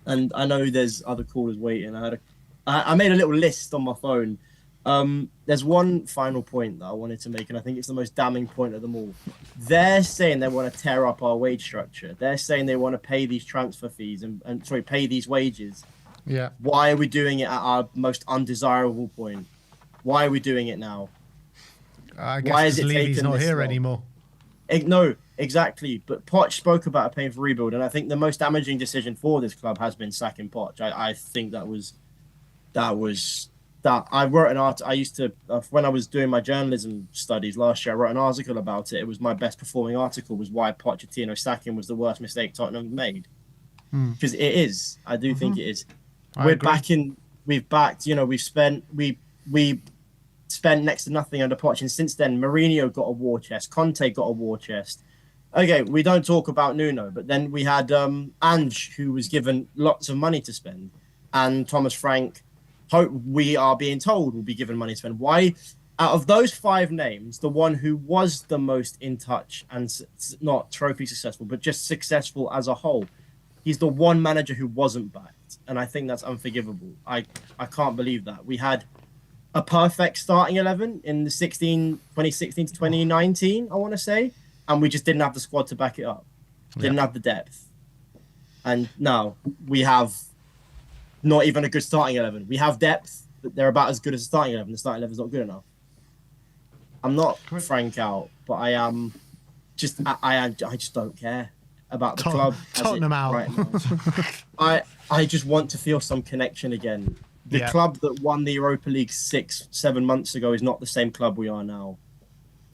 And I know there's other callers waiting. I made a little list on my phone There's one final point that I wanted to make, and I think it's the most damning point of them all. They're saying they want to tear up our wage structure. They're saying they want to pay these transfer fees and pay these wages. Yeah. Why are we doing it at our most undesirable point? Why are we doing it now? I guess Why is it Levy's taking not this here long? anymore. No, exactly. But Poch spoke about a painful rebuild, and I think the most damaging decision for this club has been sacking Poch. I think that I wrote an article. I used to when I was doing my journalism studies last year. I wrote an article about it. It was my best performing article. Was why Pochettino sacking was the worst mistake Tottenham made. Because it is. I do think it is. I agree. We've backed. We spent next to nothing under Poch, and since then Mourinho got a war chest. Conte got a war chest. Okay, we don't talk about Nuno, but then we had Ange, who was given lots of money to spend, and Thomas Frank. We are being told will be given money to spend. Why, out of those 5 names, the one who was the most in touch and not trophy successful, but just successful as a whole, he's the one manager who wasn't backed, and I think that's unforgivable. I can't believe that. We had a perfect starting 11 in the 2016 to 2019, I want to say, and we just didn't have the squad to back it up. Didn't have the depth. And now we have not even a good starting 11. We have depth, but they're about as good as the starting 11. The starting 11 is not good enough. I'm not Frank out, but I am just I just don't care about the club. Tottenham out. Right now. I just want to feel some connection again. The club that won the Europa League 6-7 months ago is not the same club we are now.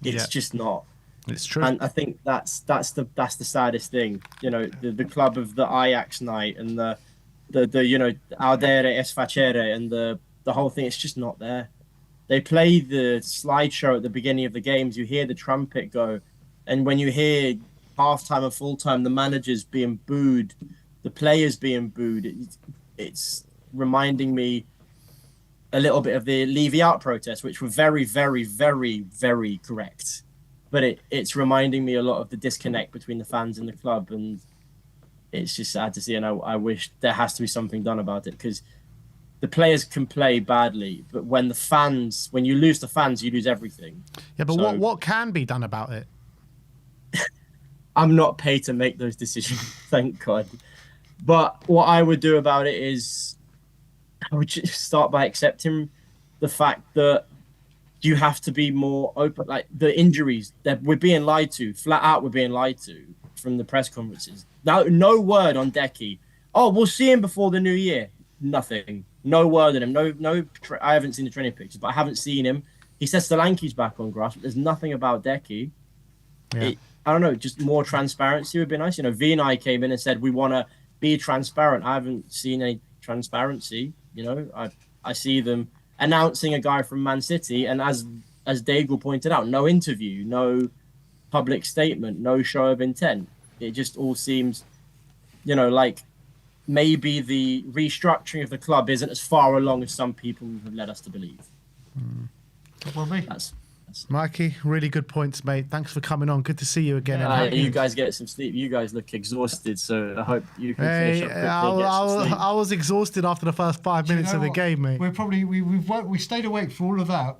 It's just not. It's true. And I think that's the saddest thing. The club of the Ajax night and the Audere es facere and the whole thing, it's just not there. They play the slideshow at the beginning of the games, you hear the trumpet go, and when you hear half-time and full-time, the managers being booed, the players being booed, it's reminding me a little bit of the Levy out protests, which were very, very, very, very correct. But it's reminding me a lot of the disconnect between the fans and the club, and it's just sad to see, and I wish there has to be something done about it, because the players can play badly, but when you lose the fans, you lose everything. Yeah, but what can be done about it? I'm not paid to make those decisions, thank God. But what I would do about it is I would just start by accepting the fact that you have to be more open. Like the injuries that we're being lied to, flat out, we're being lied to from the press conferences. Now, no word on Decky. Oh, we'll see him before the new year. Nothing. No word on him. No. I haven't seen the training pictures, but I haven't seen him. He says Solanke's back on grass, but there's nothing about Decky. Yeah. I don't know. Just more transparency would be nice. V and I came in and said we want to be transparent. I haven't seen any transparency. I see them announcing a guy from Man City, and as Daigle pointed out, no interview, no public statement, no show of intent. It just all seems, like maybe the restructuring of the club isn't as far along as some people have led us to believe. That's Mikey, really good points, mate. Thanks for coming on. Good to see you again. You guys get some sleep. You guys look exhausted, so I hope you can finish up quickly and get some sleep. I was exhausted after the first 5 minutes of the game, mate. We stayed awake for all of that.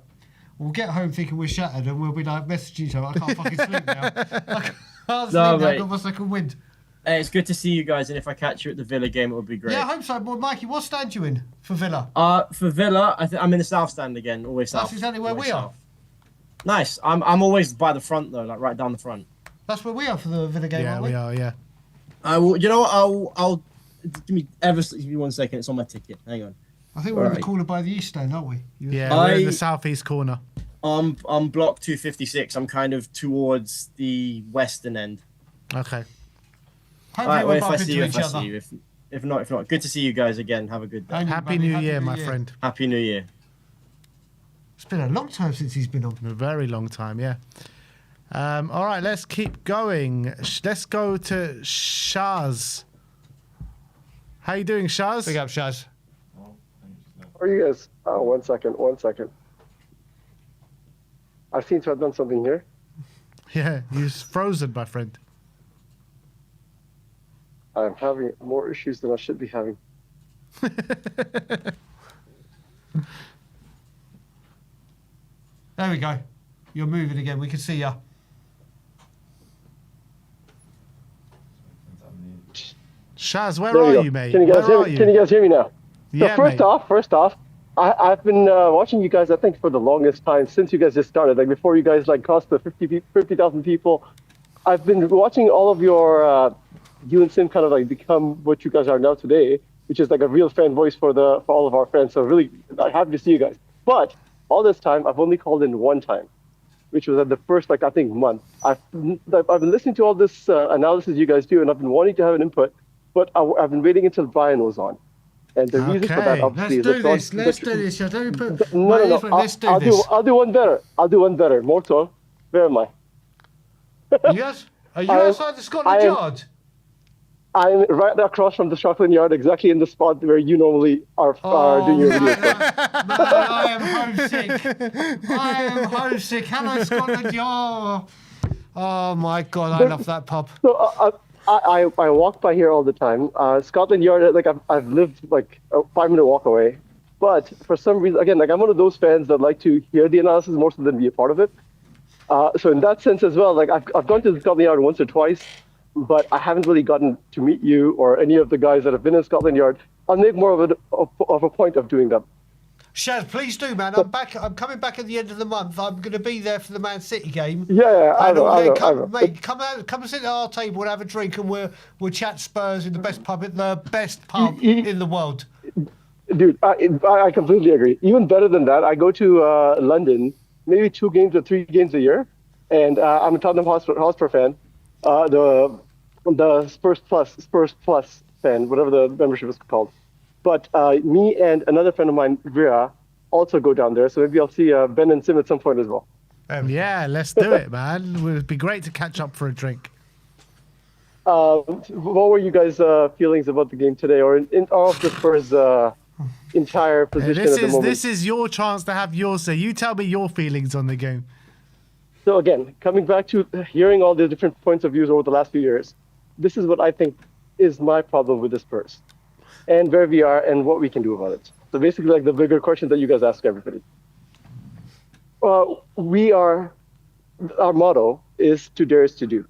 We'll get home thinking we're shattered, and we'll be like messaging each other. I can't fucking sleep now. I can't sleep now. I've got my second wind. It's good to see you guys, and if I catch you at the Villa game, it would be great. Yeah, I hope so. But Mikey, what stand you in for Villa? For Villa, I'm in the south stand again. Always south. That's exactly where we are. Nice. I'm always by the front though, like right down the front. That's where we are for the Villa game, aren't we? Yeah, we are. Yeah. I will. You know what? I'll give me 1 second. It's on my ticket. Hang on. I think we're in the corner by the east stand, aren't we? Yeah, we're in the southeast corner. I'm block 256. I'm kind of towards the western end. Okay. Hopefully if I see you. If not. Good to see you guys again. Have a good day. Happy New Year, my friend. Happy New Year. It's been a long time since he's been on. A very long time, yeah. All right, let's keep going. Let's go to Shaz. How you doing, Shaz? Big up, Shaz. How are you guys? Oh, 1 second. I seem to have done something here. Yeah, he's frozen, my friend. I'm having more issues than I should be having. There we go. You're moving again. We can see you. Shaz, where There are we go. you, mate? Can you guys Where hear are me? you? Can you guys hear me now? Yeah, so first mate. off, I've been watching you guys. I think for the longest time since you guys just started, like before you guys like crossed the 50,000 people. I've been watching all of your you and Sim kind of like become what you guys are now today, which is like a real fan voice for all of our friends. So really, I'm happy to see you guys. But all this time, I've only called in one time, which was at the first, like, I think, month. I've been listening to all this analysis you guys do, and I've been wanting to have an input, but I've been waiting until Brian was on. And the reason for that, Okay. obviously, Let's is do this. Let me put no, my no, no. earphone- Let's do I'll this. I'll do one better. I'll do one better. More so. Where am I? Yes? Are you I am- outside the Scotland I am- Yard? I'm right across from the Scotland Yard, exactly in the spot where you normally are doing your videos. Man, I am homesick. I am homesick. Hello, Scotland Yard. Oh my God, I love that pub. So I walk by here all the time. Scotland Yard, like I've lived like a 5-minute walk away, but for some reason, again, like I'm one of those fans that like to hear the analysis more so than be a part of it. So in that sense as well, like I've gone to the Scotland Yard once or twice, but I haven't really gotten to meet you or any of the guys that have been in Scotland Yard. I'll make more of a point of doing that. Shaz, please do, man. I'm back. I'm coming back at the end of the month. I'm going to be there for the Man City game. Yeah, I And know, all I day, know, I come, know. mate, come out, come and sit at our table and have a drink, and we'll chat Spurs in the best pub in the world. Dude, I completely agree. Even better than that, I go to London maybe 2 games or 3 games a year, and I'm a Tottenham Hotspur fan. The Spurs Plus fan, whatever the membership is called. But me and another friend of mine, Rhea, also go down there. So maybe I'll see Ben and Sim at some point as well. Yeah, let's do it, man. It would be great to catch up for a drink. What were you guys' feelings about the game today, or in all of the Spurs' entire position at the moment? This is your chance to have yours. So you tell me your feelings on the game. So again, coming back to hearing all the different points of views over the last few years, this is what I think is my problem with the Spurs, and where we are and what we can do about it. So basically, like the bigger question that you guys ask everybody. Our motto is to dare is to do.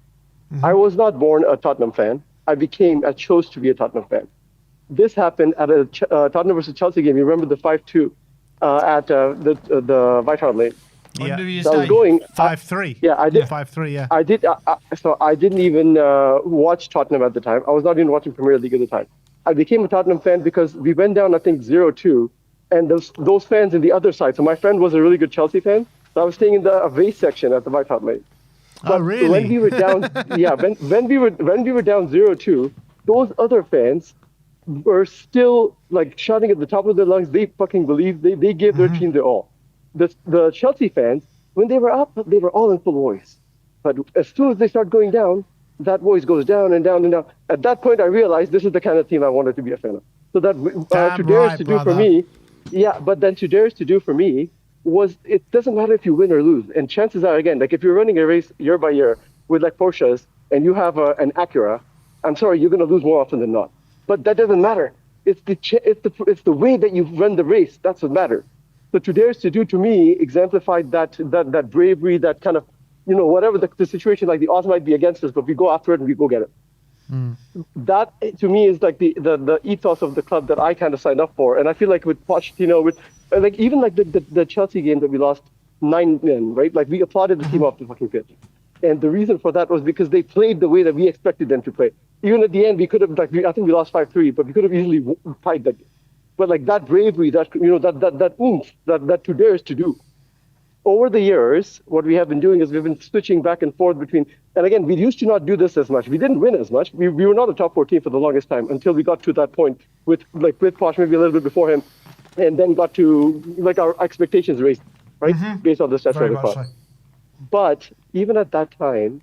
Mm-hmm. I was not born a Tottenham fan. I chose to be a Tottenham fan. This happened at a Tottenham versus Chelsea game. You remember the 5-2 at the White Hart Lane? Yeah. On New Year's So I was Day. going 5-3. Yeah, I did. 5-3. Yeah. I did. So I didn't even watch Tottenham at the time. I was not even watching Premier League at the time. I became a Tottenham fan because we went down, I think, 0-2, and those fans in the other side. So my friend was a really good Chelsea fan. So I was staying in the away section at the White Hart Lane. Oh, really? When we were down, yeah, when we were down 0-2, those other fans were still like shouting at the top of their lungs. They fucking believed. They gave their team their all. The Chelsea fans, when they were up, they were all in full voice. But as soon as they start going down, that voice goes down and down and down. At that point, I realized this is the kind of team I wanted to be a fan of. So that to dare is to do for me, yeah. But then to dare is to do for me was it doesn't matter if you win or lose. And chances are, again, like if you're running a race year by year with like Porsches and you have an Acura, I'm sorry, you're going to lose more often than not. But that doesn't matter. It's the way that you run the race that's what matters. So to dare is to do to me exemplified that bravery, that kind of, whatever the situation, like the odds might be against us, but we go after it and we go get it. That to me is like the ethos of the club that I kind of signed up for. And I feel like with Pochettino, with like even like the Chelsea game that we lost 9-0, right? Like we applauded the team off the fucking pitch. And the reason for that was because they played the way that we expected them to play. Even at the end, we could have I think we lost 5-3, but we could have easily tied that game. But like that bravery, that that oomph, that to dare is to do. Over the years, what we have been doing is we've been switching back and forth between, and again, we used to not do this as much. We didn't win as much. We were not a top 4 team for the longest time until we got to that point with Poch, maybe a little bit before him, and then got to like our expectations raised, right, based on the stats that we fought. But even at that time,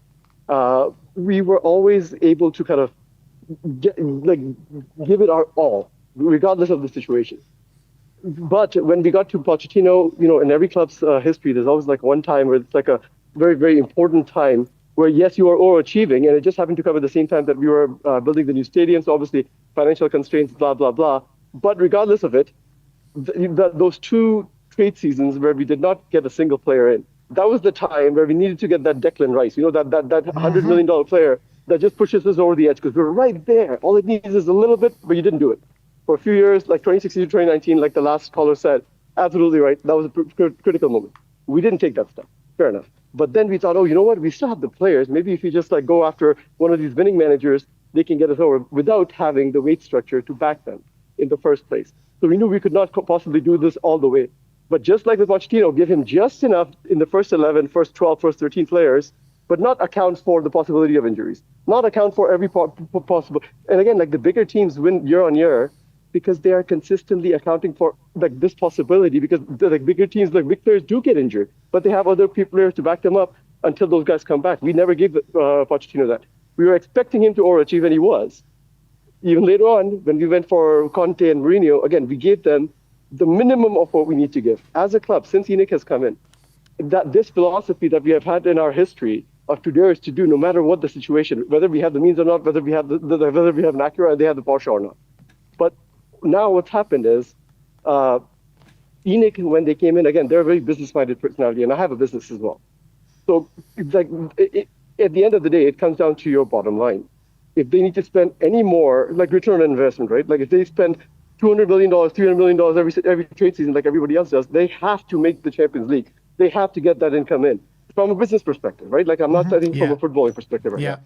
we were always able to kind of give it our all, regardless of the situation. But when we got to Pochettino, in every club's history, there's always like one time where it's like a very, very important time where, yes, you are overachieving, and it just happened to come at the same time that we were building the new stadium, so obviously financial constraints, blah, blah, blah. But regardless of it, those two trade seasons where we did not get a single player in. That was the time where we needed to get that Declan Rice, that $100 million player that just pushes us over the edge because we're right there. All it needs is a little bit, but you didn't do it. For a few years, like 2016 to 2019, like the last caller said, absolutely right. That was a critical moment. We didn't take that stuff. Fair enough. But then we thought, oh, you know what? We still have the players. Maybe if you just like go after one of these winning managers, they can get us over without having the weight structure to back them in the first place. So we knew we could not possibly do this all the way. But just like with Pochettino, give him just enough in the first 11, first 12, first 13 players, but not account for the possibility of injuries, not account for every possible. And again, like the bigger teams win year on year because they are consistently accounting for like this possibility because the like bigger teams, like big players do get injured, but they have other players to back them up until those guys come back. We never gave Pochettino that. We were expecting him to overachieve, and he was. Even later on, when we went for Conte and Mourinho, again, we gave them the minimum of what we need to give. As a club, since Enoch has come in, that this philosophy that we have had in our history of to dare is to do no matter what the situation, whether we have the means or not, whether we have whether we have an Acura or they have the Porsche or not. But now what's happened is Enoch, when they came in, again, they're a very business-minded personality, and I have a business as well. So it's like at the end of the day, it comes down to your bottom line. If they need to spend any more, like return on investment, right? Like if they spend $200 million, $300 million every trade season, like everybody else does, they have to make the Champions League. They have to get that income in from a business perspective, right? Like I'm not saying from a footballing perspective right now.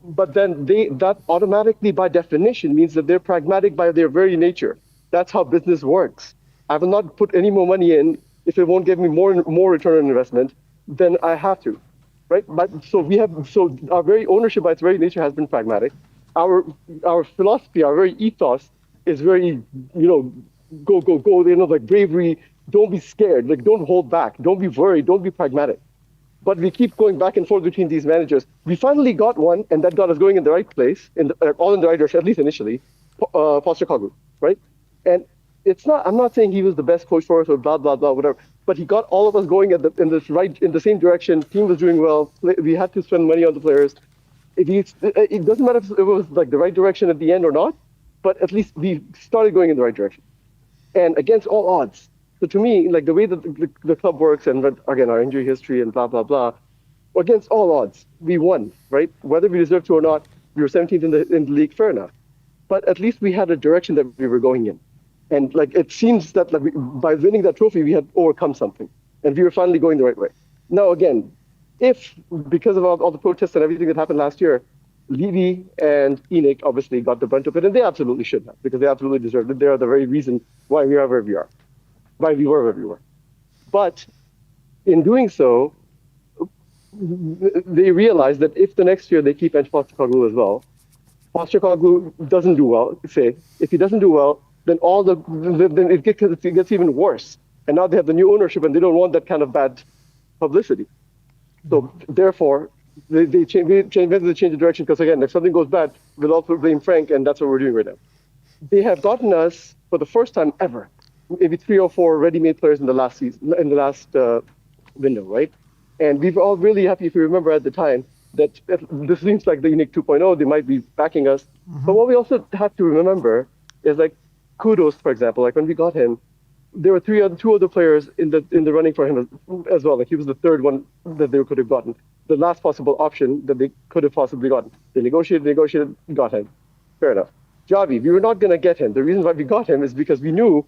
But then that automatically, by definition, means that they're pragmatic by their very nature. That's how business works. I will not put any more money in if it won't give me more return on investment than I have to, right? But so our very ownership by its very nature has been pragmatic. Our philosophy, our very ethos is very, go, like bravery. Don't be scared. Like don't hold back. Don't be worried. Don't be pragmatic. But we keep going back and forth between these managers. We finally got one, and that got us going in the right place, all in the right direction, at least initially, Postecoglou, right? And it's not. I'm not saying he was the best coach for us or blah blah blah whatever. But he got all of us going in the same direction. Team was doing well. We had to spend money on the players. It doesn't matter if it was like the right direction at the end or not, but at least we started going in the right direction, and against all odds. So to me, like the way that the club works, and again our injury history and blah blah blah, against all odds, we won, right? Whether we deserved to or not, we were 17th in the league, fair enough. But at least we had a direction that we were going in, and like it seems that like by winning that trophy, we had overcome something, and we were finally going the right way. Now again, if because of all the protests and everything that happened last year, Levy and Enoch obviously got the brunt of it, and they absolutely should have, because they absolutely deserved it. They are the very reason why we are where we are. Why we were where we were. But in doing so, they realized that if the next year they keep Postecoglou as well, Postecoglou doesn't do well, say, if he doesn't do well, then then it gets even worse. And now they have the new ownership and they don't want that kind of bad publicity. So therefore, they change the direction because again, if something goes bad, we'll also blame Frank, and that's what we're doing right now. They have gotten us, for the first time ever, maybe 3 or 4 ready-made players in the last season, in the last window, right? And we were all really happy, if you remember at the time, that this seems like the Unique 2.0, they might be backing us. But what we also have to remember is like Kudos, for example, like when we got him, there were 2 other players in the running for him as well. Like he was the third one that they could have gotten, the last possible option that they could have possibly gotten. They negotiated, got him. Fair enough. Javi, we were not going to get him. The reason why we got him is because we knew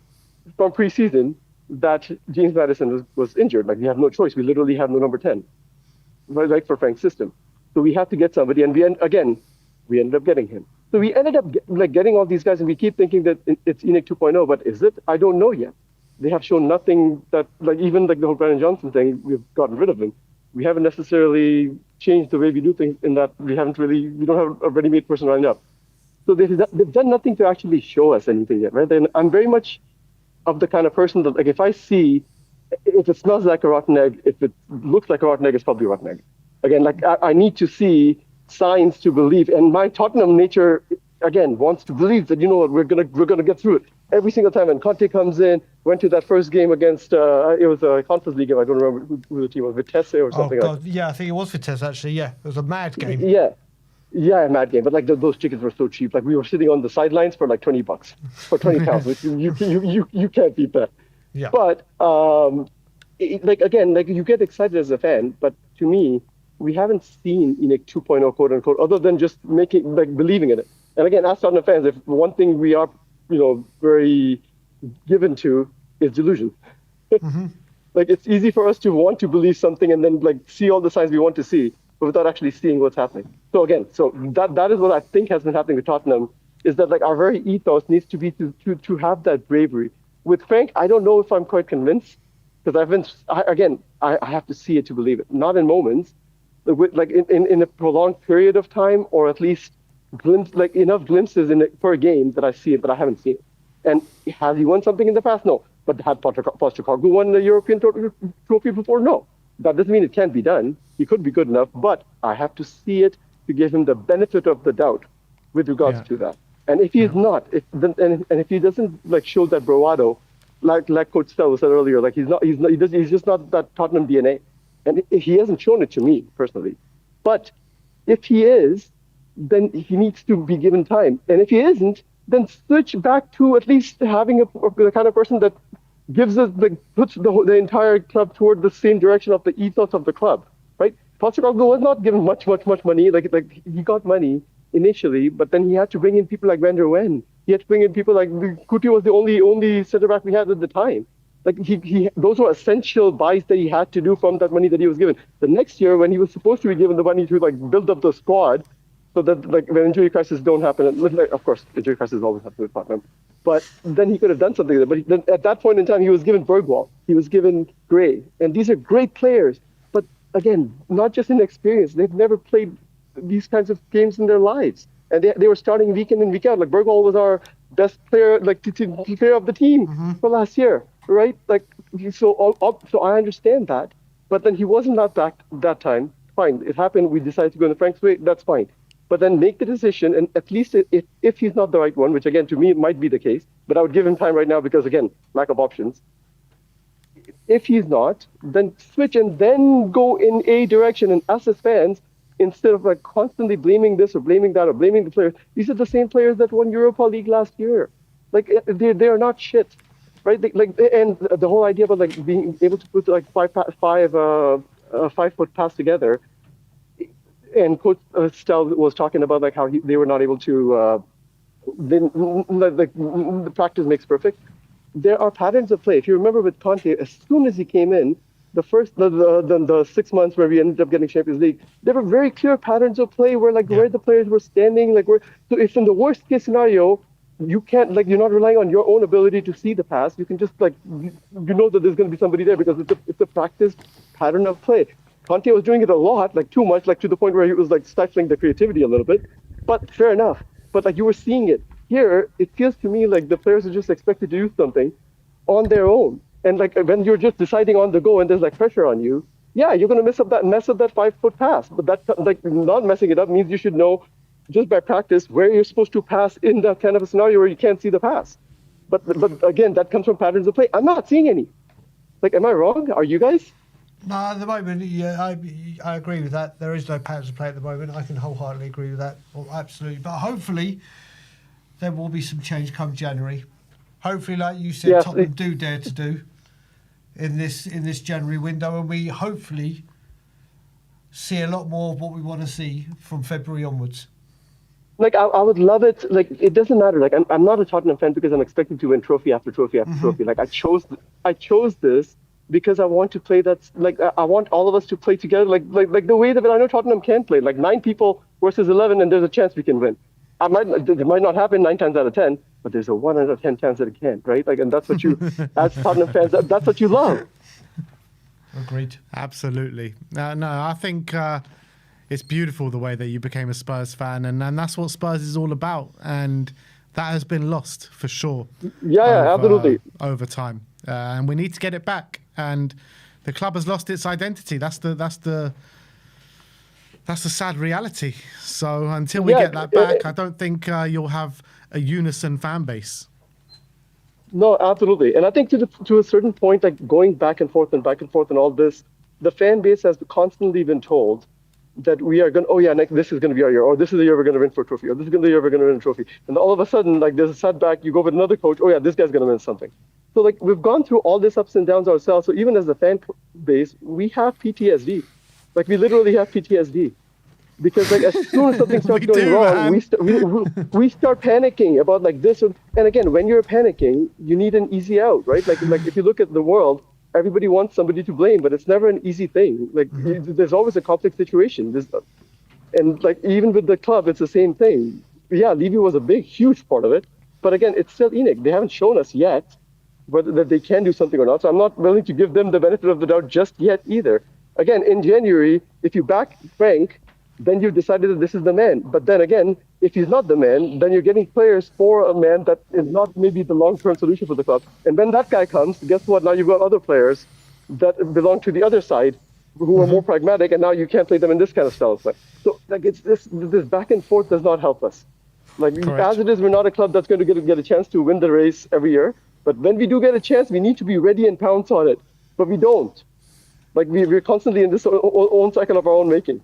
from preseason that James Maddison was injured. Like we have no choice. We literally have no number 10, right, for Frank's system. So we have to get somebody, and we ended up getting him. So we ended up getting all these guys, and we keep thinking that it's Enoch 2.0, but is it? I don't know yet. They have shown nothing that, like even like the whole Brandon Johnson thing, we've gotten rid of him. We haven't necessarily changed the way we do things in that we don't have a ready-made person lined up. So they've done nothing to actually show us anything yet, right? And I'm very much of the kind of person that, like, if it smells like a rotten egg, if it looks like a rotten egg, it's probably a rotten egg. Again, like I need to see signs to believe, and my Tottenham nature again wants to believe that we're gonna get through it every single time. And Conte comes in, went to that first game against it was a Conference League game. I don't remember who the team was, Vitesse or something. Oh God, yeah, I think it was Vitesse actually. Yeah, it was a mad game. Yeah, a mad game. But like those tickets were so cheap. Like we were sitting on the sidelines for like £20 for £20, which you can't beat that. Yeah. But like again, like you get excited as a fan, but to me, we haven't seen ENIC 2.0 quote unquote, other than just making like believing in it. And again, as Tottenham fans, if one thing we are, very given to is delusion. Like it's easy for us to want to believe something and then like see all the signs we want to see, but without actually seeing what's happening. So again, that is what I think has been happening with Tottenham, is that like our very ethos needs to be to have that bravery. With Frank, I don't know if I'm quite convinced, because I have to see it to believe it. Not in moments, like in a prolonged period of time, or at least enough glimpses in it per game that I see it, but I haven't seen it. And has he won something in the past? No. But had Postecoglou won the European trophy before? No. That doesn't mean it can't be done. He could be good enough, but I have to see it to give him the benefit of the doubt with regards to that. And if he's not, if he doesn't like show that bravado, like Coach Stellios said earlier, like he's just not that Tottenham DNA, and he hasn't shown it to me personally. But if he is, then he needs to be given time, and if he isn't, then switch back to at least having the kind of person that gives us puts the entire club toward the same direction of the ethos of the club, right? Postecoglou was not given much money. Like he got money initially, but then he had to bring in people like Van der Ven. He had to bring in people like Coutinho was the only center back we had at the time. Like those were essential buys that he had to do from that money that he was given. The next year, when he was supposed to be given the money to like build up the squad, so that like when injury crises don't happen, of course injury crises always happen with Tottenham, but then he could have done something. But then at that point in time, he was given Bergwall, he was given Gray, and these are great players. But again, not just in experience, they've never played these kinds of games in their lives, and they were starting week in and week out. Like Bergwall was our best player, like player of the team for last year, right? Like so I understand that, but then he wasn't at that time. Fine, it happened. We decided to go in the Frank's way. That's fine. But then make the decision, and at least if he's not the right one, which again to me might be the case, but I would give him time right now because again, lack of options. If he's not, then switch and then go in a direction. And us as fans, instead of like constantly blaming this or blaming that or blaming the players, these are the same players that won Europa League last year. Like they are not shit, right? And the whole idea about like being able to put like five 5-foot pass together. And Coach Stel was talking about like how they were not able to. The practice makes perfect. There are patterns of play. If you remember with Conte, as soon as he came in, the 6 months where we ended up getting Champions League, there were very clear patterns of play where where the players were standing. So if in the worst case scenario, you can't you're not relying on your own ability to see the pass. You can just that there's going to be somebody there because it's a practice pattern of play. Conte was doing it a lot, too much, to the point where he was stifling the creativity a little bit. But fair enough. But you were seeing it. Here, it feels to me like the players are just expected to do something on their own. And when you're just deciding on the go and there's pressure on you, yeah, you're gonna mess up that 5-foot pass. But that not messing it up means you should know just by practice where you're supposed to pass in that kind of a scenario where you can't see the pass. But again, that comes from patterns of play. I'm not seeing any. Am I wrong? Are you guys? No, at the moment, yeah, I agree with that. There is no patterns of play at the moment. I can wholeheartedly agree with that. Well, absolutely. But hopefully, there will be some change come January. Hopefully, like you said, yes, Tottenham do dare to do in this January window, and we hopefully see a lot more of what we want to see from February onwards. I would love it. It doesn't matter. I'm not a Tottenham fan because I'm expected to win trophy after trophy after trophy. I chose this because I want to play that. I want all of us to play together. Like the way that I know Tottenham can play. 9 people versus 11, and there's a chance we can win. It might not happen 9 times out of 10, but there's a 1 out of 10 chance that it can, right? And that's what you, as Tottenham fans, that's what you love. Agreed. Absolutely. No, I think it's beautiful the way that you became a Spurs fan, and that's what Spurs is all about, and that has been lost for sure. Yeah, absolutely. Over time, and we need to get it back. And the club has lost its identity. That's the sad reality. So until we get that back, I don't think you'll have a unison fan base. No, absolutely. And I think to a certain point, going back and forth and all this, the fan base has constantly been told that we are going, this is going to be our year, or this is the year we're going to win for a trophy, or this is the year we're going to win a trophy. And all of a sudden, there's a setback, you go with another coach, this guy's going to win something. So like we've gone through all this ups and downs ourselves. So even as a fan base, we have PTSD. Like we literally have PTSD. Because like as soon as something starts going wrong, we start panicking about like this. And again, when you're panicking, you need an easy out, right? Like if you look at the world, everybody wants somebody to blame, but it's never an easy thing. Like there's always a complex situation. And like even with the club, it's the same thing. Yeah, Levy was a huge part of it, but again, it's still ENIC. They haven't shown us yet whether that they can do something or not. So I'm not willing to give them the benefit of the doubt just yet either. Again, in January, if you back Frank, then you've decided that this is the man. But then again, if he's not the man, then you're getting players for a man that is not maybe the long-term solution for the club. And when that guy comes, guess what? Now you've got other players that belong to the other side who are more pragmatic, and now you can't play them in this kind of style of play. So like it's this back and forth does not help us. Like as it is, we're not a club that's going to get a chance to win the race every year. But when we do get a chance, we need to be ready and pounce on it. But we don't. Like we're constantly in this own cycle of our own making.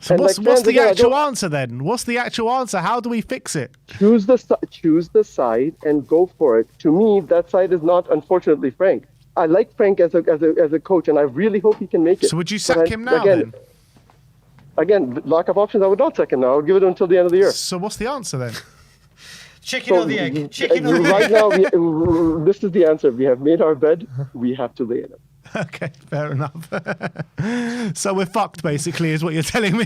So what's the actual answer then? What's the actual answer? How do we fix it? Choose the side and go for it. To me, that side is not, unfortunately, Frank. I like Frank as a coach, and I really hope he can make it. So would you sack him now then? Again, lack of options, I would not sack him now. I would give it until the end of the year. So what's the answer then? Chicken or the egg? Chicken or the egg? Right now, this is the answer. We have made our bed. We have to lay in it. Okay, fair enough. So we're fucked, basically, is what you're telling me.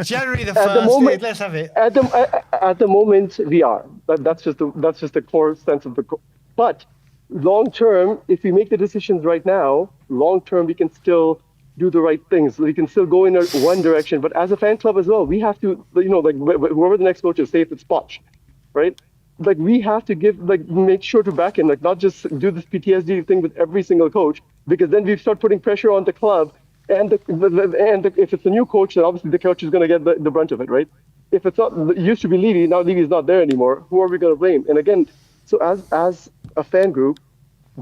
January the 1st, let's have it. At the moment, we are. That's just the core sense of the. But long term, if we make the decisions right now, long term we can still do the right things. We can still go in one direction. But as a fan club as well, we have to, like whoever the next coach is, say if it's Poch, right? Like we have to make sure to back in, like not just do this PTSD thing with every single coach, because then we start putting pressure on the club, and if it's a new coach, then obviously the coach is going to get the brunt of it, right? If it's not, it used to be Levy, now Levy's not there anymore. Who are we going to blame? And again, so as a fan group,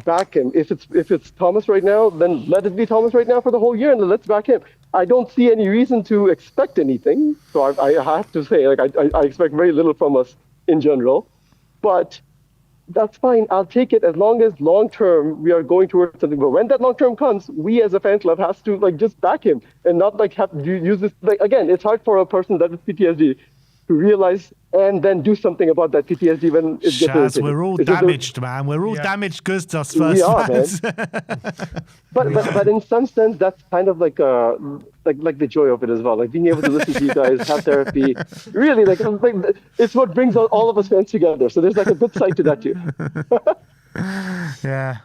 back him. If it's Thomas right now, then let it be Thomas right now for the whole year, and let's back him. I don't see any reason to expect anything, so I have to say, like I expect very little from us in general. But that's fine. I'll take it as long as long term we are going towards something. But when that long term comes, we as a fan club has to like just back him and not like have to use this. Like again, it's hard for a person that is PTSD to realize and then do something about that PTSD when it gets Shaz, we're all damaged, man. We're all damaged goods, us first fans. but in some sense, that's kind of like the joy of it as well. Like being able to listen to you guys, have therapy. Really, like it's what brings all of us fans together. So there's like a good side to that too. Yeah.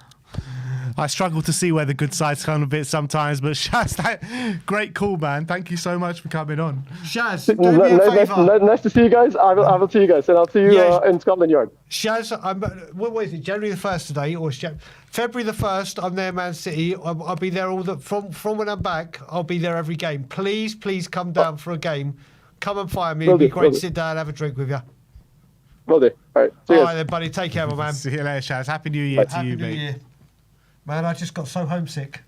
I struggle to see where the good sides come a bit sometimes, but Shaz, great call, man. Thank you so much for coming on. Shaz, do me a favour. Nice to see you guys. I will see you guys, and I'll see you in Scotland Yard. Shaz, what is it? January the 1st today, or February the 1st? I'm there, Man City. I'll be there from when I'm back. I'll be there every game. Please come down for a game. Come and fire me. It'd be great to sit down and have a drink with you. Will do. All right. See you. All right then, buddy. Take care, my man. See you later, Shaz. Happy New Year to you, mate. Happy New Year. Man, I just got so homesick.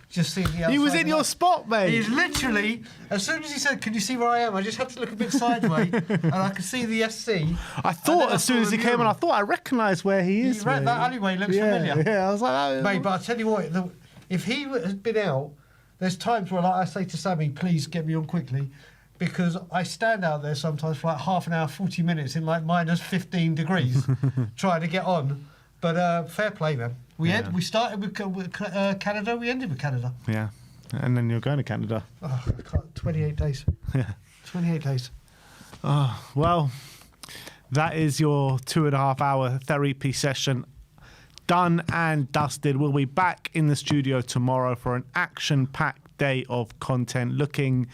Just seeing the outside. He was in your spot, mate. He's literally, as soon as he said, "Can you see where I am?" I just had to look a bit sideways, and I could see the SC. I thought as soon as he came on, I thought I recognised where he is. That alleyway looks familiar. Yeah, I was like, mate. But I tell you what, if he had been out, there's times where, like, I say to Sammy, "Please get me on quickly," because I stand out there sometimes for like half an hour, 40 minutes in like minus 15 degrees, trying to get on. But fair play, man. We started with Canada, we ended with Canada. Yeah, and then you're going to Canada. Oh, 28 days. Yeah. 28 days. Oh, well, that is your 2.5 hour therapy session done and dusted. We'll be back in the studio tomorrow for an action-packed day of content looking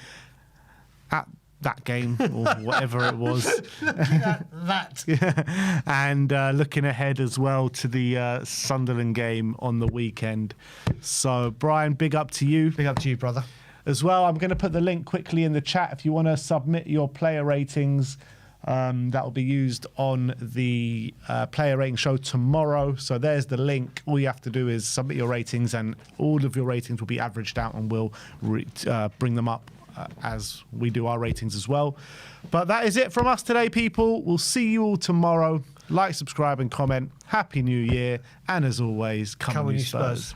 at that game or whatever it was. Looking at that. Yeah. And looking ahead as well to the Sunderland game on the weekend. So, Brian, big up to you. Big up to you, brother. As well, I'm going to put the link quickly in the chat if you want to submit your player ratings. That will be used on the player rating show tomorrow. So there's the link. All you have to do is submit your ratings, and all of your ratings will be averaged out, and we'll bring them up as we do our ratings as well. But that is it from us today, people. We'll see you all tomorrow. Like, subscribe, and comment. Happy New Year. And as always, come on, you Spurs.